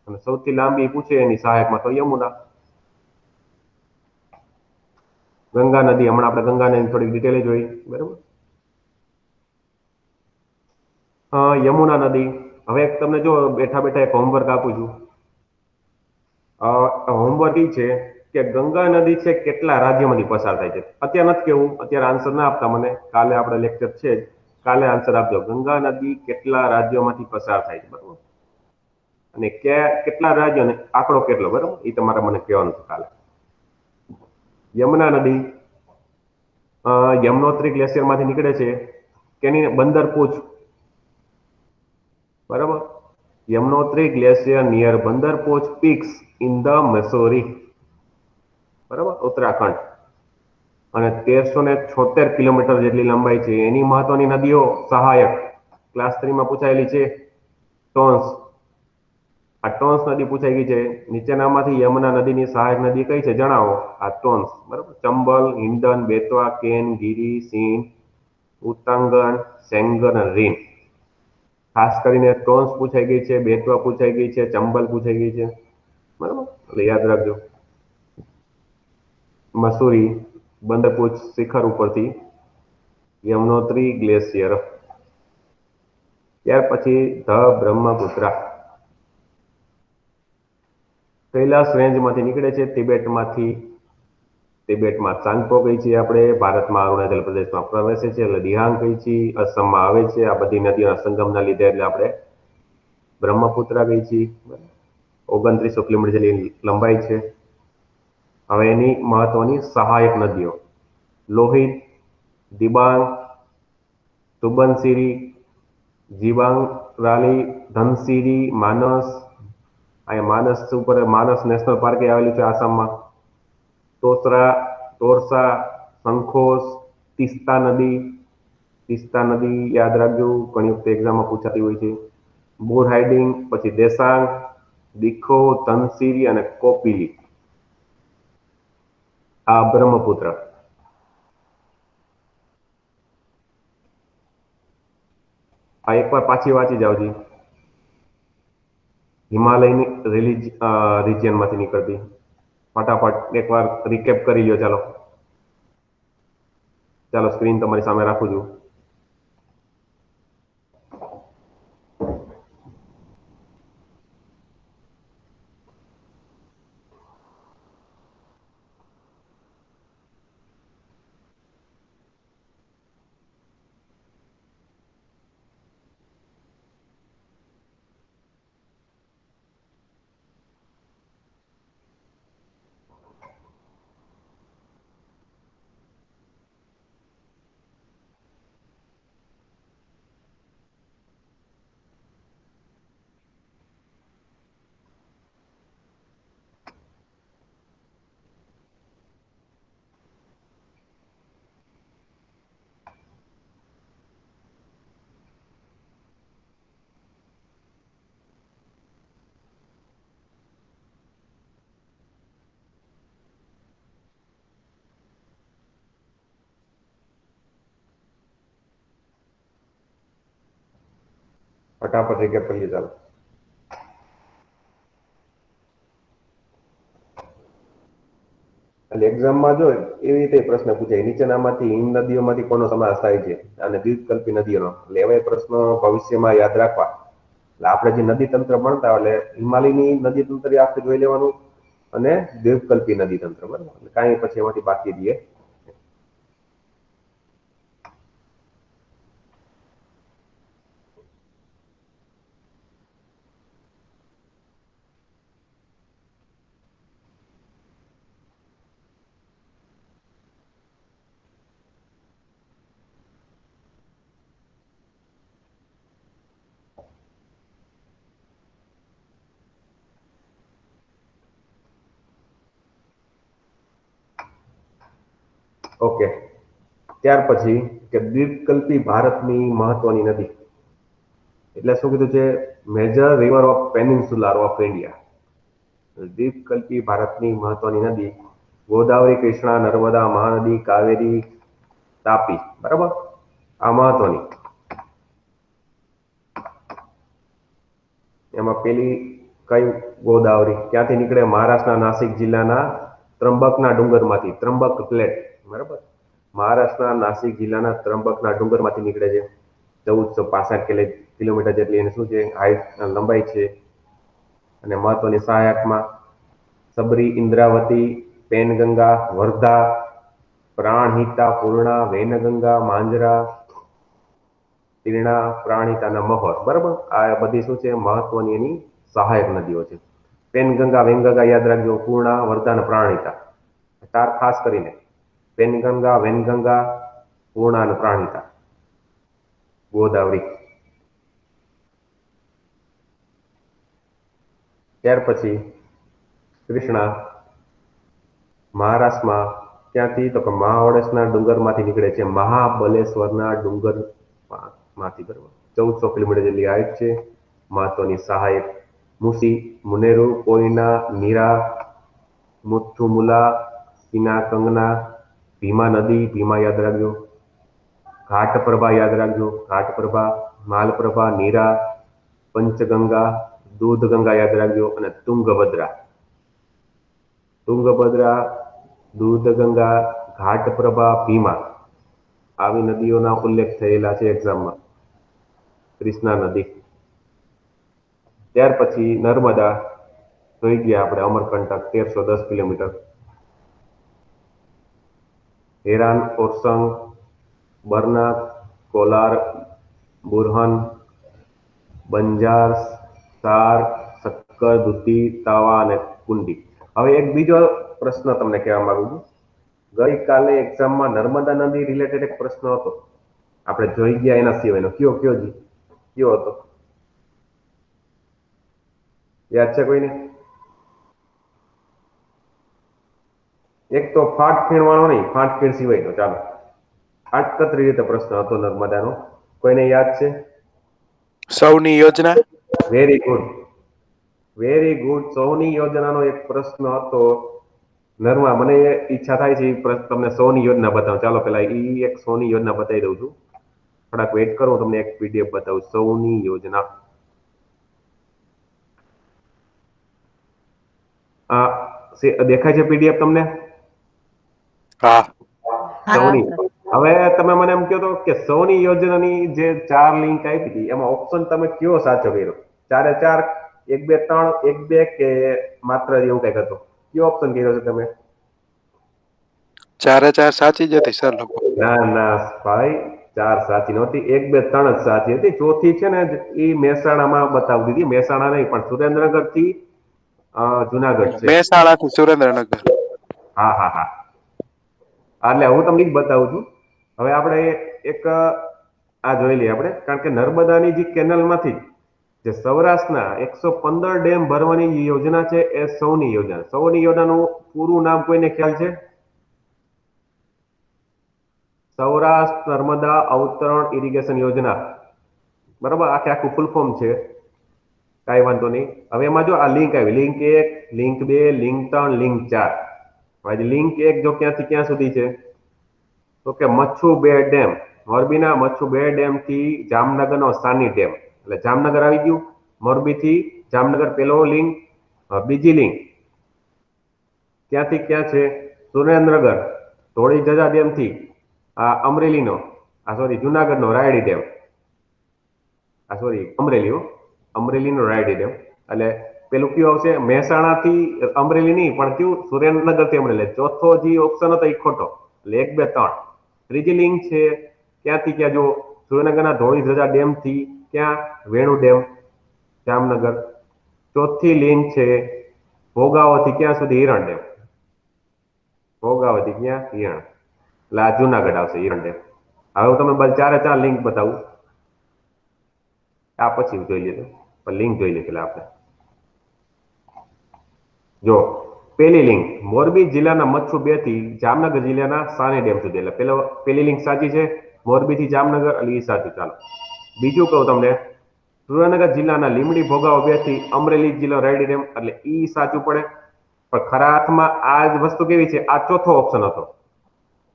અને સૌથી લાંબી પૂછે એની સહાયકમાં તો યમુના. ગંગા નદી, હમણાં આપણે ગંગા નદી થોડીક ડિટેલ જોઈ, બરાબર. યમુના નદી. હવે તમને જો બેઠા બેઠા એક હોમવર્ક આપું છું. હોમવર્ક એ છે કે ગંગા નદી છે કેટલા રાજ્યોમાંથી પસાર થાય છે. અત્યારે નથી કેવું, અત્યારે આન્સર ના આપતા મને, કાલે આપણે લેક્ચર છે જ, કાલે આન્સર આપજો. ગંગા નદી કેટલા રાજ્યોમાંથી પસાર થાય છે, બરાબર. અને કેટલા રાજ્યો, આંકડો કેટલો, બરાબર, એ તમારે મને કહેવાનું છે કાલે. યમુના નદી યમનોત્રી ગ્લેશિયરમાંથી નીકળે છે. કેની? બંદરપૂછ, બરાબર. Yamunotri glacier near Bandarpunch peaks in the Mussoorie, બરાબર, ઉત્તરાખંડ. અને 1376 કિલોમીટર જેટલી લંબાઈ છે. એની મહત્વની નદીઓ સહાયક ક્લાસ 3 માં પૂછાયેલી છે. ટોન્સ, આ ટોન્સ નદી પૂછાઈ ગઈ છે. નીચેનામાંથી યમુના નદીની સહાયક નદી કઈ છે જણાવો. આ ટોન્સ, બરાબર. Chambal, Hindon, Betwa, can, Giri, scene, ઉત્તાંગન, સેંગન અને રીન. ખાસ કરીને ટોન્સ પૂછાઈ ગઈ છે, બેતવા પૂછાઈ ગઈ છે, ચંબલ પૂછાઈ ગઈ છે, બરાબર. એટલે યાદ રાખજો. મસૂરી, બંદરપુચ શિખર ઉપરથી યમનોત્રી ગ્લેશિયર. ત્યાર પછી ધ બ્રહ્મપુત્રા, કૈલાસ રેન્જમાંથી નીકળે છે, તિબેટમાં ચાંગપો કઈ છે આપણે, ભારતમાં અરુણાચલ પ્રદેશમાં પ્રવેશે છે એટલે દિહાંગ કઈ છે, અસમમાં આવે છે. આ બધી નદીઓના સંગમના લીધે એટલે આપણે બ્રહ્મપુત્રા કઈ છે. 2900 કિલોમીટર જેટલી લંબાઈ છે. હવે એની મહત્વની સહાયક નદીઓ: લોહિત, દિબાંગ, સુબનસિરી, જીવાંગ, રાલી, ધનસિરી, માનસ. અહીંયા માનસ ઉપર માનસ નેશનલ પાર્ક આવેલું છે આસામમાં. તોરસા, સંખોસ, તિસ્તા નદી યાદ રાખજો, ઘણી વખત એક્ઝામમાં પૂછાતી હોય છે. બોર હાઇડિંગ, પછી દેસાંગ, દીખો, ધનસિરી અને કોપિલી. આ બ્રહ્મપુત્ર. આ એકવાર પાછી વાંચી જાવજી. હિમાલયની રિજિયનમાંથી નીકળતી. ફટાફટ એકવાર રિકેપ કરી લ્યો. ચાલો સ્ક્રીન તમારી સામે રાખું છું. ફટાફટ રિકેપ કરીએ ચાલો. એટલે એક્ઝામમાં જો એવી રીતે પ્રશ્ન પૂછાય, નીચેનામાંથી હિમ નદીઓમાંથી કોનો સમાવેશ થાય છે અને દ્વીપકલ્પી નદીઓનો. એટલે એવા પ્રશ્નો ભવિષ્યમાં યાદ રાખવા. એટલે આપણે જે નદી તંત્ર ભણતા એટલે હિમાલયની નદી તંત્ર આખું જોઈ લેવાનું અને દ્વીપકલ્પી નદી તંત્ર, બરાબર. એટલે કાંઈ પછી એમાંથી બાકી રહીએ. ઓકે, ત્યાર પછી કે દ્વીપકલ્પી ભારતની મહત્વની નદી. એટલે શું કીધું છે? Major river of peninsular of India. દ્વીપકલ્પી ભારતની મહત્વની નદી ગોદાવરી, કૃષ્ણા, નર્મદા, મહાનદી, કાવેરી, તાપી, બરાબર. આ મહત્વની. એમાં પેલી કઈ ગોદાવરી ક્યાંથી નીકળે? મહારાષ્ટ્રના નાસિક જિલ્લાના ત્રંબકના ડુંગરમાંથી, ત્રંબક પ્લેટ, બરાબર. મહારાષ્ટ્રના નાસિક જિલ્લાના ત્રંબકના ડુંગરમાંથી નીકળે છે. 1465 કિલોમીટર જેટલી એને શું છે હાઈટ, લંબાઈ છે. અને મહત્વની સહાયકમાં સબરી, ઇન્દ્રાવતી, પેનગંગા, વર્ધા, પ્રાણહિતા, પૂર્ણા, વૈનગંગા, માંજરા, તીર્ણા, પ્રાણહિતા અને મહોર, બરાબર. આ બધી શું છે? મહત્વની એની સહાયક નદીઓ છે. પેનગંગા, વેનગંગા યાદ રાખજો. પૂર્ણા, વર્ધા અને પ્રાણહિતા. ચાર ખાસ કરીને પેનગંગા, વેનગંગા, પૂર્ણા અને પ્રાણહિતા. ગોદાવરી. ત્યાર પછી કૃષ્ણા મહારાષ્ટ્રમાં ક્યાંથી? તો કે મહાબળેશ્વરના ડુંગરમાંથી નીકળે છે. મહાબલેશ્વરના ડુંગર માંથી, બરાબર. 1400 કિલોમીટર જેટલી હાઈટ છે. મહત્વની સહાયક મુસી, મુનેરુ, કોઈના, નીરા, મુથુમુલા, સીના, કંગના, ભીમા નદી, ભીમા યાદ રાખજો. ઘાટપ્રભા યાદ રાખજો. ઘાટપ્રભા, માલપ્રભા, નીરા, પંચગંગા, દૂધગંગા યાદ રાખજો. અને તુંગભદ્રા. તુંગભદ્રા, દૂધગંગા, ઘાટપ્રભા, ભીમા આવી નદીઓના ઉલ્લેખ થયેલા છે એક્ઝામમાં. કૃષ્ણા નદી. ત્યાર પછી નર્મદા જોઈ ગયા આપણે, અમરકંટક 1310 કિલોમીટર. હેરાન, ઓરસંગ, બરનાથ, કોલાર, બુરહન, બંજાર, સાર, શક્કર, દુધી, તાવા અને કુંડી. હવે એક બીજો પ્રશ્ન તમને કહેવા માંગુ છું. ગઈકાલે એક્ઝામમાં નર્મદા નદી રિલેટેડ એક પ્રશ્ન હતો, આપણે જોઈ ગયા એના સિવાયનો. કયો હતો? યાદ છે કોઈને? એક તો ફાટ ખીણવાનો નહીં, ફાટ ખીણ સિવાયનો. ચાલો, આટકતરી રીતે પ્રશ્ન હતો નર્મદાનો. કોઈને યાદ છે? સૌની યોજના. Very good, very good. સૌની યોજનાનો એક પ્રશ્ન હતો. મને ઈચ્છા થાય છે તમને સૌની યોજના બતાવું. ચાલો પેલા એક સૌની યોજના બતાવી દઉં છું. થોડાક વેઇટ કરો, તમને એક પીડીએફ બતાવું. સૌની યોજના આ દેખાય છે પીડીએફ તમને? હા. સૌની. હવે તમે મને એમ કહો કે સૌની યોજનાની જે 4 લિંક આપી હતી એમાં ઓપ્શન તમે કયો સાચો કર્યો? 4 એ 4, 1 2 3, 1 2 કે માત્ર એવું કઈક હતો? કયો ઓપ્શન કર્યો છે તમે? 4 એ 4 સાચી જ હતી સર. ના ભાઈ, 4 સાચી નહોતી. 1 2 3 જ સાચી હતી. ચોથી છે ને એ મહેસાણામાં બતાવી દીધી. મહેસાણા નહીં પણ સુરેન્દ્રનગર થી જુનાગઢ છે. મહેસાણા થી સુરેન્દ્રનગર. હા. એટલે હું તમને જ બતાવું છું. હવે આપણે એક આ જોઈ લઈએ આપણે, કારણ કે નર્મદાની જે કેનલમાંથી જે સૌરાષ્ટ્રના 115 ડેમ ભરવાની યોજના છે એ સૌની યોજના. સૌની યોજનાનું પૂરું નામ કોઈને ખ્યાલ છે? સૌરાષ્ટ્ર નર્મદા અવતરણ ઇરિગેશન યોજના, બરાબર. આખું ફૂલ ફોર્મ છે. કાંઈ વાંધો નહીં. હવે એમાં જો આ લિંક આવી, લિંક 1, લિંક 2, લિંક 3, લિંક 4. હવે લિંક 1 જો ક્યાંથી ક્યાં સુધી છે? તો કે મચ્છુ બે ડેમ, મોરબીના મચ્છુ બે ડેમ થી જામનગરનો સાની ડેમ. એટલે જામનગર આવી ગયું. મોરબીથી જામનગર પેલો લિંક. બીજી લિંક ક્યાંથી ક્યાં છે? સુરેન્દ્રનગર ધોળી ધજા ડેમથી આ અમરેલીનો જુનાગઢનો રાયડી ડેમ, અમરેલીનો રાયડી ડેમ. એટલે પેલું કયું આવશે? મહેસાણાથી અમરેલી નહીં, પણ કયું? સુરેન્દ્રનગરથી અમરેલી. ચોથો જે ઓપ્શન હતો એ ખોટો. એટલે 1, 2, 3. ત્રીજી લિંક છે ક્યાંથી ક્યાં? જો સુરેન્દ્રનગરના ધોળી ધજા ડેમથી ક્યાં? વેણુ ડેમ, જામનગર. ચોથી લિંક છે ભોગાવોથી ક્યાં સુધી? હિરણ ડેમ. ભોગાવોથી ક્યાં? હિરણ. એટલે આ જુનાગઢ આવશે, હિરણ ડેમ. હવે હું તમને ચારે ચાર લિંક બતાવું. આ પછી જોઈ લેજો, પણ લિંક જોઈ લે પેલા આપણે. જો પેલી લિંક મોરબી જિલ્લાના મચ્છુ 2 થી જામનગર જિલ્લાના સાની ડેમ સુધી. એટલે પેલી લિંક સાચી છે, મોરબી થી જામનગર, એટલે એ સાચું. ચાલો બીજું કહું તમને, સુરેન્દ્રનગર જિલ્લાના લીમડી ભોગાવો 2 થી અમરેલી જિલ્લો રાયડી ડેમ, એટલે ઈ સાચું પડે. પણ ખરા અર્થમાં આ જ વસ્તુ કેવી છે? આ ચોથો ઓપ્શન હતો.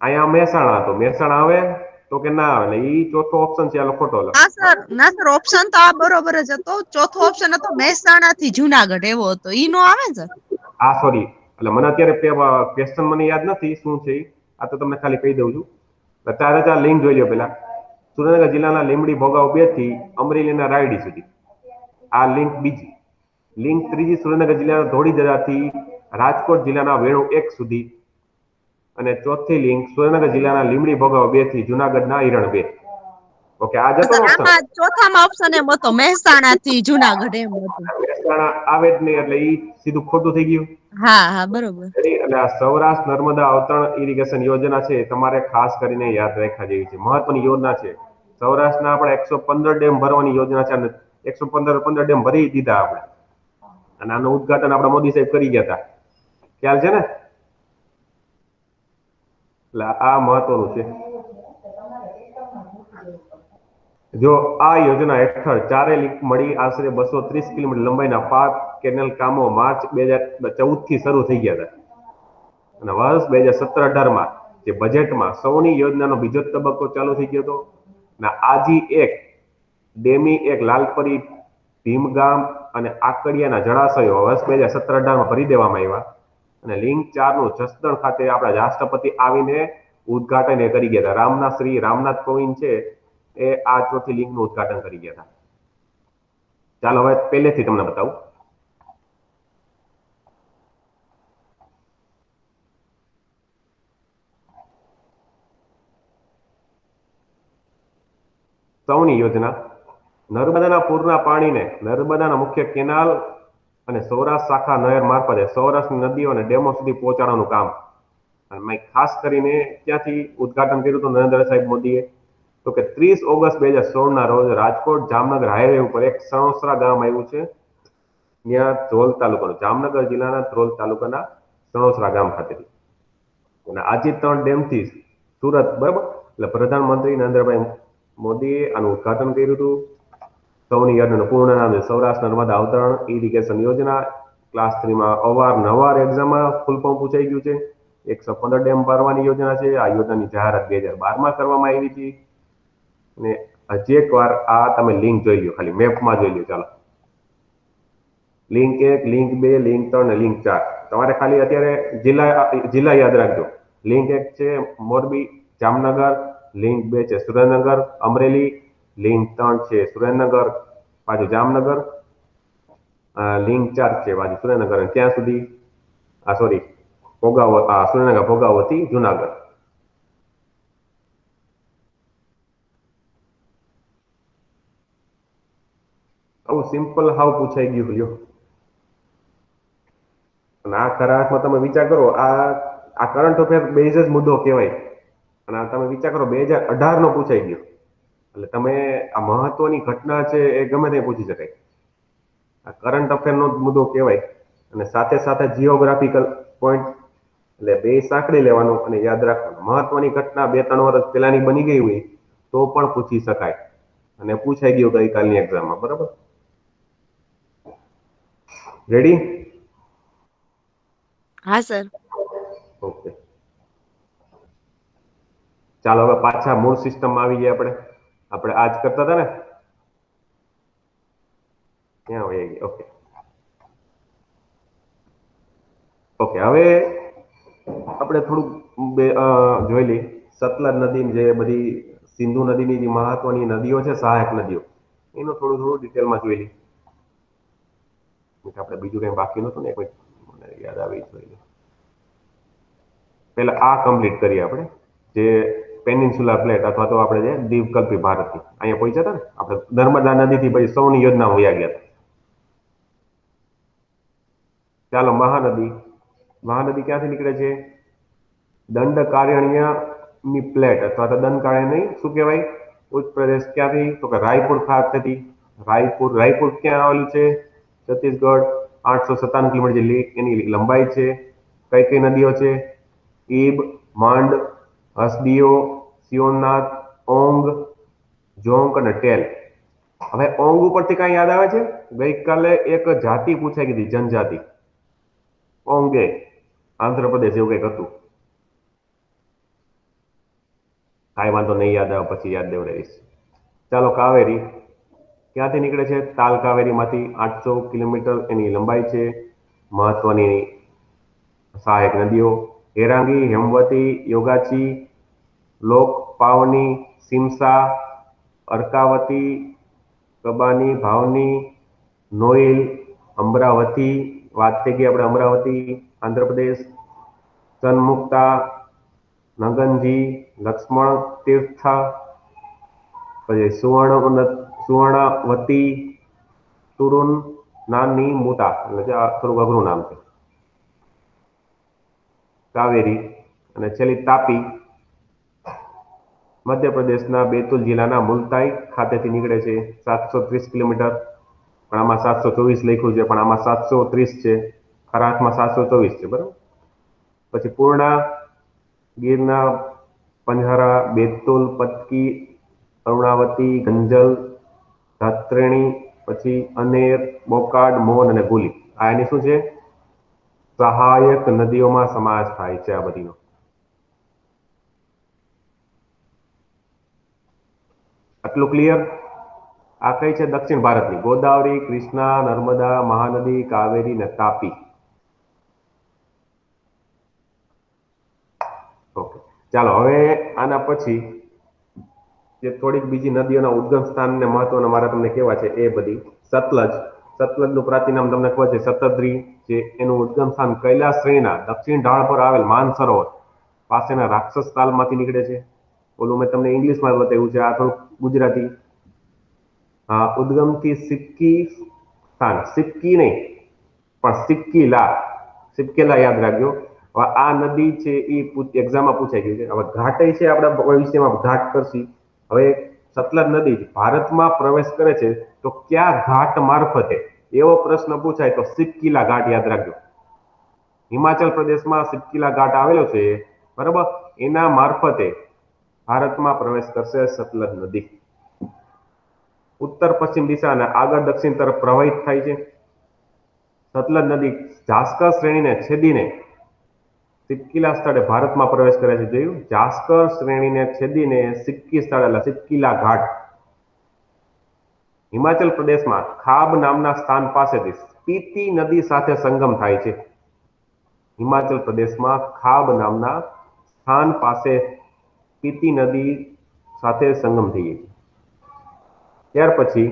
અહીંયા મહેસાણા હતો. મહેસાણા આવે તો કે ના આવે? એટલે ઈ ચોથો ઓપ્શન છે, આ ખોટો. ના સર ઓપ્શન તો આ બરોબર જ હતો. ચોથો ઓપ્શન હતો મહેસાણા થી જુનાગઢ, એવો હતો. ઈ નો આવે ને સર? આ સોરી, એટલે મને અત્યારે ક્વેશ્ચન મને યાદ નથી શું છે. આ તો તમને ખાલી કહી દઉં છું. ચારે ચાર લિંક જોઈ લો પેલા. સુરેન્દ્રનગર જિલ્લાના લીમડી ભોગાવો 2 થી અમરેલીના રાયડી સુધી, આ લિંક બીજી. લિંક ત્રીજી સુરેન્દ્રનગર જિલ્લાના ધોળી ધજાથી રાજકોટ જિલ્લાના વેણુ 1 સુધી. અને ચોથી લિંક સુરેન્દ્રનગર જિલ્લાના લીમડી ભોગાવો 2 થી જુનાગઢના હિરણ 2. ઓકે, આ જતો ઓપ્શન. આમાં ચોથામાં ઓપ્શન એમ હતો મહેસાણા થી જુનાગઢ, એમ હતું. મહેસાણા આવે જ નહીં, એટલે ઈ સીધું ખોટું થઈ ગયું. હા બરોબર. એટલે આ સૌરાષ્ટ્ર નર્મદા અવતરણ ઇરિગેશન યોજના છે, તમારે ખાસ કરીને યાદ રાખવા જેવી છે. મહત્વની યોજના છે. સૌરાષ્ટ્રના આપણે 115 ડેમ ભરવાની યોજના છે, અને 115 ડેમ ભરી દીધા આપણે. અને આનું ઉદઘાટન આપણા મોદી સાહેબ કરી ગયા હતા, ખ્યાલ છે ને? એટલે આ મહત્વનું છે. જો આ યોજના હેઠળ ચારે લિંક મળી આશરે 230 કિલોમીટર લંબાઈના 5 કેનાલ કામો માર્ચ 2014 થી શરૂ થઈ ગયા હતા. અને વર્ષ 2017-18 જે બજેટમાં સૌની યોજનાનો બીજો તબક્કો ચાલુ થઈ ગયો હતો. અને આજી એક ડેમી એક લાલપરી, ભીમગામ અને આકડિયાના જળાશયો વર્ષ 2017-18 ભરી દેવામાં આવ્યા. અને લિંક 4 નું જસદણ ખાતે આપણા રાષ્ટ્રપતિ આવીને ઉદઘાટન કરી ગયા હતા. શ્રી રામનાથ કોવિંદ છે એ આ ચોથી લિંક નું ઉદઘાટન કરી ગયા હતા. ચાલો હવે પહેલેથી તમને બતાવું. સૌની યોજના નર્મદાના પૂરના પાણીને નર્મદાના મુખ્ય કેનાલ અને સૌરાષ્ટ્ર શાખા નહેર મારફતે સૌરાષ્ટ્રની નદીઓ અને ડેમો સુધી પહોંચાડવાનું કામ. અને મેં ખાસ કરીને ક્યાંથી ઉદઘાટન કર્યું હતું નરેન્દ્ર સાહેબ મોદીએ? તો કે 30 ઓગસ્ટ 2016 રોજ રાજકોટ જામનગર હાઈવે ઉપર એક સણોસરા ગામ આવ્યું છે, ત્યાં ધ્રોલ તાલુકાનું, જામનગર જિલ્લાના ધ્રોલ તાલુકાના સણોસરા ગામ ખાતેથી. અને આજે 3 ડેમથી સુરત, બરાબર? એટલે પ્રધાનમંત્રી નરેન્દ્રભાઈ મોદીએ આનું ઉદઘાટન કર્યું હતું. સૌની યોજનાનું પૂર્ણ નામ છે સૌરાષ્ટ્ર નર્મદા અવતરણ ઇરિગેશન યોજના. ક્લાસ 3 માં અવારનવાર એક્ઝામમાં ફૂલ ફોર્મ પૂછાઈ ગયું છે. 115 ડેમ ભરવાની યોજના છે. આ યોજનાની જાહેરાત 2012 કરવામાં આવી હતી. અને હજી એક વાર આ તમે લિંક જોઈ લો, ખાલી મેપમાં જોઈ લો. ચાલો, લિંક 1, લિંક 2, લિંક 3 અને લિંક 4. તમારે ખાલી અત્યારે જિલ્લા યાદ રાખજો. લિંક 1 છે મોરબી જામનગર, લિંક 2 છે સુરેન્દ્રનગર અમરેલી, લિંક 3 છે સુરેન્દ્રનગર પાછું જામનગર, લિંક 4 છે પાછું સુરેન્દ્રનગર અને ત્યાં સુધી સુરેન્દ્રનગર ભોગાવોથી જુનાગઢ. આવું સિમ્પલ હાવ પૂછાઈ ગયું. લ્યો, અને આ ખરા અર્થમાં તમે વિચાર કરો, આ કરંટ અફેર બેઝ જ મુદ્દો કહેવાય. અને આ તમે વિચાર કરો 2018 નો પૂછાઈ ગયો. એટલે તમે આ મહત્વની ઘટના છે એ ગમે તે પૂછી શકાય. આ કરંટ અફેર નો મુદ્દો કહેવાય. અને સાથે સાથે જીઓગ્રાફિકલ પોઈન્ટ, એટલે બે સાંકળી લેવાનું અને યાદ રાખવાનું. મહત્વની ઘટના 2-3 વર્ષ પહેલાની બની ગઈ હોય તો પણ પૂછી શકાય, અને પૂછાઈ ગયું ગઈકાલની એક્ઝામમાં. બરાબર? રેડી? હા સર. ઓકે, ચાલો હવે પાછા મૂળ સિસ્ટમમાં આવી ગયા. આપણે આજ કરતા હતા ને, ક્યાં વહી ગઈ? ઓકે ઓકે, હવે આપણે થોડુંક જોઈ લઈએ સતલજ નદી જે બધી સિંધુ નદીની જે મહત્વની નદીઓ છે, સહાયક નદીઓ, એનું થોડું ડિટેલમાં જોઈ લઈએ. આપણે બીજું કંઈ બાકી નહોતું ને, કોઈ મને યાદ આવી જોઈ લઈએ. પહેલા આ કમ્પ્લીટ કરીએ આપણે, જે પેનિન્સ્યુલર પ્લેટ અથવા તો આપણે જે દ્વીપકલ્પી ભારતની અહીંયા પહોંચ્યા હતા ને આપણે નર્મદા નદીથી પછી સૌની યોજના વયા ગયા હતા. ચાલો, મહાનદી ક્યાંથી નીકળે છે? દંડકારણ્યની પ્લેટ અથવા તો દંડકારણ્ય શું કહેવાય? ઉચ્ચ પ્રદેશ ક્યાંથી? તો કે રાયપુર ખાતેથી. રાયપુર ક્યાં આવેલું છે? છત્તીસગઢ. 897 કિલોમીટર જેટલી એની લંબાઈ છે. કઈ કઈ નદીઓ છે? ઈબ, માંડ, હસદીઓ, સિયોનાથ, ઓંગ, જોંક અને ટેલ. હવે ઓંગ ઉપરથી કઈ યાદ આવે છે? ગઈકાલે એક જાતિ પૂછાઈ ગઈ હતી, જનજાતિ ઓંગે, આંધ્રપ્રદેશ એવું કંઈક હતું. કાંઈ વાંધો નહીં, યાદ આવે પછી યાદ દેવડાવીશ. ચાલો, કાવેરી ક્યાંથી નીકળે છે? તાલ કાવેરીમાંથી 800 કિલોમીટર એની લંબાઈ છે. મહત્વની સહાયક નદીઓ હેરાંગી, હેમવતી, યોગાચી, લોક, પાવની, સિમસા, અર્કાવતી, કબાની, ભાવની, નોઈલ, અમરાવતી. વાત થઈ ગઈ આપણે અમરાવતી, આંધ્રપ્રદેશ. સનમુક્તા, નગનજી, લક્ષ્મણ તીર્થ, પછી સુવર્ણવતી, તુરુન, નાની મુતા, એટલે કે આ થોડુંક અઘરું નામ છે. કાવેરી અને છેલ્લી તાપી, મધ્યપ્રદેશના બેતુલ જિલ્લાના મુલતાઈ ખાતેથી નીકળે છે. 730 કિલોમીટર, પણ આમાં 724 લખ્યું છે, પણ આમાં 730 છે. ખરા અર્થમાં 724 છે, બરાબર. પછી પૂર્ણા, ગીરના પંજારા, બેતુલ, પતકી, અરુણાવતી, ગંજલ, ધાત્રેણી, પછી અનેર, બોકાડ, મોન અને ગુલી. આ એની શું છે? સહાયક નદીઓમાં સમાવેશ થાય છે આ બધીનો. આટલું ક્લિયર? આ કઈ છે? દક્ષિણ ભારતની ગોદાવરી, કૃષ્ણા, નર્મદા, મહાનદી, કાવેરી ને તાપી. ઓકે, ચાલો હવે આના પછી જે થોડીક બીજી નદીઓના ઉદ્ગમ સ્થાન ને મહત્વના મારા તમને કેવા છે એ બધી. સતલજનું પ્રાચીન નામ તમને ખબર છે સતદ્રી, જે એનું ઉદ્ગમ સ્થાન કૈલાસ શ્રેણીના દક્ષિણ ઢાળ પર આવેલ માનસરોવર પાસેના રાક્ષસ તાલમાંથી નીકળે છે. ઓલું મેં તમને ઇંગ્લિશમાં બતાવ્યું છે, આ થોડુંક ગુજરાતી. હા, ઉદ્ગમથી સિક્કી સ્થાન, સિક્કી નહીં પણ સિપકેલા યાદ રાખજો. હવે આ નદી છે એ એક્ઝામમાં પૂછાઈ ગયું છે. હવે ઘાટ છે, આપણા ભવિષ્યમાં ઘાટ કરશી. હવે સતલજ નદી ભારતમાં પ્રવેશ કરે છે તો કયા ઘાટ મારફતે, એવો પ્રશ્ન પૂછાય તો સિપકીલા ઘાટ યાદ રાખજો. હિમાચલ પ્રદેશમાં સિપકીલા ઘાટ આવેલો છે, બરાબર. એના મારફતે ભારતમાં પ્રવેશ કરશે સતલજ નદી. ઉત્તર પશ્ચિમ દિશાના આગળ દક્ષિણ તરફ પ્રવાહિત થાય છે. સતલજ નદી જાસ્કર શ્રેણીને છેદીને સિપકીલા સ્થળે ભારતમાં પ્રવેશ કરે છે. જોયું? જાસ્કર શ્રેણીને છેદીને સિક્કી સ્થળ એટલે સિપકીલા ઘાટ. હિમાચલ પ્રદેશમાં ખાબ નામના સ્થાન પાસેથી સ્પીતિ નદી સાથે સંગમ થાય છે. હિમાચલ પ્રદેશમાં ખાબ નામના સ્થાન પાસે સ્પીતિ નદી સાથે સંગમ થઈ ગઈ છે. ત્યાર પછી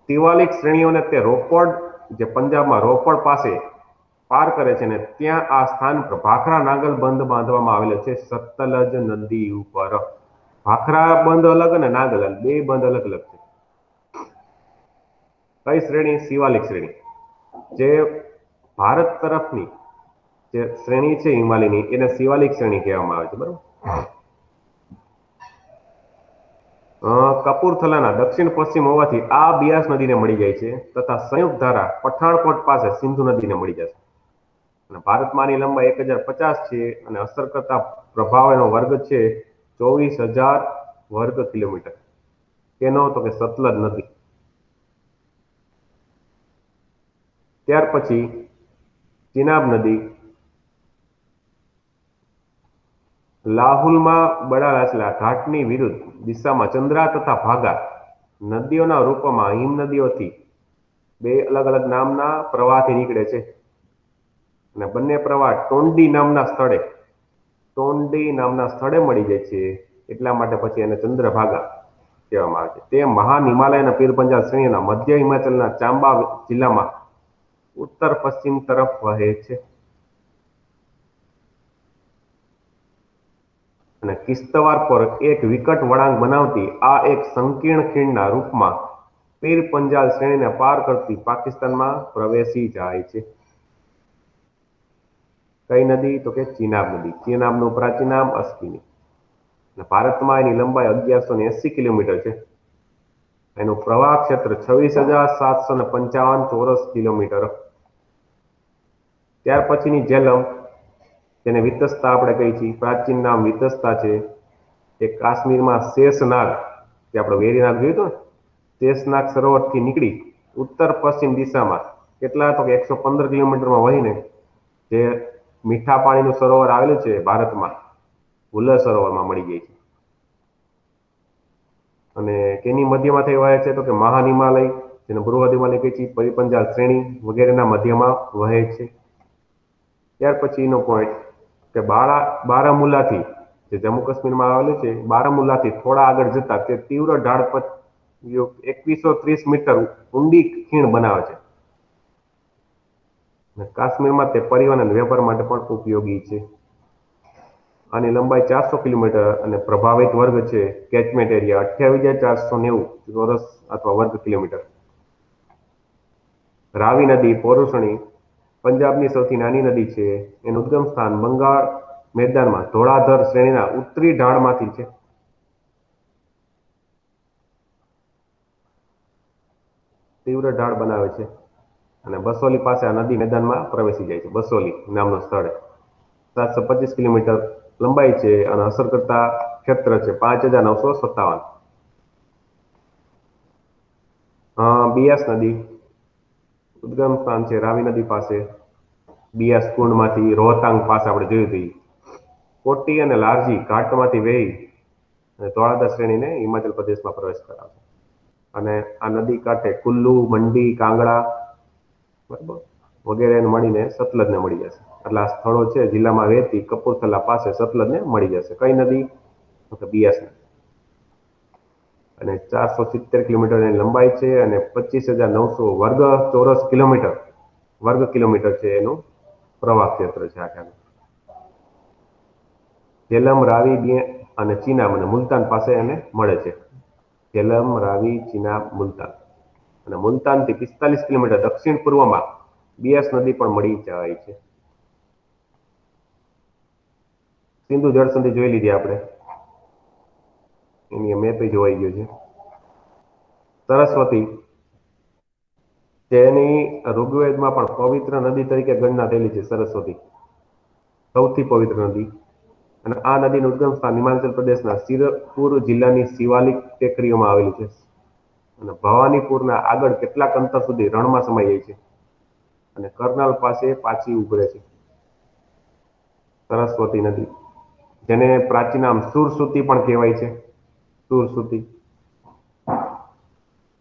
શિવાલિક શ્રેણીઓને તે રોપડ, જે પંજાબમાં રોપડ પાસે પાર કરે છે ને ત્યાં આ સ્થાન પર ભાખરા નાગલ બંધ બાંધવામાં આવેલો છે સતલજ નદી ઉપર. ભાખરા બંધ અલગ અને નાગલ અલગ, બે બંધ અલગ અલગ છે. કઈ શ્રેણી? શિવાલિક શ્રેણી. જે ભારત તરફની જે શ્રેણી છે હિમાલયની, એને શિવાલિક શ્રેણી કહેવામાં આવે છે, બરોબર. કપૂરથલાના દક્ષિણ પશ્ચિમ હોવાથી આ બિયાસ નદીને મળી જાય છે, તથા સંયુક્ત ધારા પઠાણકોટ પાસે સિંધુ નદીને મળી જશે. અને ભારતમાં આની લંબાઈ 1050 છે અને અસર કરતા પ્રભાવનો વર્ગ છે 24,000 વર્ગ કિલોમીટર. કેનો? તો કે સતલજ નદી. ત્યાર પછી ચિનાબ નદી લાહુલમાં બળાલા ઘાટની વિરુદ્ધ દિશામાં ચંદ્રા તથા ભાગા નદીઓના રૂપમાં હિમ નદીઓથી બે અલગ અલગ નામના પ્રવાહથી નીકળે છે અને બંને પ્રવાહ ટોંડી નામના સ્થળે મળી જાય છે, એટલા માટે પછી એને ચંદ્રભાગા કહેવામાં આવે છે. તે મહાન હિમાલય અને પીર પંજાલ શ્રેણીના મધ્ય હિમાચલના ચાંબા જિલ્લામાં ઉત્તર પશ્ચિમ તરફ વહે છે અને કિશ્તવાર પર એક વિકટ વળાંક બનાવતી આ એક સંકીર્ણ ખીણના રૂપમાં પીર પંજાલ શ્રેણીને પાર કરતી પાકિસ્તાનમાં પ્રવેશી જાય છે. કઈ નદી? તો કે ચિનાબ નદી. ચિનાબનું પ્રાચીન નામ અસ્કિની. અને ભારતમાં એની લંબાઈ 1180 કિલોમીટર છે. એનું પ્રવાહ ક્ષેત્ર 26,755 ચોરસ કિલોમીટર. ત્યાર પછીની ઝેલમ, જેને વિતસ્તા આપણે કહી છીએ, પ્રાચીન નામ વિતસ્તા છે, એ કાશ્મીરમાં શેષનાગ, જે આપણે વેરીનાગ જોયું હતું ને, શેષનાગ સરોવરથી નીકળી ઉત્તર પશ્ચિમ દિશામાં કેટલા? તો કે 115 કિલોમીટરમાં વહીને જે મીઠા પાણીનું સરોવર આવેલું છે ભારતમાં, હુલર સરોવરમાં મળી જાય છે. અને કેની મધ્યમાં થઈ વહે છે? તો કે મહાન હિમાલય, જેને બૃહદ હિમાલય કહે છે, પીરપંજાલ શ્રેણી વગેરેના મધ્યમાં વહે છે. ત્યાર પછીનો પોઈન્ટ કે બારામુલ્લાથી, જે જમ્મુ કાશ્મીરમાં આવેલું છે, બારામુલ્લાથી થોડા આગળ જતા તે તીવ્ર ઢાળ પર 2130 મીટર ઊંડી ખીણ બનાવે છે. કાશ્મીરમાં તે પરિવહન અને વેપાર માટે પણ ઉપયોગી છે. આની લંબાઈ 400 કિલોમીટર અને પ્રભાવિત વર્ગ છે કેચમેન્ટ એરિયા 28,490 ચોરસ અથવા વર્ગ કિલોમીટર. રાવી નદી પોરુષણી પંજાબની સૌથી નાની નદી છે. એનું ઉદ્ગમ સ્થાન બંગાળ મેદાનમાં ધોળાધર શ્રેણીના ઉત્તરી ઢાળમાંથી છે. તીવ્ર ઢાળ બનાવે છે અને બસોલી પાસે આ નદી મેદાનમાં પ્રવેશી જાય છે. બસોલી નામનું સ્થળ 725 કિલોમીટર લંબાઈ છે અને અસર કરતા ક્ષેત્ર છે 5,957. બિયાસ નદી ઉદ્ગમ સ્થાન છે રાવી નદી પાસે, બિયાસ કુંડમાંથી રોહતાંગ પાસે આપણે જોયું હતી. કોટી અને લારજી ઘાટમાંથી વહી અને ધોળાધર શ્રેણીને હિમાચલ પ્રદેશમાં પ્રવેશ કરાવે છે. અને આ નદી કાંઠે કુલ્લુ, મંડી, કાંગડા બરાબર વગેરે મળીને સતલજને મળી જશે. એટલે આ સ્થળો છે જિલ્લામાં વહેતી કપૂરથલા પાસે સતલજને મળી જશે. કઈ નદી? તો કે બિયાસ નદી. અને 470 કિલોમીટરની લંબાઈ છે અને 25,900 ચોરસ કિલોમીટર છે એનું પ્રવાહ ક્ષેત્ર છે આખા. ઝેલમ, રાવી અને ચિનાબ અને મુલતાન પાસે એને મળે છે. ઝેલમ, રાવી, ચિનાબ, મુલતાન. અને મુલતાનથી 45 કિલોમીટર દક્ષિણ પૂર્વમાં બિયાસ નદી પણ મળી જાય છે. સિંધુ જળસંધિ જોઈ લીધી આપણે, એની મેપ જોવાઈ ગયો છે. સરસ્વતી, જેની ઋગ્વેદમાં પણ પવિત્ર નદી તરીકે ગણના થયેલી છે. સરસ્વતી સૌથી પવિત્ર નદી. અને આ નદીનું ઉદ્ગમ સ્થાન હિમાચલ પ્રદેશના સિરપુર જિલ્લાની શિવાલિક ટેકરીઓમાં આવેલું છે અને ભવાનીપુરના આગળ કેટલાક અંતર સુધી રણમાં સમાઈ જાય છે અને કરનાલ પાસે પાછી ઉભરે છે. સરસ્વતી નદી, જેને પ્રાચીન નામ સુરસુતી પણ કહેવાય છે. સુરસુતી.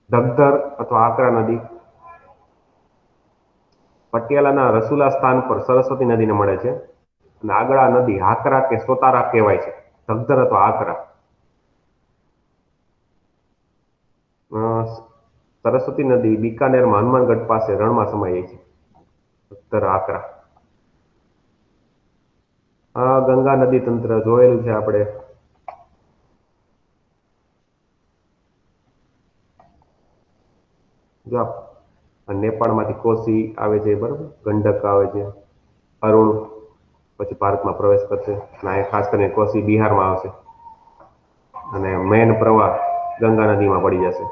ધગધર અથવા આકરા નદી, પટિયાલાના રસુલા સ્થાન પર સરસ્વતી નદીને મળે છે અને આગળ આ નદી હાકરા કે સોતારા કહેવાય છે. ધગધર અથવા આકરા. સરસ્વતી નદી બીકાનેરમાં હનુમાનગઢ પાસે રણમાં સમાઈ જાય છે. ધગધર, આકરા. ગંગા નદી તંત્ર જોયેલું છે આપણે. જો નેપાળમાંથી કોસી આવે છે, બરાબર, ગંડક આવે છે, અરુણ પછી ભારતમાં પ્રવેશ કરશે અને ખાસ કરીને કોસી બિહારમાં આવશે અને મેન પ્રવાહ ગંગા નદીમાં પડી જશે.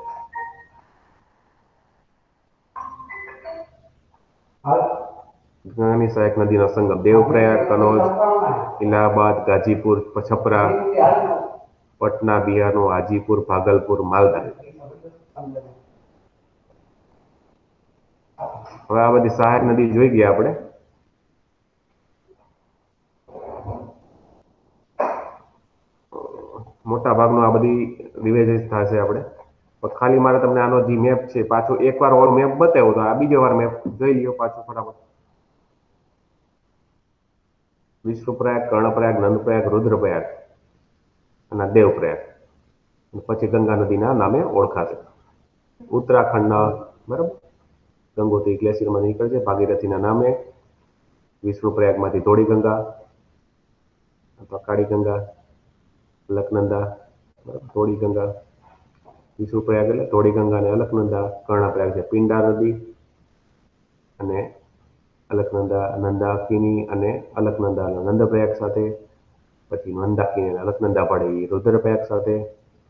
ગંગાની સહાયક નદીનો સંગમ દેવપ્રયાગ, કનૌજ, ઇલાહાબાદ, ગાજીપુર, છપરા, પટના બિહારનું, હાજીપુર, ભાગલપુર, માલદા. હવે આ બધી સહાયક નદી જોઈ ગયા આપણે. મોટા ભાગનું આ બધી વિવેચિત થશે આપણે. પણ ખાલી મારે તમને આનો જે મેપ છે પાછો એકવાર ઓર મેપ બતાવ્યો તો આ બીજો વાર મેપ જોઈ લ્યો પાછો ફટાફટ. વિષ્ણુપ્રયાગ, કર્ણપ્રયાગ, નંદપ્રયાગ, રુદ્રપ્રયાગ અને દેવપ્રયાગ, પછી ગંગા નદીના નામે ઓળખાશે. ઉત્તરાખંડના બરાબર ગંગોત્રી ગ્લેશિયરમાં નીકળે છે ભાગીરથીના નામે. વિષ્ણુપ્રયાગમાંથી ધોળી ગંગા અથવા કાળી ગંગા, અલકનંદા, ધોળી ગંગા. વિષ્ણુપ્રયાગ એટલે ધોળી ગંગા અને અલકનંદા. કર્ણપ્રયાગ છે પિંડા નદી અને અલકનંદા, નંદાકિની અને અલકનંદા નંદપ્રયાગ સાથે. પછી મંદાકિની અને અલકનંદા પડે એ રુદ્રપ્રયાગ સાથે.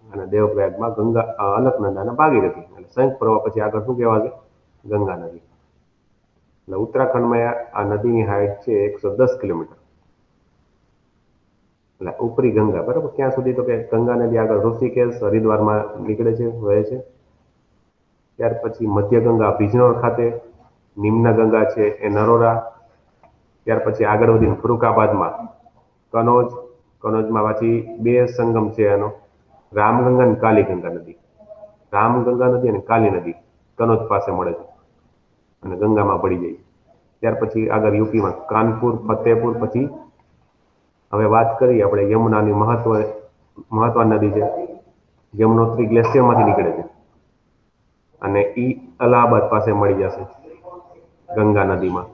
અને દેવપ્રયાગમાં ગંગા, અલકનંદા અને ભાગીરથી. એટલે સંયુક્ત પ્રવાહ પછી આગળ શું કહેવાશે? ગંગા નદી. એટલે ઉત્તરાખંડમાં આ નદીની હાઈટ છે 110 કિલોમીટર. એટલે ઉપરી ગંગા બરાબર ક્યાં સુધી? તો કે ગંગા નદી આગળ ઋષિકેશ, હરિદ્વારમાં નીકળે છે, વહે છે. ત્યાર પછી મધ્ય ગંગા બિજનોર ખાતે, નિમ્ન ગંગા છે એ નરોરા. ત્યાર પછી આગળ વધીને ફરુખાબાદમાં કનોજ, કનોજમાં પાછી બે સંગમ છે એનો, રામગંગા અને કાલીગંગા નદી. રામગંગા નદી અને કાલી નદી કનોજ પાસે મળે છે અને ગંગામાં પડી જાય. ત્યાર પછી આગળ યુપીમાં કાનપુર, ફતેહપુર. પછી હવે વાત કરીએ આપણે યમુનાની મહત્વની નદી છે. યમનોત્રી ગ્લેશિયરમાંથી નીકળે છે અને ઈ અલ્હાબાદ પાસે મળી જશે ગંગા નદીમાં.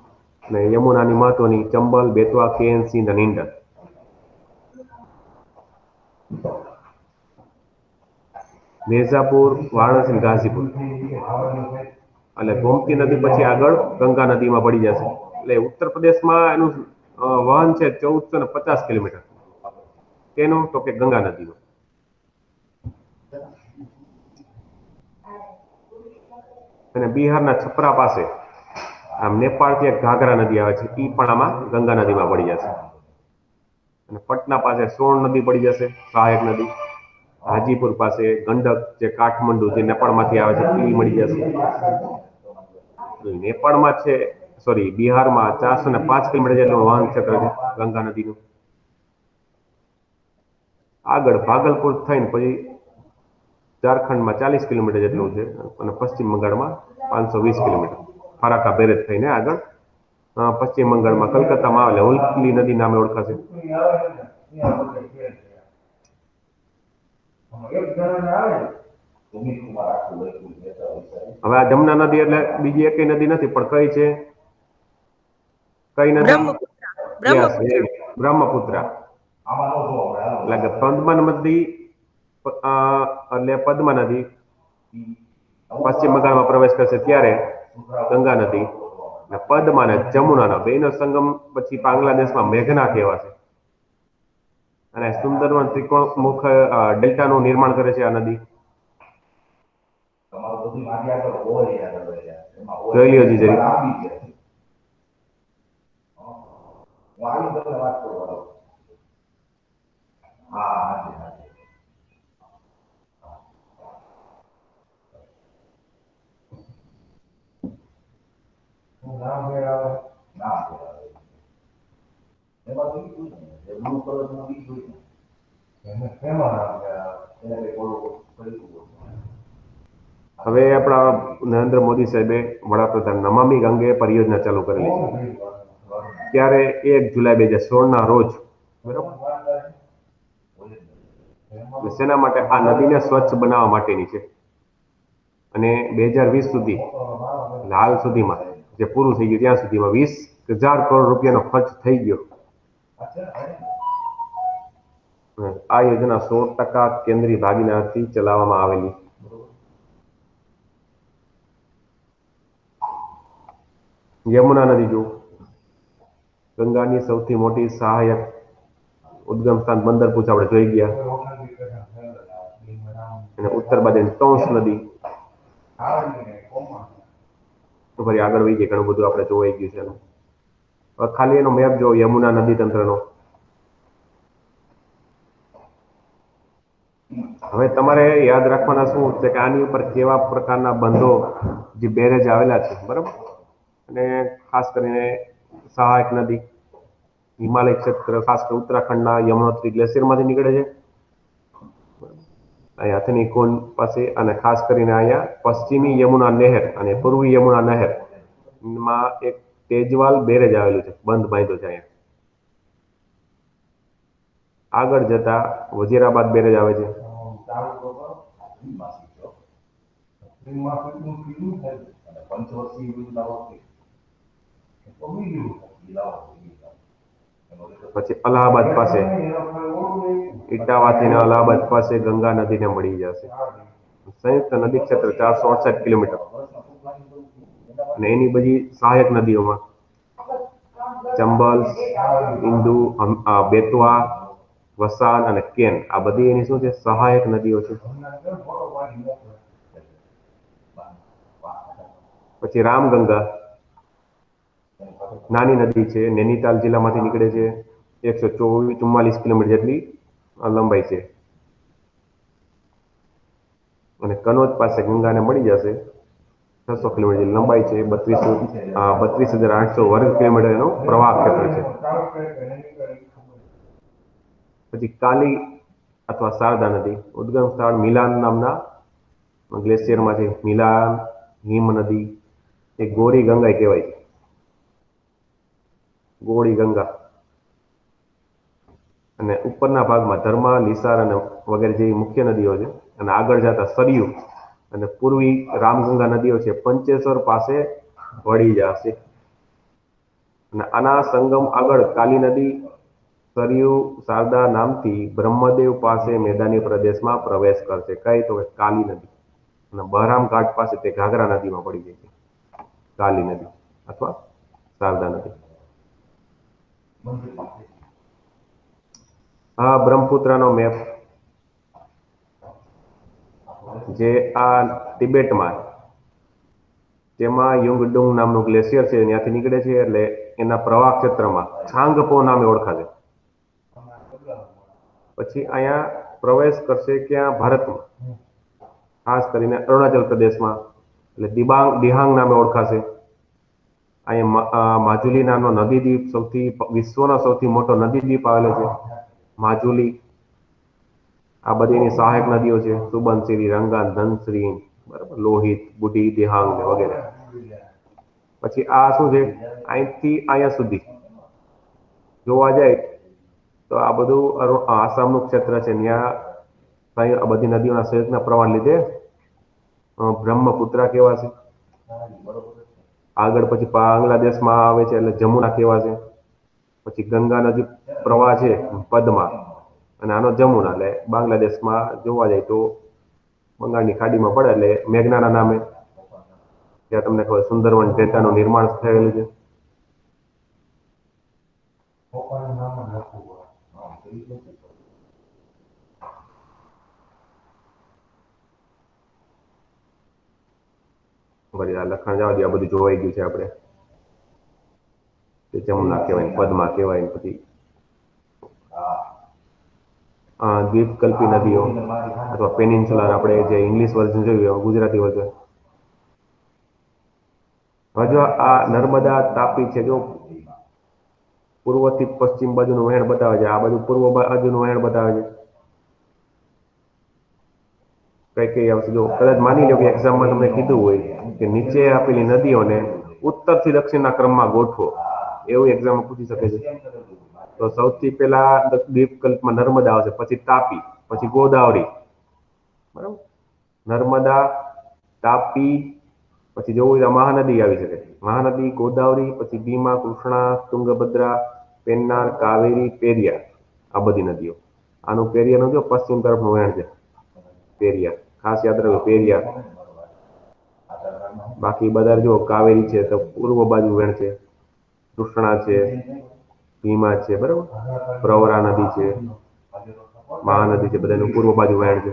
અને યમુનાની મહત્વની ચંબલ, બેતવા, કેન, સિંધ અને ઇન્ડસ. મિર્ઝાપુર, વારાણસી અને ગાઝીપુર. એટલે ગોમતી નદી પછી આગળ ગંગા નદીમાં પડી જશે. એટલે ઉત્તર પ્રદેશમાં એનું વહન છે 1450 કિલોમીટર. કેનું? તો કે ગંગા નદીનું. અને બિહારના છપરા પાસે આમ નેપાળથી એક ઘાઘરા નદી આવે છે, એ પણ આમાં ગંગા નદીમાં પડી જશે. અને પટના પાસે સોણ નદી પડી જશે, સહાયક નદી. હાજીપુર પાસે ગંડક, જે કાઠમંડુ જે નેપાળમાંથી આવે છે, એ મળી જશે. નેપાળમાં છે, સોરી બિહારમાં 405 કિલોમીટર જેટલું વહન ક્ષેત્ર છે ગંગા નદીનું. આગળ ભાગલપુર થઈને પછી ઝારખંડમાં 40 કિલોમીટર જેટલું છે અને પશ્ચિમ બંગાળમાં 520 કિલોમીટર. ફરાકા બેરેજ થઈને આગળ પશ્ચિમ બંગાળમાં કલકત્તામાં આવે હુલકલી નદી નામે ઓળખાશે. હવે આ જમના નદી એટલે બીજી એકેય નદી નથી, પણ કઈ છે? કઈ નદી? Yes, બ્રહ્મપુત્રા. એટલે કે પદ્મા નદી, એટલે પદ્મા નદી પશ્ચિમ બંગાળમાં પ્રવેશ કરશે ત્યારે ગંગા નદી અને પદ્મા અને જમુનાના બેનો સંગમ પછી બાંગ્લાદેશમાં મેઘના કહેવાશે. અને સુંદરવન ત્રિકોણમુખ ડેલ્ટાનું નિર્માણ કરે છે આ નદી. જોઈ લ્યો જી જરી. હવે આપણા નરેન્દ્ર મોદી સાહેબે વડાપ્રધાન નમામિ ગંગે પરિયોજના ચાલુ કરેલી છે. ત્યારે 1 જુલાઈ 2016 ના રોજ બરાબર શેના માટે? આ નદીને સ્વચ્છ બનાવવા માટેની છે. અને 2020 સુધી હાલ સુધીમાં જે પૂરું થઈ ગયું ત્યાં સુધીમાં 20,000 કરોડ રૂપિયાનો ખર્ચ થઈ ગયો. આ યોજના 100% કેન્દ્રીય ભાગીદારીથી ચલાવવામાં આવેલી. યમુના નદી જો ગંગાની સૌથી મોટી સહાયક ઉદ્ગમ સ્થાન બંદરપુર આપણે જોઈ ગયા. અને ઉત્તર બાજુ ટોન્સ નદી તો ફરી આગળ વહી જાય, ઘણું બધું આપણે જોવાઈ ગયું છે. ખાલી એનો મેપ જો યમુના નદી તંત્રનો. હવે તમારે યાદ રાખવાના શું છે કે આની ઉપર કેવા પ્રકારના બંધો જે બેરેજ આવેલા છે બરાબર. અને ખાસ કરીને સહાયક નદી હિમાલય ક્ષેત્ર, ખાસ કરીને ઉત્તરાખંડના યમનોત્રી ગ્લેશિયરમાંથી નીકળે છે. અહીંયા હથનીકુંડ પાસે, અને ખાસ કરીને અહીંયા પશ્ચિમી યમુના નહેર અને પૂર્વી યમુના નહેર માં એક તેજવાલ બેરેજ આવેલું છે, બંધ બાંધ્યો છે અહીંયા. આગળ જતા વજીરાબાદ બેરેજ આવે છે. પછી અલ્હાબાદ પાસે, ઇટાવાથી અલ્હાબાદ પાસે ગંગા નદીને મળી જશે. સંયુક્ત નદી ક્ષેત્ર 468 કિલોમીટર, અને એની બધી સહાયક નદીઓમાં ચંબલ, ઇન્દુ, બેતવા, વસાન અને કેન, આ બધી એની શું છે? સહાયક નદીઓ છે. પછી રામગંગા નાની નદી છે, નૈનીતાલ જિલ્લામાંથી નીકળે છે. 144 કિલોમીટર જેટલી લંબાઈ છે, અને કનોજ પાસે ગંગાને મળી જશે. 600 કિલોમીટર જેટલી લંબાઈ છે. 32,800 વર્ગ કિલોમીટર એનો પ્રવાહ ક્ષેત્ર છે. પછી કાલી અથવા શારદા નદી, ઉદ્ગમ સ્થળ મિલાન નામના ગ્લેશિયરમાં છે. મિલાન હિમ નદી એ ગોરી ગંગા કહેવાય છે. ગોળી ગંગા. અને ઉપરના ભાગમાં ધર્મા, લીસાર અને વગેરે જેવી મુખ્ય નદીઓ છે. અને આગળ જતા સરયુ અને પૂર્વી રામગંગા નદીઓ છે, પંચેશ્વર પાસે વળી જશે. અને આના સંગમ આગળ કાલી નદી સરયુ શારદા નામથી બ્રહ્મદેવ પાસે મેદાની પ્રદેશમાં પ્રવેશ કરશે. કઈ? તો કાલી નદી. અને બહરામ ઘાટ પાસે તે ઘાઘરા નદીમાં પડી જાય છે, કાલી નદી અથવા શારદા નદી. આ બ્રહ્મપુત્રનો મેપ, જે આ તિબેટમાં, જેમાં યુંગડુંગ નામનું ગ્લેશિયર છે, ત્યાંથી નીકળે છે. એટલે એના પ્રવાહ ક્ષેત્રમાં છાંગપો નામે ઓળખાશે. પછી અહીંયા પ્રવેશ કરશે ક્યાં? ભારતમાં, ખાસ કરીને અરુણાચલ પ્રદેશમાં, એટલે દિહાંગ નામે ઓળખાશે. અહીંયા માજુલી નામનો નદીદ્વીપ, વિશ્વનો સૌથી મોટો નદીદ્વીપ આવેલો છે, માજુલી. આ બધી એની સહાયક નદીઓ છે, સુબનસિરી, રંગાન, ધનશ્રી, બરાબર, લોહિત, બુઢી, દિહાંગ વગેરે. પછી આ શું છે? અહીંથી અહીંયા સુધી જોવા જાય તો આ બધું આસામનું ક્ષેત્ર છે. ત્યાં આ બધી નદીઓના સંયુક્તના પ્રવાહ લીધે બ્રહ્મપુત્રા કહેવાશે. આગળ પછી બાંગ્લાદેશમાં આવે છે, એટલે જમુના કહેવાશે. પછી ગંગા નદી પ્રવાહ છે પદ્મા, અને આનો જમુના. એટલે બાંગ્લાદેશમાં જોવા જાય તો બંગાળની ખાડીમાં પડે એટલે મેઘનાના નામે, ત્યાં તમને ખબર સુંદરવન ડેટાનું નિર્માણ થયેલું છે. વળી આ લખાણ જવા દે, આ બધું જોવાઈ ગયું છે આપણે. તે જમુના કહેવાય, પદ્મા કહેવાય. પછી દ્વીપકલ્પી નદીઓ અથવા પેનિન્સ્યુલર, આપણે જે ઇંગ્લિશ વર્ઝન જોયું, ગુજરાતી વર્ઝન. હવે જો આ નર્મદા, તાપી છે, જો પૂર્વથી પશ્ચિમ બાજુનું વહેણ બતાવે છે, આ બાજુ પૂર્વ બાજુનું વહેણ બતાવે છે. કઈ કઈ આવશે? જો કદાચ માની લો કે એક્ઝામમાં તમને કીધું હોય કે નીચે આપેલી નદીઓને ઉત્તરથી દક્ષિણના ક્રમમાં ગોઠવો, એવું એક્ઝામમાં પૂછી શકે છે. તો સૌથી પહેલા દ્વીપકલ્પમાં નર્મદા આવશે, પછી તાપી, પછી ગોદાવરી, બરાબર, નર્મદા, તાપી, પછી જોવું હોય તો મહાનદી આવી શકે, મહાનદી, ગોદાવરી, પછી ભીમા, કૃષ્ણા, તુંગભદ્રા, પેન્નાર, કાવેરી, પેરિયાર, આ બધી નદીઓ. આનું પેરિયારનું જો પશ્ચિમ તરફનું વહેણ છે, પેરિયાર, ખાસ યાદ રાખો પેરિયાર. બાકી બધા જો કાવેરી છે તો પૂર્વ બાજુ વહેણ છે, કૃષ્ણા છે, ભીમા છે, બરાબર, પ્રવરા નદી છે, મહાનદી છે, બધાનું પૂર્વ બાજુ વહેણ છે.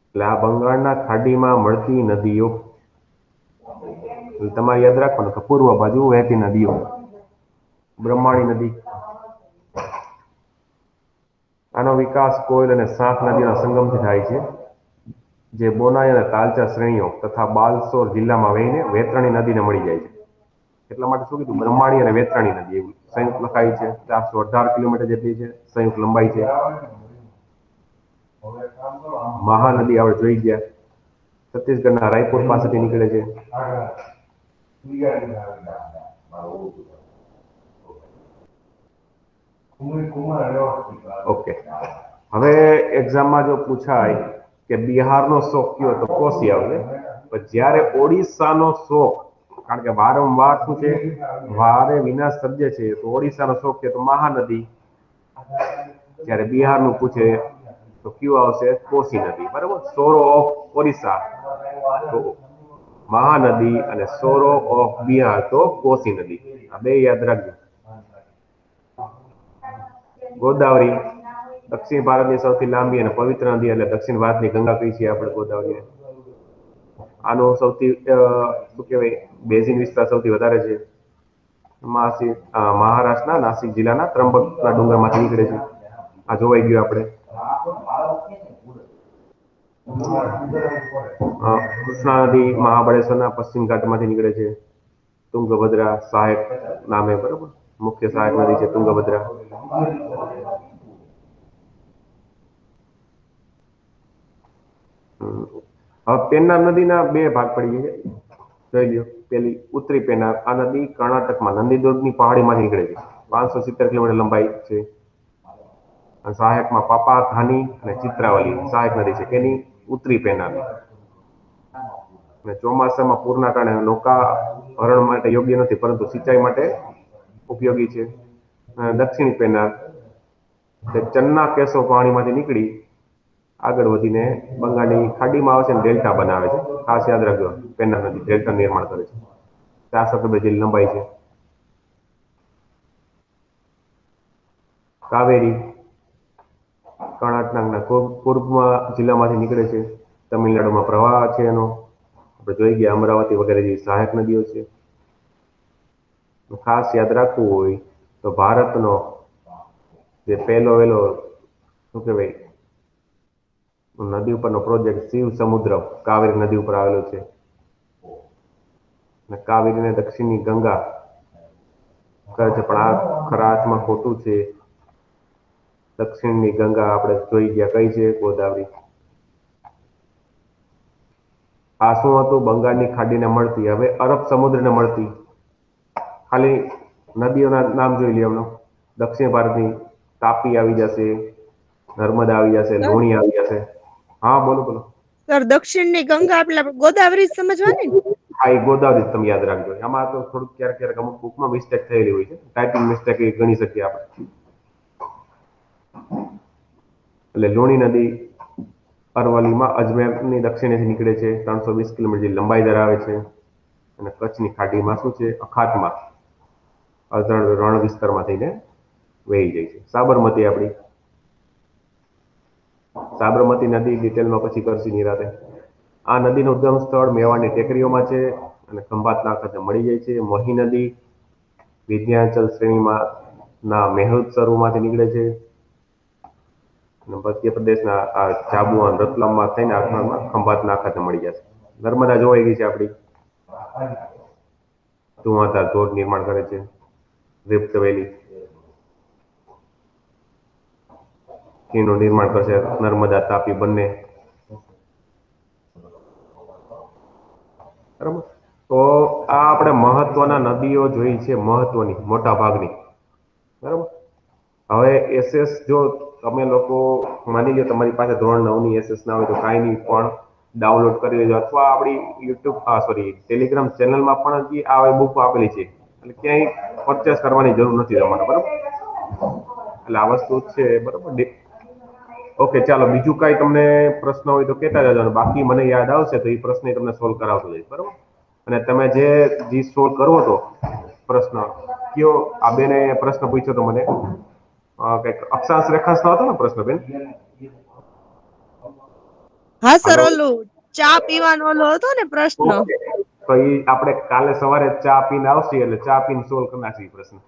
એટલે આ બંગાળના ખાડીમાં મળતી નદીઓ તમારે યાદ રાખવાનું કે પૂર્વ બાજુ વહેતી નદીઓ. બ્રહ્માણી નદી, આનો વિકાસ કોયલ અને સાંક નદીના સંગમથી થાય છે, જે બોનાઈ અને તાલચા શ્રેણીઓ તથા બાલસોર જિલ્લામાં વહીને વેતરણી નદીને મળી જાય છે. એટલા માટે શું કીધું બ્રહ્માણી અને વેતરાણી નદી એવું સંયુક્ત લખાઈ છે 418 કિલોમીટર જેટલી છે સંયુક્ત લંબાઈ છે મહાનદી આપણે જોઈ ગયા છત્તીસગઢના રાયપુર પાસેથી નીકળે છે ઓકે હવે એક્ઝામમાં જો પૂછાય કે બિહારનો શોખ કયો તો કોસી આવશે પણ જ્યારે ઓડિશાનો શોખ કારણ કે વારંવાર શું છે વારે વિનાશ સર્જે છે તો ઓડિશાનો શોખ છે તો મહાનદી જ્યારે બિહારનું પૂછે તો કયું આવશે કોસી નદી બરાબર સોરો ઓફ ઓડિશા તો મહાનદી અને સોરો ઓફ બિહાર તો કોસી નદી આ બે યાદ રાખજો ગોદાવરી દક્ષિણ ભારતની સૌથી લાંબી અને પવિત્ર નદી એટલે દક્ષિણ ભારતની ગંગા કઈ છે આપણે ગોદાવરીને આનો સૌથી શું કહેવાય બેઝિન વિસ્તાર સૌથી વધારે છે મહારાષ્ટ્રના નાસિક જિલ્લાના ત્રંબકના ડુંગરમાંથી નીકળે છે આ જોવાઈ ગયું આપણે કૃષ્ણા નદી મહાબળેશ્વરના પશ્ચિમ ઘાટમાંથી નીકળે છે તુંગભદ્રા સહાયક નામે બરાબર મુખ્ય સહાયક નદી છે તુંગભદ્રા હવે પેન્નાર નદીના બે ભાગ પડી ગયા જોઈ લ્યો પેલી ઉત્તરી પેન્નાર આ નદી કર્ણાટકમાં નંદીદુર્ગની પહાડીમાંથી નીકળે છે 570 કિલોમીટર લંબાઈ છે અને સહાયકમાં પાપાધાની અને ચિત્રાવલી સહાયક નદી છે તેની ઉત્તરી પેન્નાર અને ચોમાસામાં પૂરના કારણે નૌકા હરણ માટે યોગ્ય નથી પરંતુ સિંચાઈ માટે ઉપયોગી છે દક્ષિણી પેન્નાર તે ચન્ના કેસો પાણીમાંથી નીકળી આગળ વધીને બંગાળની ખાડીમાં આવે છે અને ડેલ્ટા બનાવે છે ખાસ યાદ રાખજો પેન્નાર નદી ડેલ્ટા નિર્માણ કરે છે 402 જેટલી લંબાઈ છે કાવેરી કર્ણાટકના કુર્ગમાં જિલ્લામાંથી નીકળે છે તમિલનાડુમાં પ્રવાહ છે એનો આપણે જોઈ ગયા અમરાવતી વગેરે જેવી સહાયક નદીઓ છે ખાસ યાદ રાખવું હોય તો ભારતનો જે પહેલો શું કહેવાય નદી ઉપરનો પ્રોજેક્ટ શિવ સમુદ્ર કાવેરી નદી ઉપર આવેલો છે અને કાવેરીને દક્ષિણની ગંગા કહે છે પણ આ ખરા અર્થમાં ખોટું છે દક્ષિણની ગંગા આપણે જોઈ ગયા કઈ છે ગોદાવરી આ શું હતું બંગાળની ખાડીને મળતી હવે અરબ સમુદ્રને મળતી ખાલી નદીઓના નામ જોઈ લે એમનો દક્ષિણ ભારતની તાપી આવી જશે નર્મદા આવી જશે લુણી આવી જશે હા બોલો બોલો સર દક્ષિણની ગંગા એટલે ગોદાવરી સમજવાની ને હા એ ગોદાવરી તમે યાદ રાખજો આમાં તો થોડુંક ક્યારેક અમુક બુકમાં મિસ્ટેક થયેલી હોય છે ટાઈપિંગ મિસ્ટેક એ ગણી શકીએ આપણે એટલે લુણી નદી અરવલ્લીમાં અજમેરની દક્ષિણેથી નીકળે છે 320 કિલોમીટર જેટલી લંબાઈ ધરાવે છે અને કચ્છની ખાડીમાં શું છે અખાતમાં અઝરણ રણ વિસ્તારમાં થઈને વહી જાય છે સાબરમતી આપણી સાબરમતી નદી ડિટેલમાં પછી કરશી નિરાતે આ નદીનું ઉદ્ગમ સ્થળ મેવાડની ટેકરીઓમાં છે અને ખંભાતના ખાતે મળી જાય છે મહી નદી વિંધ્યાચલ શ્રેણીમાં ના મેહુદ સરોવરમાંથી નીકળે છે અને મધ્યપ્રદેશના આ જાબુઆન રતલામમાં થઈને આખરમાં ખંભાતના ખાતે મળી જશે નર્મદા જોવાઈ ગઈ છે આપણી ધુવાધાર ધોધ નિર્માણ કરે છે રિફ્ટ વેલી એનું નિર્માણ કરશે નર્મદા તાપી બંને બરાબર તો આ આપણે મહત્વના નદીઓ જોઈ છે મહત્વની મોટા ભાગની બરાબર હવે એસએસ જો તમે લોકો માની લો તમારી પાસે ધોરણ 9 ની એસએસ ના હોય તો કાંઈ નહીં પણ ડાઉનલોડ કરી લેજો અથવા આપણી યુટ્યુબ ટેલિગ્રામ ચેનલમાં પણ હજી આ બુક આપેલી છે એટલે ક્યાંય પરચેસ કરવાની જરૂર નથી તમારે બરાબર એટલે આ વસ્તુ છે બરાબર ઓકે ચાલો બીજું કાંઈ તમને પ્રશ્ન હોય તો કહેતા જજો અને બાકી મને યાદ આવશે તો એ પ્રશ્ન તમને સોલ્વ કરાવતો જઈશ બરાબર અને તમે જે સોલ્વ કરવો હતો પ્રશ્ન કયો આ બેને પ્રશ્ન પૂછ્યો તો મને કંઈક અક્ષાંશ રેખાંશ હતો ને પ્રશ્ન બેન હા સર ઓલું ચા પીવાનો ઓલો હતો ને પ્રશ્ન તો એ આપણે કાલે સવારે ચા પીને આવશે એટલે ચા પીને સોલ્વ કરી નાખી પ્રશ્ન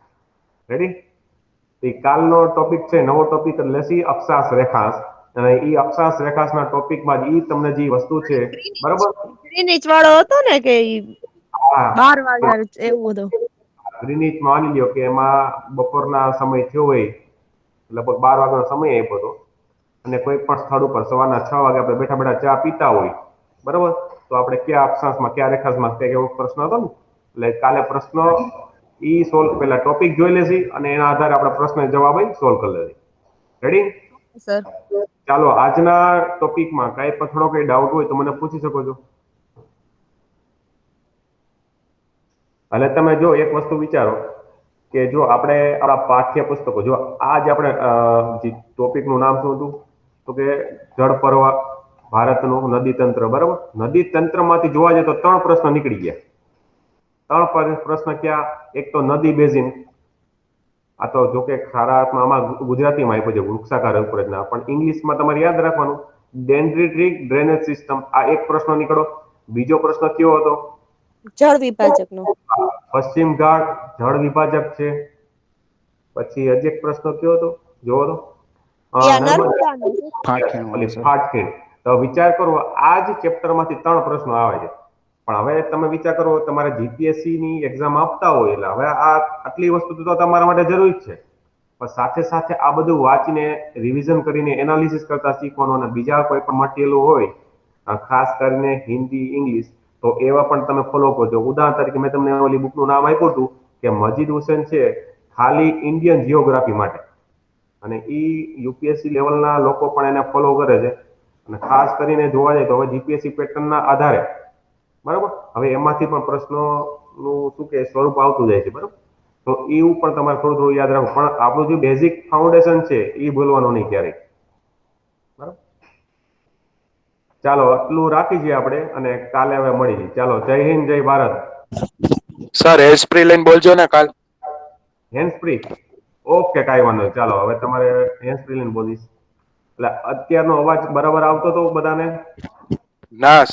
રેડી એ કાલનો ટોપિક છે નવો ટોપિક લેસી અક્ષાંશ રેખાંશ અને એ અક્ષાંશ રેખાંશના ટોપિકમાં જ તમને જે વસ્તુ છે બરાબર ગ્રીનિચ વાળો હતો ને કે 12 વાગ્યા એવું હતું ગ્રીનિચ માની લ્યો કે એમાં બપોરના સમય થયો હોય, લગભગ 12 વાગ્યાનો સમય આપ્યો હતો, અને કોઈ પણ સ્થળ ઉપર સવારના 6 વાગે આપણે બેઠા બેઠા ચા પીતા હોય, બરાબર, તો આપણે કયા અક્ષાંશમાં કયા રેખાંશમાં એવો પ્રશ્ન હતો ને, એટલે કાલે પ્રશ્ન ઈ સોલ્વ પેલા ટોપિક જોઈ લેશી અને એના આધારે આપણે પ્રશ્ન જવાબ સોલ્વ કરી લેશી. રેડી? સર ચાલો આજના ટોપિકમાં કાંઈ પણ થોડો કઈ ડાઉટ હોય તો મને પૂછી શકો છો. અને તમે જો એક વસ્તુ વિચારો કે જો આપણે આપણા પાઠ્યપુસ્તકો, જો આ જે આપણે જે ટોપિકનું નામ શું હતું તો કે જળ પ્રવાહ ભારતનું નદી તંત્ર, બરાબર. નદી તંત્રમાંથી જોવા જઈએ તો 3 પ્રશ્ન નીકળી ગયા. 3 પ્રશ્ન ક્યાં? એક તો નદી બેઝિન, આ તો જો કે ખારા હાથમાં આમાં ગુજરાતીમાં આપ્યો છે વૃક્ષાકાર અલ્પરચના, પણ ઇંગ્લિશમાં તમારે યાદ રાખવાનું ડેન્ડ્રીટિક ડ્રેનેજ સિસ્ટમ, આ એક પ્રશ્ન નીકળો. બીજો પ્રશ્ન કયો હતો? જળ વિભાજકનો. પશ્ચિમ ઘાટ જળ વિભાજક છે. પછી હજી એક પ્રશ્ન કયો હતો જોવો તો? ફાટખેડ. તો વિચાર કરો, આ જ ચેપ્ટરમાંથી 3 પ્રશ્નો આવે છે. પણ હવે તમે વિચાર કરો, તમારે જીપીએસસી ની એક્ઝામ આપતા હોય એટલે હવે આ આટલી વસ્તુ તો તમારા માટે જરૂરી જ છે, પણ સાથે સાથે આ બધું વાંચીને રિવિઝન કરીને એનાલિસિસ કરતા શીખવાનું, અને બીજા કોઈ પણ મટીરિયલ હોય ખાસ કરીને હિન્દી, ઇંગ્લિશ, તો એવા પણ તમે ફોલો કરજો. ઉદાહરણ તરીકે મેં તમને ઓલી બુકનું નામ આપ્યું હતું કે મજીદ હુસેન છે, ખાલી ઇન્ડિયન જીઓગ્રાફી માટે, અને ઈ યુપીએસસી લેવલના લોકો પણ એને ફોલો કરે છે. અને ખાસ કરીને જોવા જાય તો હવે જીપીએસસી પેટર્નના આધારે, બરાબર, હવે એમાંથી પણ પ્રશ્નોનું શું કે સ્વરૂપ આવતું જાય છે, બરાબર. તો એવું પણ તમારે થોડું થોડું યાદ રાખવું, પણ આપણું જે બેઝિક ફાઉન્ડેશન છે એ ભૂલવાનું નહીં ક્યારેય, બરાબર. ચાલો આટલું રાખી છીએ આપણે, અને કાલે હવે મળી જઈએ. ચાલો, જય હિન્દ, જય ભારત. સર હેન્ડ સ્પ્રી લઈને બોલજો ને કાલ. Hand free? ઓકે, કાંઈ વાંધો નહીં. ચાલો હવે તમારે હેન્ડ ફ્રી લઈને બોલીશ. એટલે અત્યારનો અવાજ બરાબર આવતો હતો બધાને? ના